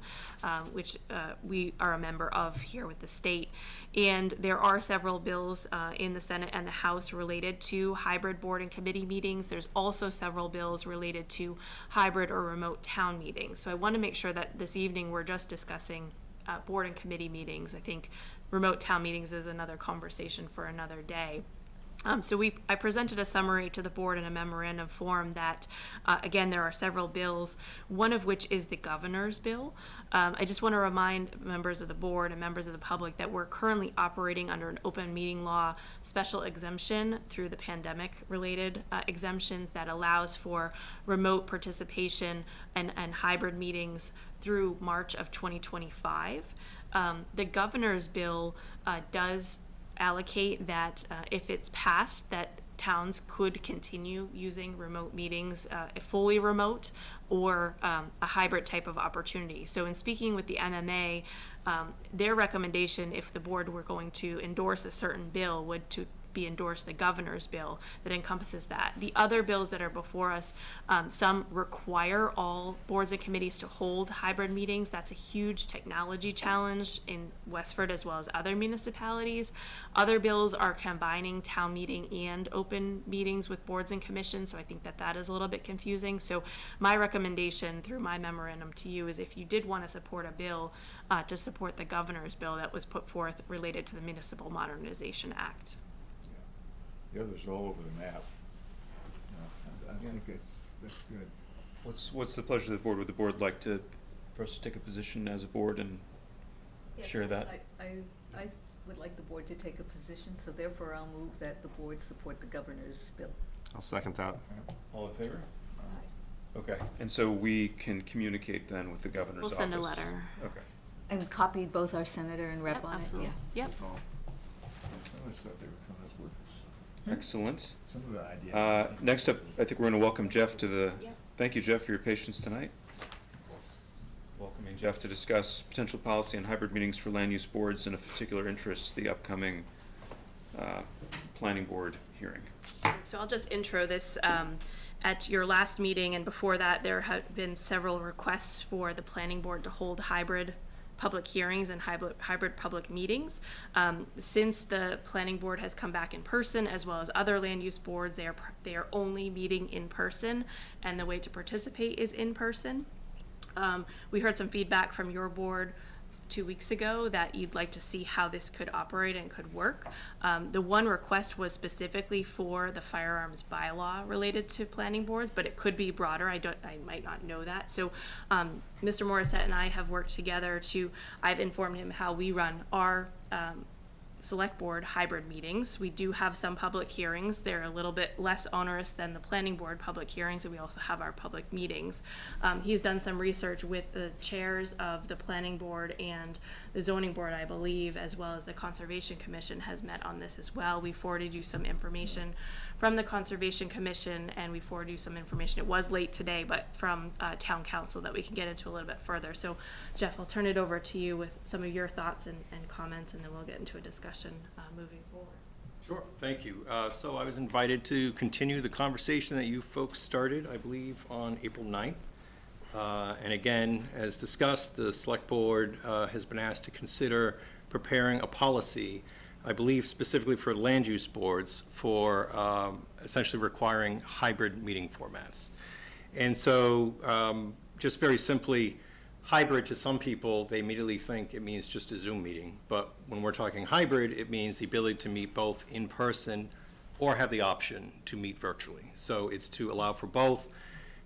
which we are a member of here with the state. And there are several bills in the Senate and the House related to hybrid board and committee meetings. There's also several bills related to hybrid or remote town meetings. So I want to make sure that this evening we're just discussing board and committee meetings. I think remote town meetings is another conversation for another day. So I presented a summary to the board in a memorandum form that, again, there are several bills, one of which is the governor's bill. I just want to remind members of the board and members of the public that we're currently operating under an open meeting law special exemption through the pandemic-related exemptions that allows for remote participation and hybrid meetings through March of 2025. The governor's bill does allocate that if it's passed, that towns could continue using remote meetings, fully remote or a hybrid type of opportunity. So in speaking with the MMA, their recommendation, if the board were going to endorse a certain bill, would to be endorsed the governor's bill that encompasses that. The other bills that are before us, some require all boards and committees to hold hybrid meetings. That's a huge technology challenge in Westford as well as other municipalities. Other bills are combining town meeting and open meetings with boards and commissions, so I think that that is a little bit confusing. So my recommendation through my memorandum to you is if you did want to support a bill, to support the governor's bill that was put forth related to the Municipal Modernization Act. The others are all over the map. I think that's good. What's the pleasure of the board? Would the board like for us to take a position as a board and share that? I would like the board to take a position, so therefore I'll move that the board support the governor's bill. I'll second that. All in favor? Okay, and so we can communicate then with the governor's We'll office? send a letter. Okay. And copy both our senator and rep Yep, on it, absolutely. yeah. Yep. I always thought they were coming as workers. Excellent. Some of the idea. Next up, I think we're going to welcome Jeff to the, thank you, Jeff, for your patience tonight. Welcoming Jeff to discuss potential policy and hybrid meetings for land use boards and of particular interest, the upcoming planning board hearing. So I'll just intro this. At your last meeting and before that, there have been several requests for the planning board to hold hybrid public hearings and hybrid public meetings. Since the planning board has come back in person, as well as other land use boards, they are only meeting in person, and the way to participate is in person. We heard some feedback from your board 2 weeks ago that you'd like to see how this could operate and could work. The one request was specifically for the firearms bylaw related to planning boards, but it could be broader. I might not know that. So Mr. Morissette and I have worked together I've informed him how we run our select board hybrid meetings. We do have some public hearings. They're a little bit less onerous than the planning board public hearings, and we also have our public meetings. He's done some research with the chairs of the planning board and the zoning board, I believe, as well as the Conservation Commission has met on this as well. We forwarded you some information from the Conservation Commission, and we forwarded you some information. It was late today, but from Town Council that we can get into a little bit further. So Jeff, I'll turn it over to you with some of your thoughts and comments, and then we'll get into a discussion moving forward. Sure, thank you. So I was invited to continue the conversation that you folks started, I believe, on April 9th. And again, as discussed, the Select Board has been asked to consider preparing a policy, I believe specifically for land use boards, for essentially requiring hybrid meeting formats. And so just very simply, hybrid to some people, they immediately think it means just a Zoom meeting. But when we're talking hybrid, it means the ability to meet both in person or have the option to meet virtually. So it's to allow for both.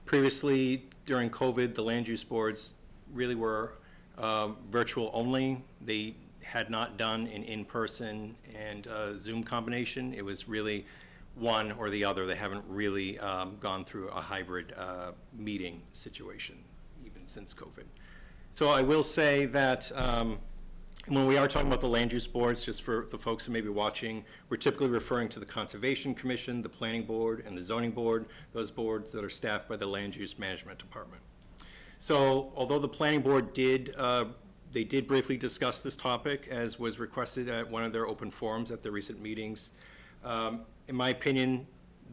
Previously, during COVID, the land use boards really were virtual only. They had not done an in-person and Zoom combination. It was really one or the other. They haven't really gone through a hybrid meeting situation, even since COVID. So I will say that when we are talking about the land use boards, just for the folks who may be watching, we're typically referring to the Conservation Commission, the Planning Board, and the Zoning Board, those boards that are staffed by the Land Use Management Department. So although the Planning Board did briefly discuss this topic, as was requested at one of their open forums at the recent meetings, in my opinion,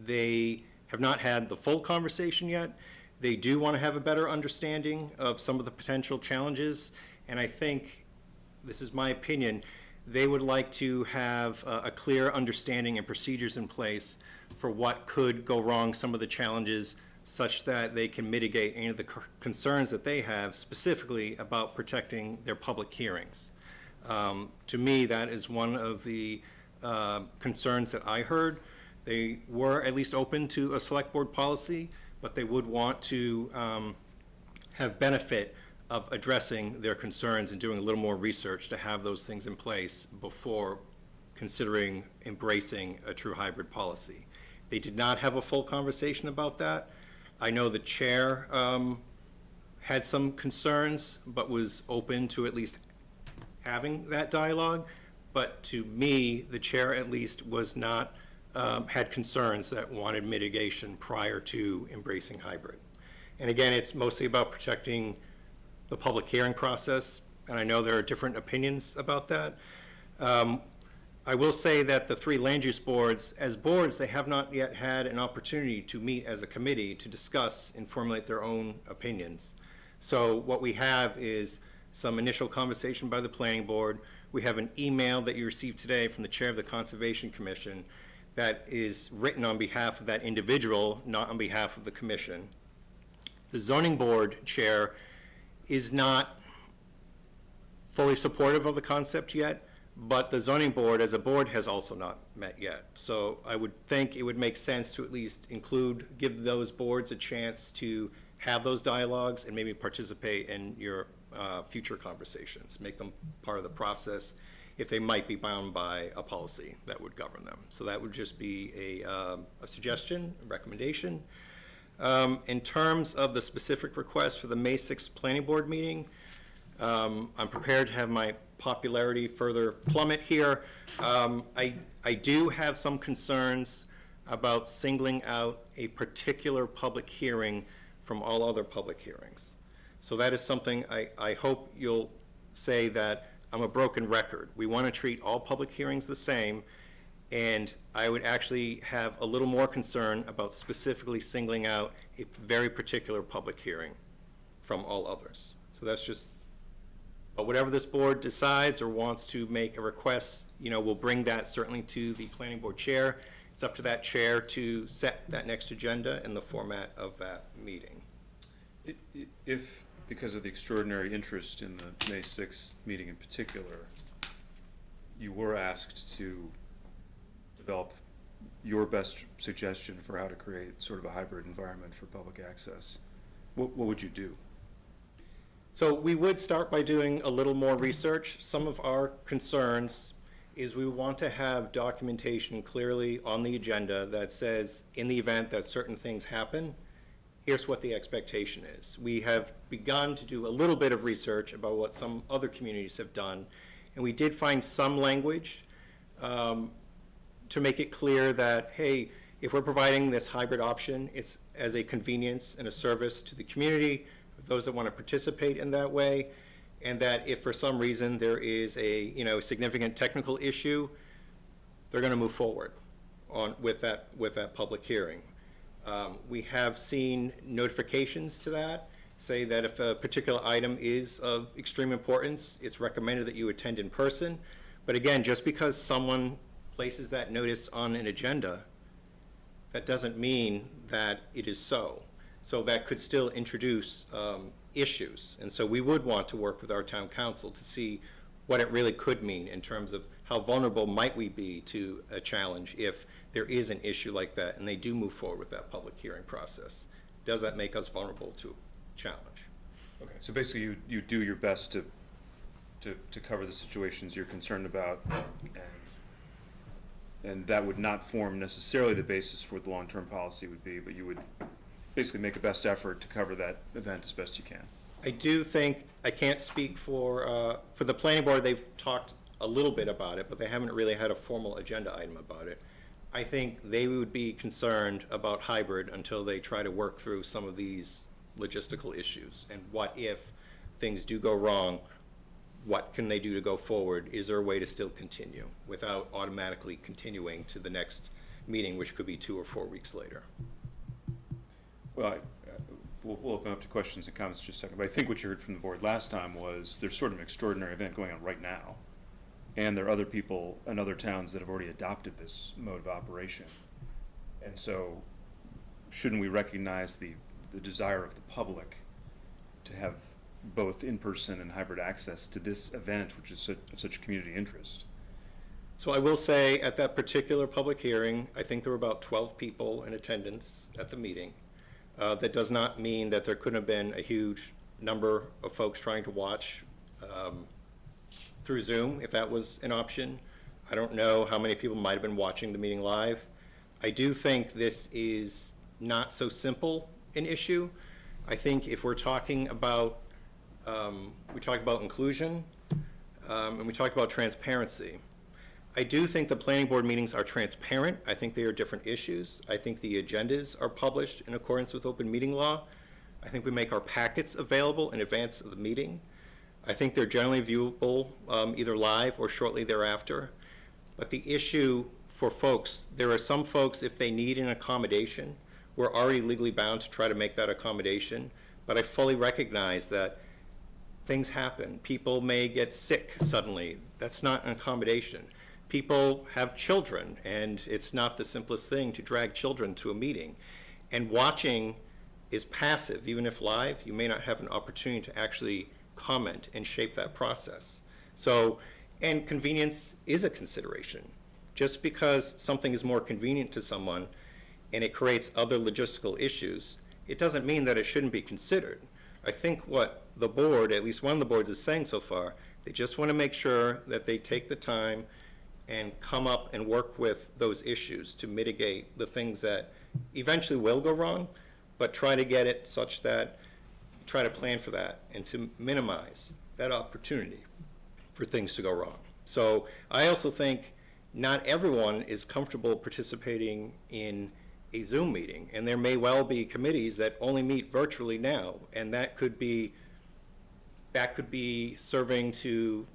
they have not had the full conversation yet. They do want to have a better understanding of some of the potential challenges, and I think, this is my opinion, they would like to have a clear understanding and procedures in place for what could go wrong, some of the challenges, such that they can mitigate any of the concerns that they have, specifically about protecting their public hearings. To me, that is one of the concerns that I heard. They were at least open to a select board policy, but they would want to have benefit of addressing their concerns and doing a little more research to have those things in place before considering embracing a true hybrid policy. They did not have a full conversation about that. I know the chair had some concerns, but was open to at least having that dialogue. But to me, the chair at least was not, had concerns that wanted mitigation prior to embracing hybrid. And again, it's mostly about protecting the public hearing process, and I know there are different opinions about that. I will say that the three land use boards, as boards, they have not yet had an opportunity to meet as a committee to discuss and formulate their own opinions. So what we have is some initial conversation by the planning board. We have an email that you received today from the chair of the Conservation Commission that is written on behalf of that individual, not on behalf of the commission. The zoning board chair is not fully supportive of the concept yet, but the zoning board as a board has also not met yet. So I would think it would make sense to at least give those boards a chance to have those dialogues and maybe participate in your future conversations, make them part of the process. if they might be bound by a policy that would govern them. So that would just be a suggestion, a recommendation. In terms of the specific request for the May 6th Planning Board meeting, I'm prepared to have my popularity further plummet here. I do have some concerns about singling out a particular public hearing from all other public hearings. So that is something I hope you'll say that I'm a broken record. We want to treat all public hearings the same, and I would actually have a little more concern about specifically singling out a very particular public hearing from all others. So that's just, but whatever this board decides or wants to make a request, we'll bring that certainly to the planning board chair. It's up to that chair to set that next agenda and the format of that meeting. If, because of the extraordinary interest in the May 6th meeting in particular, you were asked to develop your best suggestion for how to create sort of a hybrid environment for public access, what would you do? So we would start by doing a little more research. Some of our concerns is we want to have documentation clearly on the agenda that says, in the event that certain things happen, here's what the expectation is. We have begun to do a little bit of research about what some other communities have done, and we did find some language to make it clear that, hey, if we're providing this hybrid option, it's as a convenience and a service to the community, those that want to participate in that way, and that if for some reason there is a significant technical issue, they're going to move forward with that public hearing. We have seen notifications to that, say that if a particular item is of extreme importance, it's recommended that you attend in person. But again, just because someone places that notice on an agenda, that doesn't mean that it is so. So that could still introduce issues. And so we would want to work with our town council to see what it really could mean in terms of how vulnerable might we be to a challenge if there is an issue like that and they do move forward with that public hearing process. Does that make us vulnerable to challenge? Okay, so basically you do your best to cover the situations you're concerned about, and that would not form necessarily the basis for what the long-term policy would be, but you would basically make a best effort to cover that event as best you can. I do think, I can't speak for the planning board, they've talked a little bit about it, but they haven't really had a formal agenda item about it. I think they would be concerned about hybrid until they try to work through some of these logistical issues. And what if things do go wrong, what can they do to go forward? Is there a way to still continue without automatically continuing to the next meeting, which could be 2 or 4 weeks later? Well, we'll open up to questions and comments in just a second, but I think what you heard from the board last time was there's sort of an extraordinary event going on right now, and there are other people in other towns that have already adopted this mode of operation. And so shouldn't we recognize the desire of the public to have both in-person and hybrid access to this event, which is such a community interest? So I will say at that particular public hearing, I think there were about 12 people in attendance at the meeting. That does not mean that there couldn't have been a huge number of folks trying to watch through Zoom, if that was an option. I don't know how many people might have been watching the meeting live. I do think this is not so simple an issue. I think if we're talking about, we talk about inclusion, and we talk about transparency. I do think the planning board meetings are transparent. I think they are different issues. I think the agendas are published in accordance with open meeting law. I think we make our packets available in advance of the meeting. I think they're generally viewable either live or shortly thereafter. But the issue for folks, there are some folks, if they need an accommodation, we're already legally bound to try to make that accommodation. But I fully recognize that things happen. People may get sick suddenly. That's not an accommodation. People have children, and it's not the simplest thing to drag children to a meeting. And watching is passive. Even if live, you may not have an opportunity to actually comment and shape that process. So, and convenience is a consideration. Just because something is more convenient to someone and it creates other logistical issues, it doesn't mean that it shouldn't be considered. I think what the board, at least one of the boards is saying so far, they just want to make sure that they take the time and come up and work with those issues to mitigate the things that eventually will go wrong, but try to get it such that, try to plan for that and to minimize that opportunity for things to go wrong. So I also think not everyone is comfortable participating in a Zoom meeting, and there may well be committees that only meet virtually now, and that could be serving to,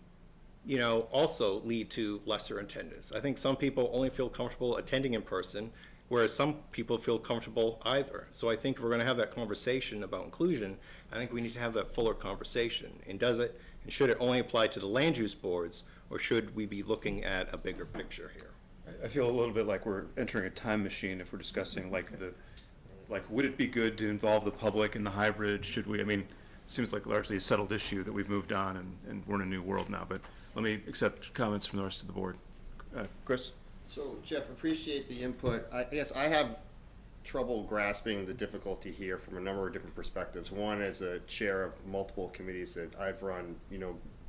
you know, also lead to lesser attendance. I think some people only feel comfortable attending in person, whereas some people feel comfortable either. So I think if we're going to have that conversation about inclusion, I think we need to have that fuller conversation. And should it only apply to the land use boards, or should we be looking at a bigger picture here? I feel a little bit like we're entering a time machine if we're discussing would it be good to involve the public in the hybrid? Should we? I mean, it seems like largely a settled issue that we've moved on and we're in a new world now. But let me accept comments from the rest of the board. Chris? So, Jeff, appreciate the input. I guess I have trouble grasping the difficulty here from a number of different perspectives. One, as a chair of multiple committees that I've run,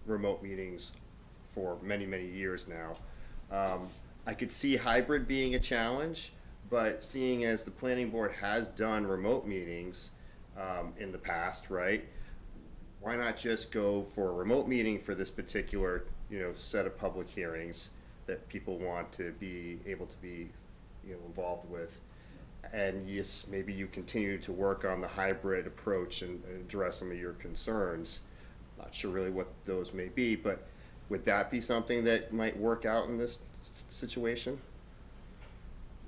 remote meetings for many, many years now. I could see hybrid being a challenge, but seeing as the planning board has done remote meetings in the past, right? Why not just go for a remote meeting for this particular, set of public hearings that people want to be able to be, involved with? And yes, maybe you continue to work on the hybrid approach and address some of your concerns. Not sure really what those may be, but would that be something that might work out in this situation?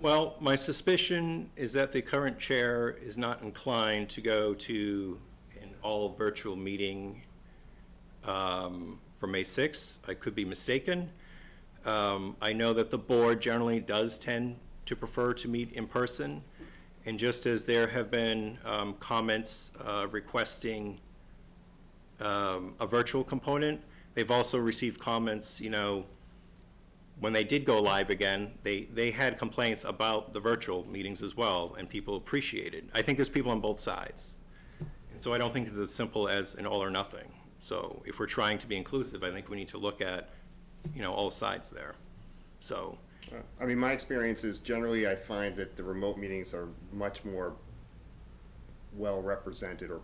Well, my suspicion is that the current chair is not inclined to go to an all-virtual meeting for May 6th. I could be mistaken. I know that the board generally does tend to prefer to meet in person, and just as there have been comments requesting a virtual component, they've also received comments, when they did go live again, they had complaints about the virtual meetings as well, and people appreciated. I think there's people on both sides. And so I don't think it's as simple as an all or nothing. So if we're trying to be inclusive, I think we need to look at, all sides there. So. I mean, my experience is generally I find that the remote meetings are much more well represented, or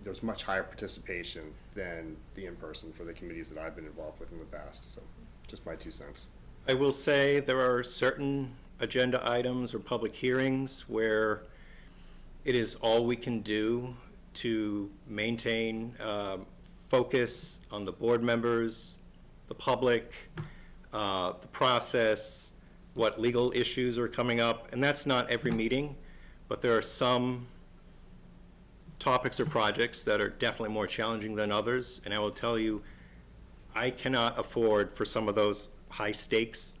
there's much higher participation than the in-person for the committees that I've been involved with in the past. So just my 2 cents. I will say there are certain agenda items or public hearings where it is all we can do to maintain focus on the board members, the public, the process, what legal issues are coming up. And that's not every meeting, but there are some topics or projects that are definitely more challenging than others. And I will tell you, I cannot afford for some of those high stakes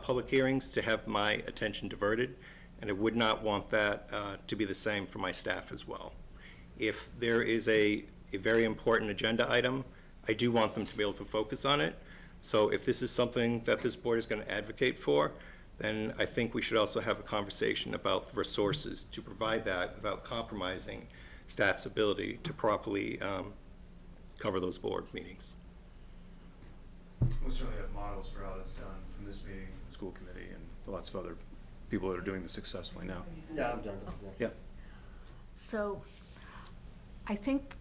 public hearings to have my attention diverted, and I would not want that to be the same for my staff as well. If there is a very important agenda item, I do want them to be able to focus on it. So if this is something that this board is going to advocate for, then I think we should also have a conversation about the resources to provide that without compromising staff's ability to properly cover those board meetings. We certainly have models for how that's done from this meeting, from the school committee, and lots of other people that are doing this successfully now. Yeah, I'm done. Yeah. So I think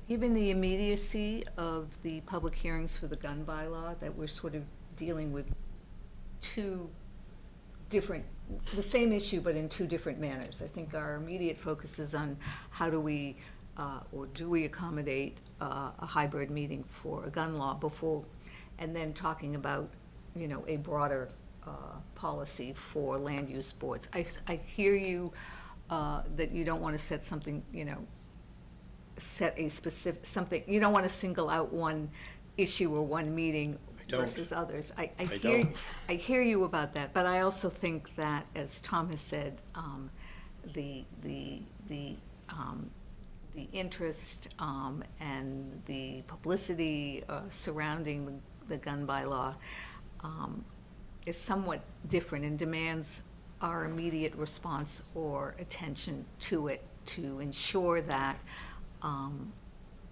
given the immediacy of the public hearings for the gun bylaw, that we're sort of dealing with two different, the same issue but in two different manners. I think our immediate focus is on how do we or do we accommodate a hybrid meeting for a gun law before, and then talking about, a broader policy for land use boards. I hear you that you don't want to set something, set a specific, something, you don't want to single out one issue or one meeting versus others. I hear you about that, but I also think that, as Tom has said, the interest and the publicity surrounding the gun bylaw is somewhat different and demands our immediate response or attention to it to ensure that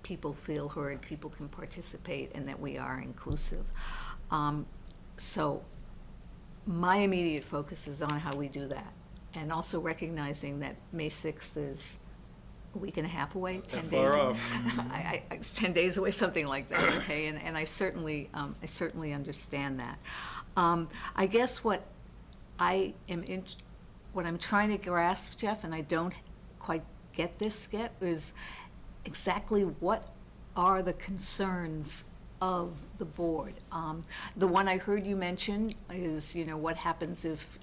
people feel heard, people can participate, and that we are inclusive. So my immediate focus is on how we do that, and also recognizing that May 6th is a week and a half away, 10 days. far off. It's 10 days away, something like that, okay? And I certainly understand that. I guess what I'm trying to grasp, Jeff, and I don't quite get this yet, is exactly what are the concerns of the board. The one I heard you mention is, what happens if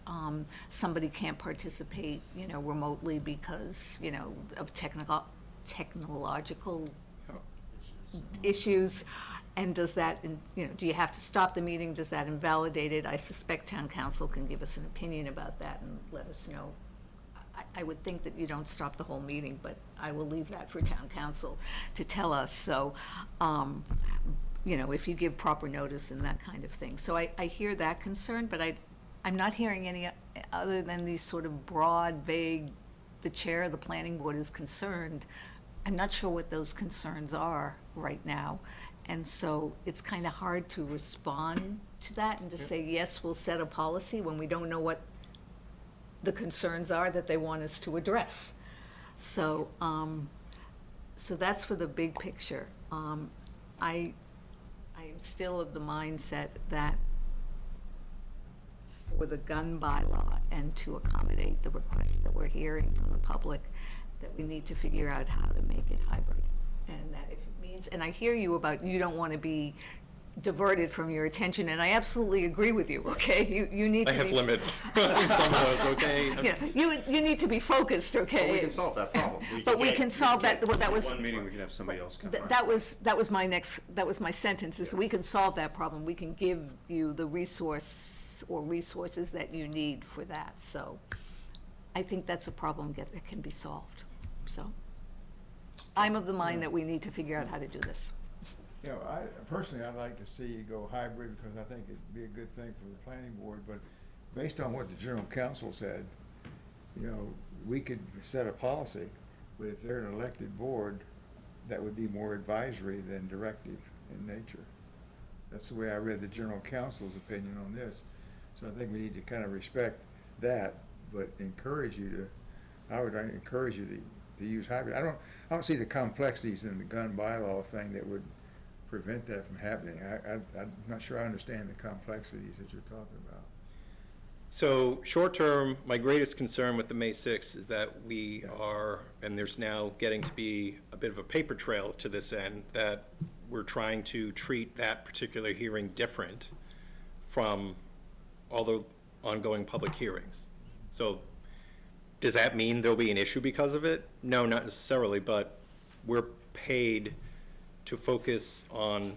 somebody can't participate, remotely because, of technological issues, and does that, do you have to stop the meeting? Does that invalidate it? I suspect town council can give us an opinion about that and let us know. I would think that you don't stop the whole meeting, but I will leave that for town council to tell us. So, if you give proper notice and that kind of thing. So I hear that concern, but I'm not hearing any other than these sort of broad, vague, the chair of the planning board is concerned. I'm not sure what those concerns are right now. And so it's kind of hard to respond to that and just say, yes, we'll set a policy when we don't know what the concerns are that they want us to address. So, so that's for the big picture. I am still of the mindset that for the gun bylaw and to accommodate the requests that we're hearing from the public, that we need to figure out how to make it hybrid. And that if it means, and I hear you about you don't want to be diverted from your attention, and I absolutely agree with you, okay? You need to I have limits in some of those, okay? Yes, you need to be focused, okay? But we can solve that problem. But we can solve that, well, that was. One meeting, we can have somebody else come. That was my sentence, is we can solve that problem. We can give you the resource or resources that you need for that. So I think that's a problem that can be solved. So I'm of the mind that we need to figure out how to do this. Personally, I'd like to see you go hybrid because I think it'd be a good thing for the planning board, but based on what the general counsel said, we could set a policy, but if they're an elected board, that would be more advisory than directive in nature. That's the way I read the general counsel's opinion on this. So I think we need to kind of respect that, but I would encourage you to use hybrid. I don't see the complexities in the gun bylaw thing that would prevent that from happening. I'm not sure I understand the complexities that you're talking about. So short term, my greatest concern with the May 6th is that we are, and there's now getting to be a bit of a paper trail to this end, that we're trying to treat that particular hearing different from all the ongoing public hearings. So does that mean there'll be an issue because of it? No, not necessarily, but we're paid to focus on,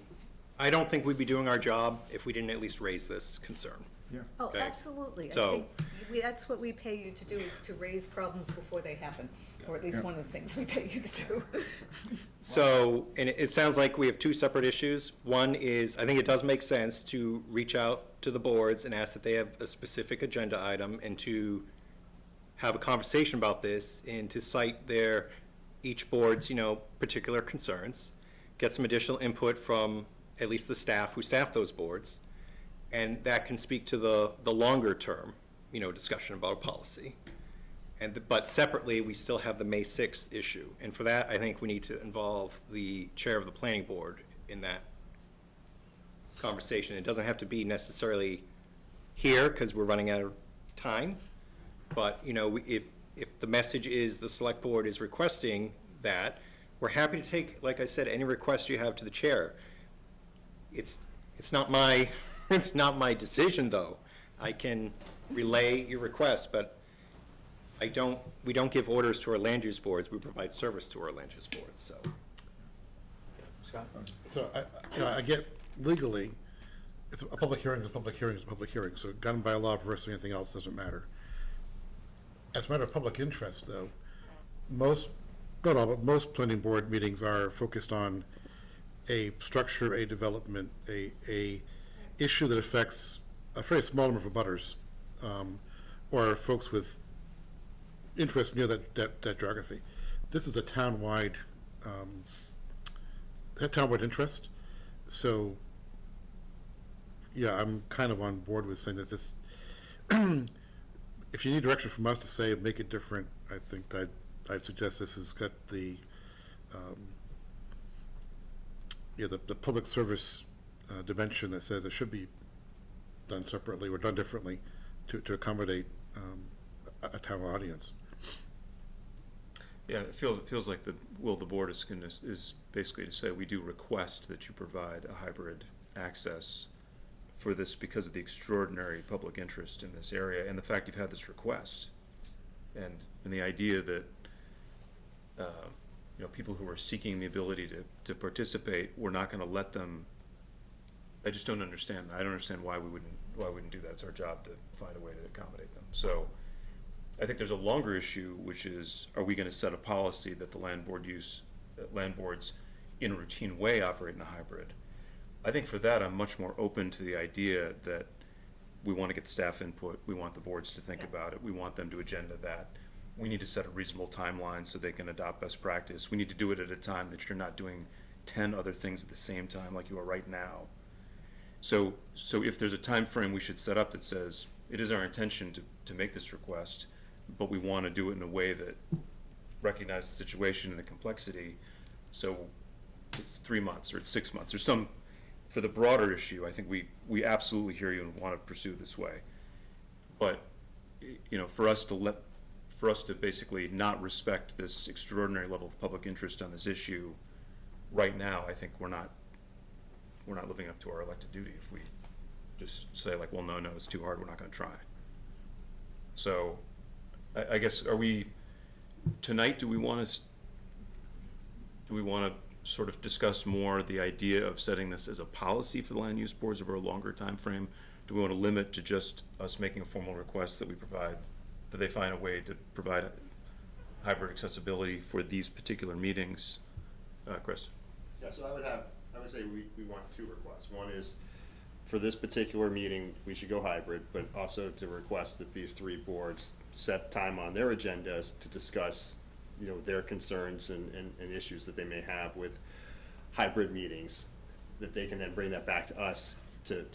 I don't think we'd be doing our job if we didn't at least raise this concern. Oh, Okay. absolutely. So- I think that's what we pay you to do, is to raise problems before they happen, or at least one of the things we pay you to do. So, and it sounds like we have two separate issues. One is, I think it does make sense to reach out to the boards and ask that they have a specific agenda item and to have a conversation about this and to cite each board's, particular concerns, get some additional input from at least the staff who staff those boards, and that can speak to the longer term, discussion about a policy. But separately, we still have the May 6th issue, and for that, I think we need to involve the chair of the planning board in that conversation. It doesn't have to be necessarily here, because we're running out of time, but, if the message is the select board is requesting that, we're happy to take, like I said, any request you have to the chair. It's not my it's not my decision, though. I can relay your request, but we don't give orders to our land use boards. We provide service to our land use boards. So, Scott? So I get legally, it's a public hearing, so gun bylaw versus anything else doesn't matter. As a matter of public interest, though, not all, but most planning board meetings are focused on a structure, a development, a issue that affects a very small number of abutters, or folks with interest near that geography. this is a townwide, interest. So, yeah, I'm kind of on board with saying that this, if you need direction from us to say, make it different, I think I'd suggest this has got the, the public service dimension that says it should be done separately or done differently to accommodate a town audience. Yeah, it feels like the will of the board is basically to say we do request that you provide a hybrid access for this because of the extraordinary public interest in this area and the fact you've had this request, and the idea that people who are seeking the ability to participate, we're not going to let them. I just don't understand. I don't understand why we wouldn't do that. It's our job to find a way to accommodate them. So I think there's a longer issue, which is, are we going to set a policy that the land boards in a routine way operate in a hybrid? I think for that, I'm much more open to the idea that we want to get the staff input, we want the boards to think about it, we want them to agenda that. We need to set a reasonable timeline so they can adopt best practice. We need to do it at a time that you're not doing 10 other things at the same time like you are right now. So if there's a time frame we should set up that says, it is our intention to make this request, but we want to do it in a way that recognizes the situation and the complexity. So it's 3 months or it's 6 months or some, for the broader issue, I think we absolutely hear you and want to pursue this way. But, for us to basically not respect this extraordinary level of public interest on this issue right now, I think we're not living up to our elected duty if we just say like, well, no, it's too hard, we're not going to try. So I guess, tonight, do we want to sort of discuss more the idea of setting this as a policy for the land use boards over a longer time frame? Do we want to limit to just us making a formal request that that they find a way to provide hybrid accessibility for these particular meetings? Chris? Yeah, so I would say we want two requests. One is, for this particular meeting, we should go hybrid, but also to request that these three boards set time on their agendas to discuss, their concerns and issues that they may have with hybrid meetings, that they can then bring that back to us to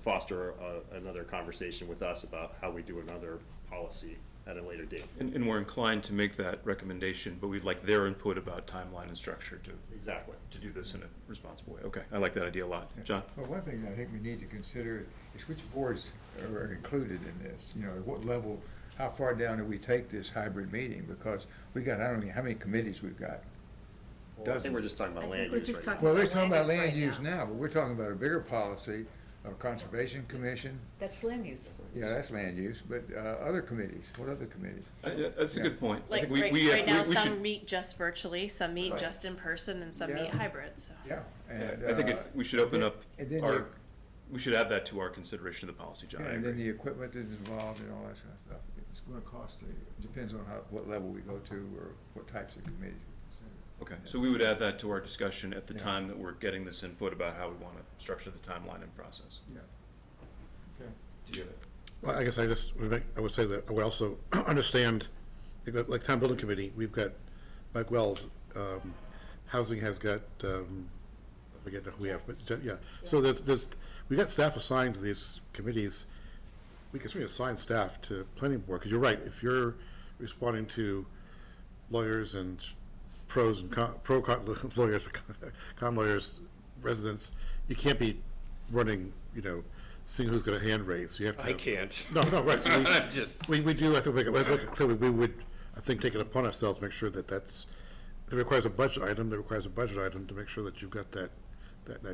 foster another conversation with us about how we do another policy at a later date. And we're inclined to make that recommendation, but we'd like their input about timeline and structure to do this in a responsible way. Okay, I like that idea a lot. John? Well, one thing I think we need to consider is which boards are included in this. At what level, how far down do we take this hybrid meeting? Because we got, I don't know how many committees we've got. Well, I think we're just talking about land use right now. Well, we're talking about land use now, but we're talking about a bigger policy of Conservation Commission. That's land use. Yeah, that's land use, but other committees, what other committees? That's a good point. Like right now, some meet just virtually, some meet just in person, and some meet hybrid, so. Yeah. And, I think we should open up then we should add that to our consideration of the policy, John. And then the equipment that's involved and all that kind of stuff. It's going to cost, depends on what level we go to or what types of committees. Okay, so we would add that to our discussion at the time that we're getting this input about how we want to structure the timeline and process. Yeah. Okay. Do you have it? Well, I guess I would say that I would also understand, like Town Building Committee, we've got Mike Wells, Housing has got, I forget who we have, but yeah. So we got staff assigned to these committees. We can certainly assign staff to planning board, because you're right, if you're responding to lawyers and pros and con lawyers, con lawyers, residents, you can't be running, seeing who's got a hand raised. So you have to. I can't. No, right. So I'm we do. I think make it clear. We would, I think, take it upon ourselves to make sure that if it requires a budget item, that requires a budget item to make sure that you've got that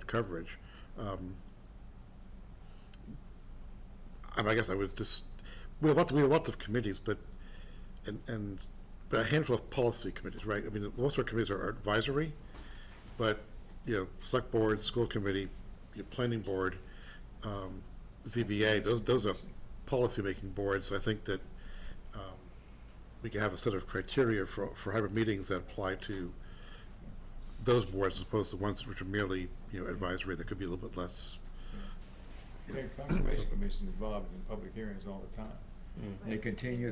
coverage. I guess I would just. We have lots of committees, but a handful of policy committees, right? I mean, most of our committees are advisory, but, select board, school committee, planning board, ZBA, those are policy-making boards. I think that we can have a set of criteria for hybrid meetings that apply to those boards as opposed to ones which are merely, advisory, that could be a little bit less. Conservation Commission is involved in public hearings all the time. They continue.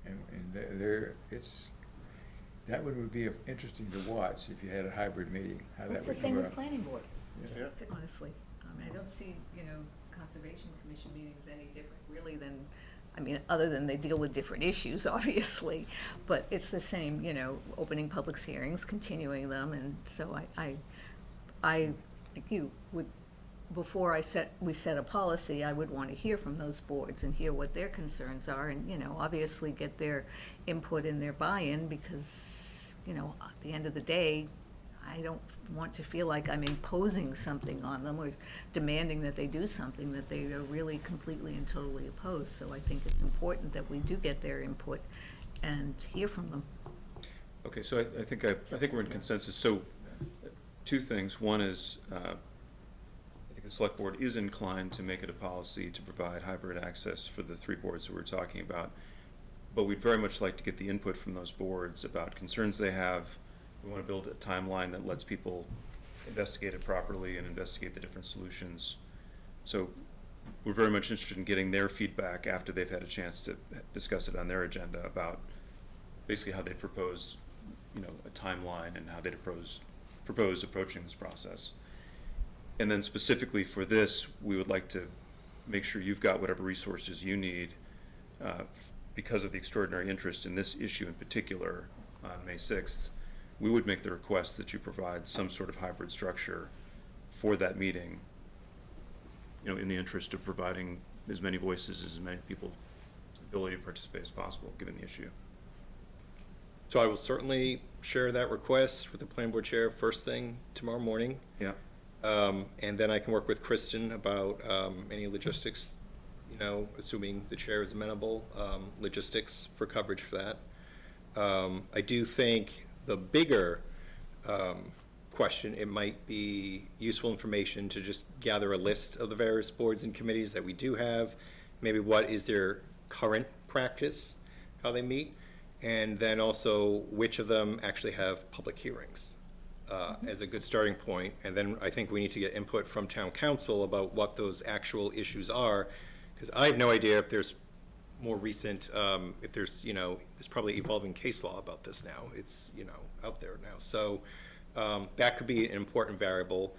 And that would be interesting to watch if you had a hybrid meeting, how that would It's work. the same with planning board. Yeah. Honestly, I don't see, Conservation Commission meetings any different really than, other than they deal with different issues, obviously, but it's the same, opening public hearings, continuing them, and so I like you, would, before we set a policy, I would want to hear from those boards and hear what their concerns are, and, obviously get their input and their buy-in, because, at the end of the day, I don't want to feel like I'm imposing something on them or demanding that they do something that they are really completely and totally opposed. So I think it's important that we do get their input and hear from them. Okay, so I think we're in consensus. So, two things. One is, I think the select board is inclined to make it a policy to provide hybrid access for the 3 boards that we're talking about. But we'd very much like to get the input from those boards about concerns they have. We want to build a timeline that lets people investigate it properly and investigate the different solutions. So we're very much interested in getting their feedback after they've had a chance to discuss it on their agenda about basically how they propose, a timeline and how they propose approaching this process. And then specifically for this, we would like to make sure you've got whatever resources you need because of the extraordinary interest in this issue in particular on May 6th. We would make the request that you provide some sort of hybrid structure for that meeting, in the interest of providing as many voices, as many people's ability to participate as possible, given the issue. So I will certainly share that request with the planning board chair first thing tomorrow morning. Yeah. And then I can work with Kristen about any logistics, assuming the chair is amenable, logistics for coverage for that. I do think the bigger question, it might be useful information to just gather a list of the various boards and committees that we do have, maybe what is their current practice, how they meet, and then also which of them actually have public hearings as a good starting point. And then I think we need to get input from town council about what those actual issues are, because I have no idea if there's more recent, if there's, there's probably evolving case law about this now. It's, out there now. So that could be an important variable.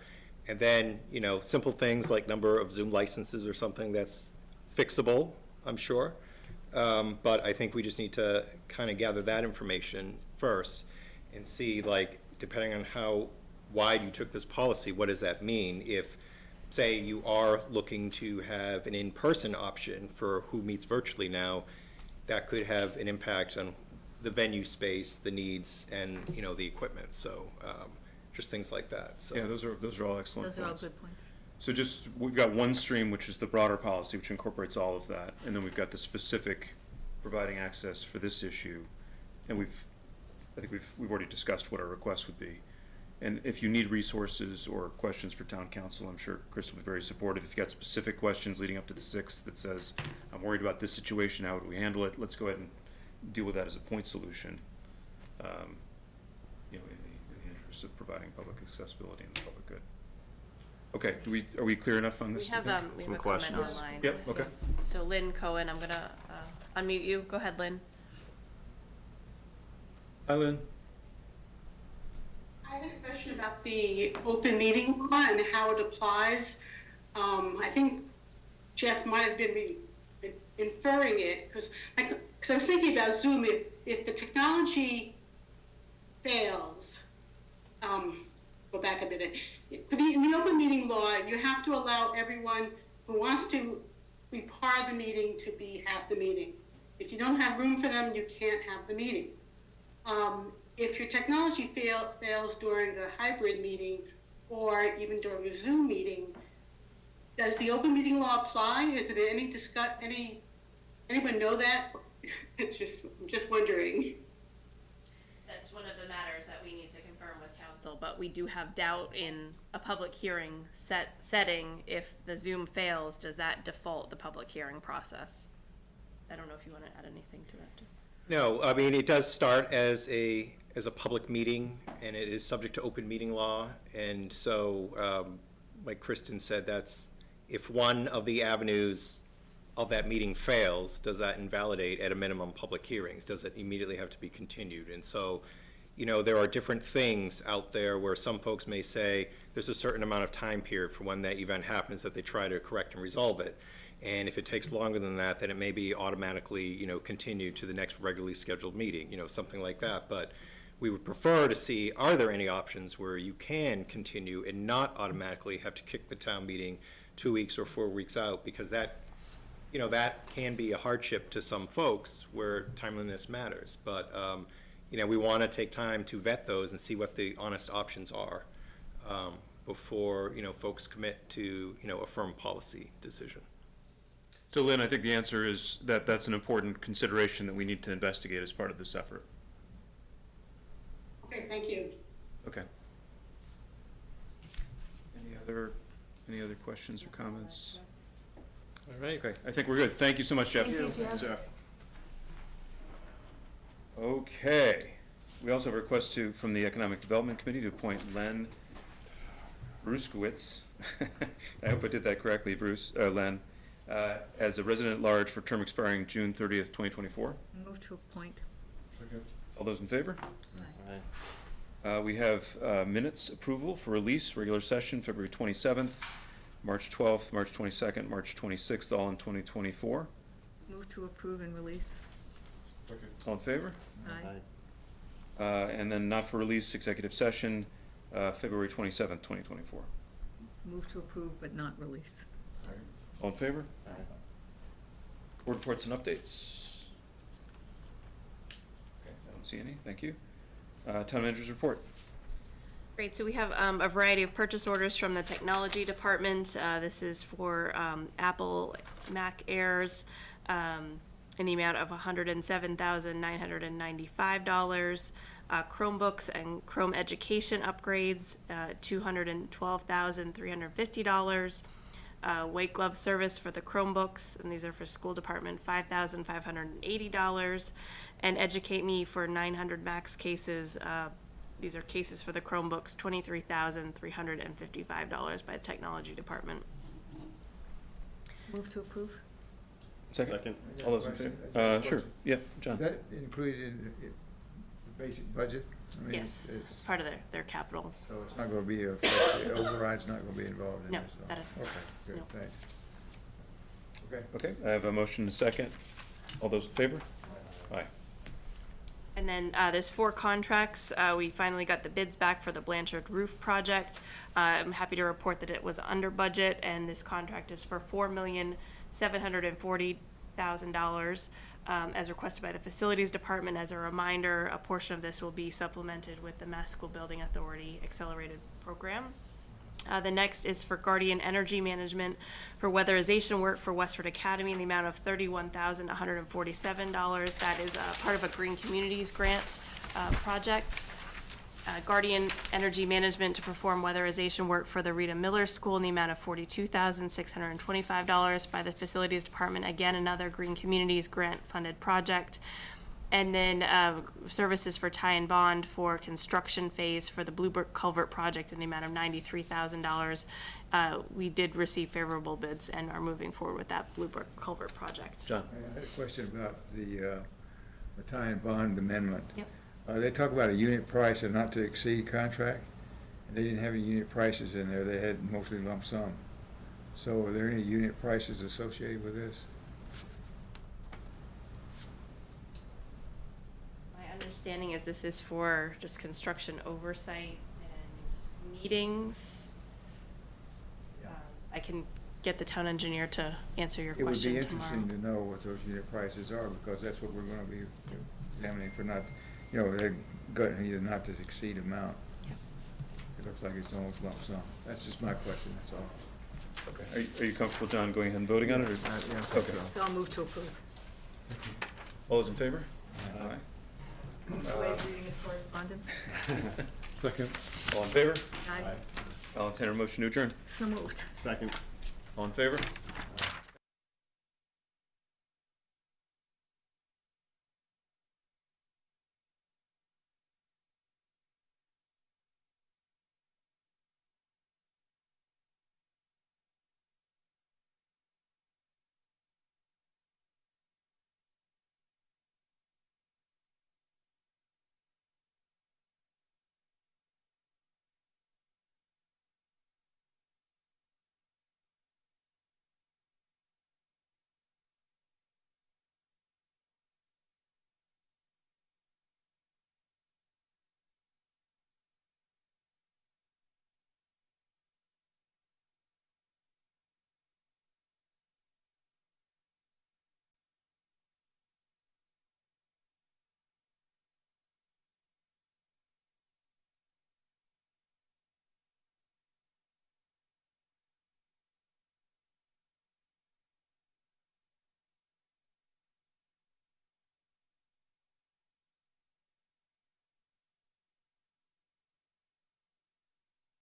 And then, simple things like number of Zoom licenses or something that's fixable, I'm sure. But I think we just need to kind of gather that information first and see, like, depending on how wide you took this policy, what does that mean? If, say, you are looking to have an in-person option for who meets virtually now, that could have an impact on the venue space, the needs, and, the equipment. So just things like that. So yeah, those are all excellent points. Those are all good points. So just, we've got one stream, which is the broader policy, which incorporates all of that, and then we've got the specific providing access for this issue, and I think we've already discussed what our request would be. And if you need resources or questions for town council, I'm sure Chris will be very supportive. If you've got specific questions leading up to the 6th that says, I'm worried about this situation, how would we handle it? Let's go ahead and deal with that as a point solution, in the interest of providing public accessibility and the public good. Okay, are we clear enough on this? We have a comment online. Yep, okay. So Lynn Cohen, I'm gonna unmute you. Go ahead, Lynn. Hi, Lynn. I had a question about the open meeting law and how it applies. I think Jeff might have been inferring it, because I was thinking about Zoom. If the technology fails, go back a minute. In the open meeting law, you have to allow everyone who wants to be part of the meeting to be at the meeting. If you don't have room for them, you can't have the meeting. If your technology fails during a hybrid meeting or even during a Zoom meeting, does the open meeting law apply? Is there anyone know that? I'm just wondering. That's one of the matters that we need to confirm with council, but we do have doubt in a public hearing setting. If the Zoom fails, does that default the public hearing process? I don't know if you want to add anything to that. no, I mean, it does start as a public meeting, and it is subject to open meeting law. And so, like Kristen said, that's if one of the avenues of that meeting fails, does that invalidate at a minimum public hearings? Does it immediately have to be continued? And so, you know, there are different things out there where some folks may say there's a certain amount of time period for when that event happens that they try to correct and resolve it. And if it takes longer than that, then it may be automatically, you know, continued to the next regularly scheduled meeting, you know, something like that. But we would prefer to see, are there any options where you can continue and not automatically have to kick the town meeting 2 weeks or 4 weeks out? Because that, you know, that can be a hardship to some folks where timeliness matters. But, you know, we want to take time to vet those and see what the honest options are before, you know, folks commit to, you know, a firm policy decision. So Lynn, I think the answer is that that's an important consideration that we need to investigate as part of this effort. Okay, thank you. Okay. Any other questions or comments? All right. Okay, I think we're good. Thank you so much, Jeff. Thank you, Thanks, Jeff. Jeff. Okay. We also have a request from the Economic Development Committee to appoint Len Bruskowitz. I hope I did that correctly, Len, as a resident at large for term expiring June 30th, 2024. Move to appoint. All those in favor? We have minutes approval for release, regular session, February 27th, March 12th, March 22nd, March 26th, all in 2024. Move to approve and release. All in favor? Aye. And then not for release, executive session, February 27th, 2024. Move to approve but not release. All in favor? Board reports and updates. Okay, I don't see any, thank you. Town manager's report. Great, so we have a variety of purchase orders from the technology department. This is for Apple Mac Airs in the amount of $107,995. Chromebooks and Chrome education upgrades, $212,350. White glove service for the Chromebooks, and these are for school department, $5,580. And Educate Me for 900 Max cases. These are cases for the Chromebooks, $23,355 by the technology department. Move to approve. Second. All those in favor? Sure, yeah, John. Is that included in the basic budget? I mean, Yes, it's part of their capital. So it's not going to be the override's not going to be involved in No, this? No, that is Okay, good, no. thanks. Okay. Okay, I have a motion and a second. All those in favor? Aye. And then there's 4 contracts. We finally got the bids back for the Blanchard roof project. I'm happy to report that it was under budget, and this contract is for $4,740,000 as requested by the Facilities Department. As a reminder, a portion of this will be supplemented with the Mass School Building Authority Accelerated Program. The next is for Guardian Energy Management for weatherization work for Westford Academy in the amount of $31,147. That is part of a Green Communities grant project. Guardian Energy Management to perform weatherization work for the Rita Miller School in the amount of $42,625 by the Facilities Department. Again, another Green Communities grant-funded project. And then services for tie and bond for construction phase for the Bluebrook Culvert project in the amount of $93,000. We did receive favorable bids and are moving forward with that Bluebrook Culvert project. John. I had a question about the tie and bond amendment. Yep. They talk about a unit price and not to exceed contract, and they didn't have any unit prices in there. They had mostly lump sum. So are there any unit prices associated with this? Understanding is this is for just construction oversight and meetings. I can get the town engineer to answer your question tomorrow. It would be interesting to know what those unit prices are, because that's what we're going to be examining for not, you know, they're good, either not to exceed amount. Yep. It looks like it's almost lump sum. That's just my question, that's all. Okay, are you comfortable, John, going ahead and voting on it? Or? Yeah, Okay. So I'll move to approve. All those in favor? Aye. Waive reading of correspondence. Second. All in favor? Aye. I'll entertain a motion to adjourn. So moved. Second. All in favor?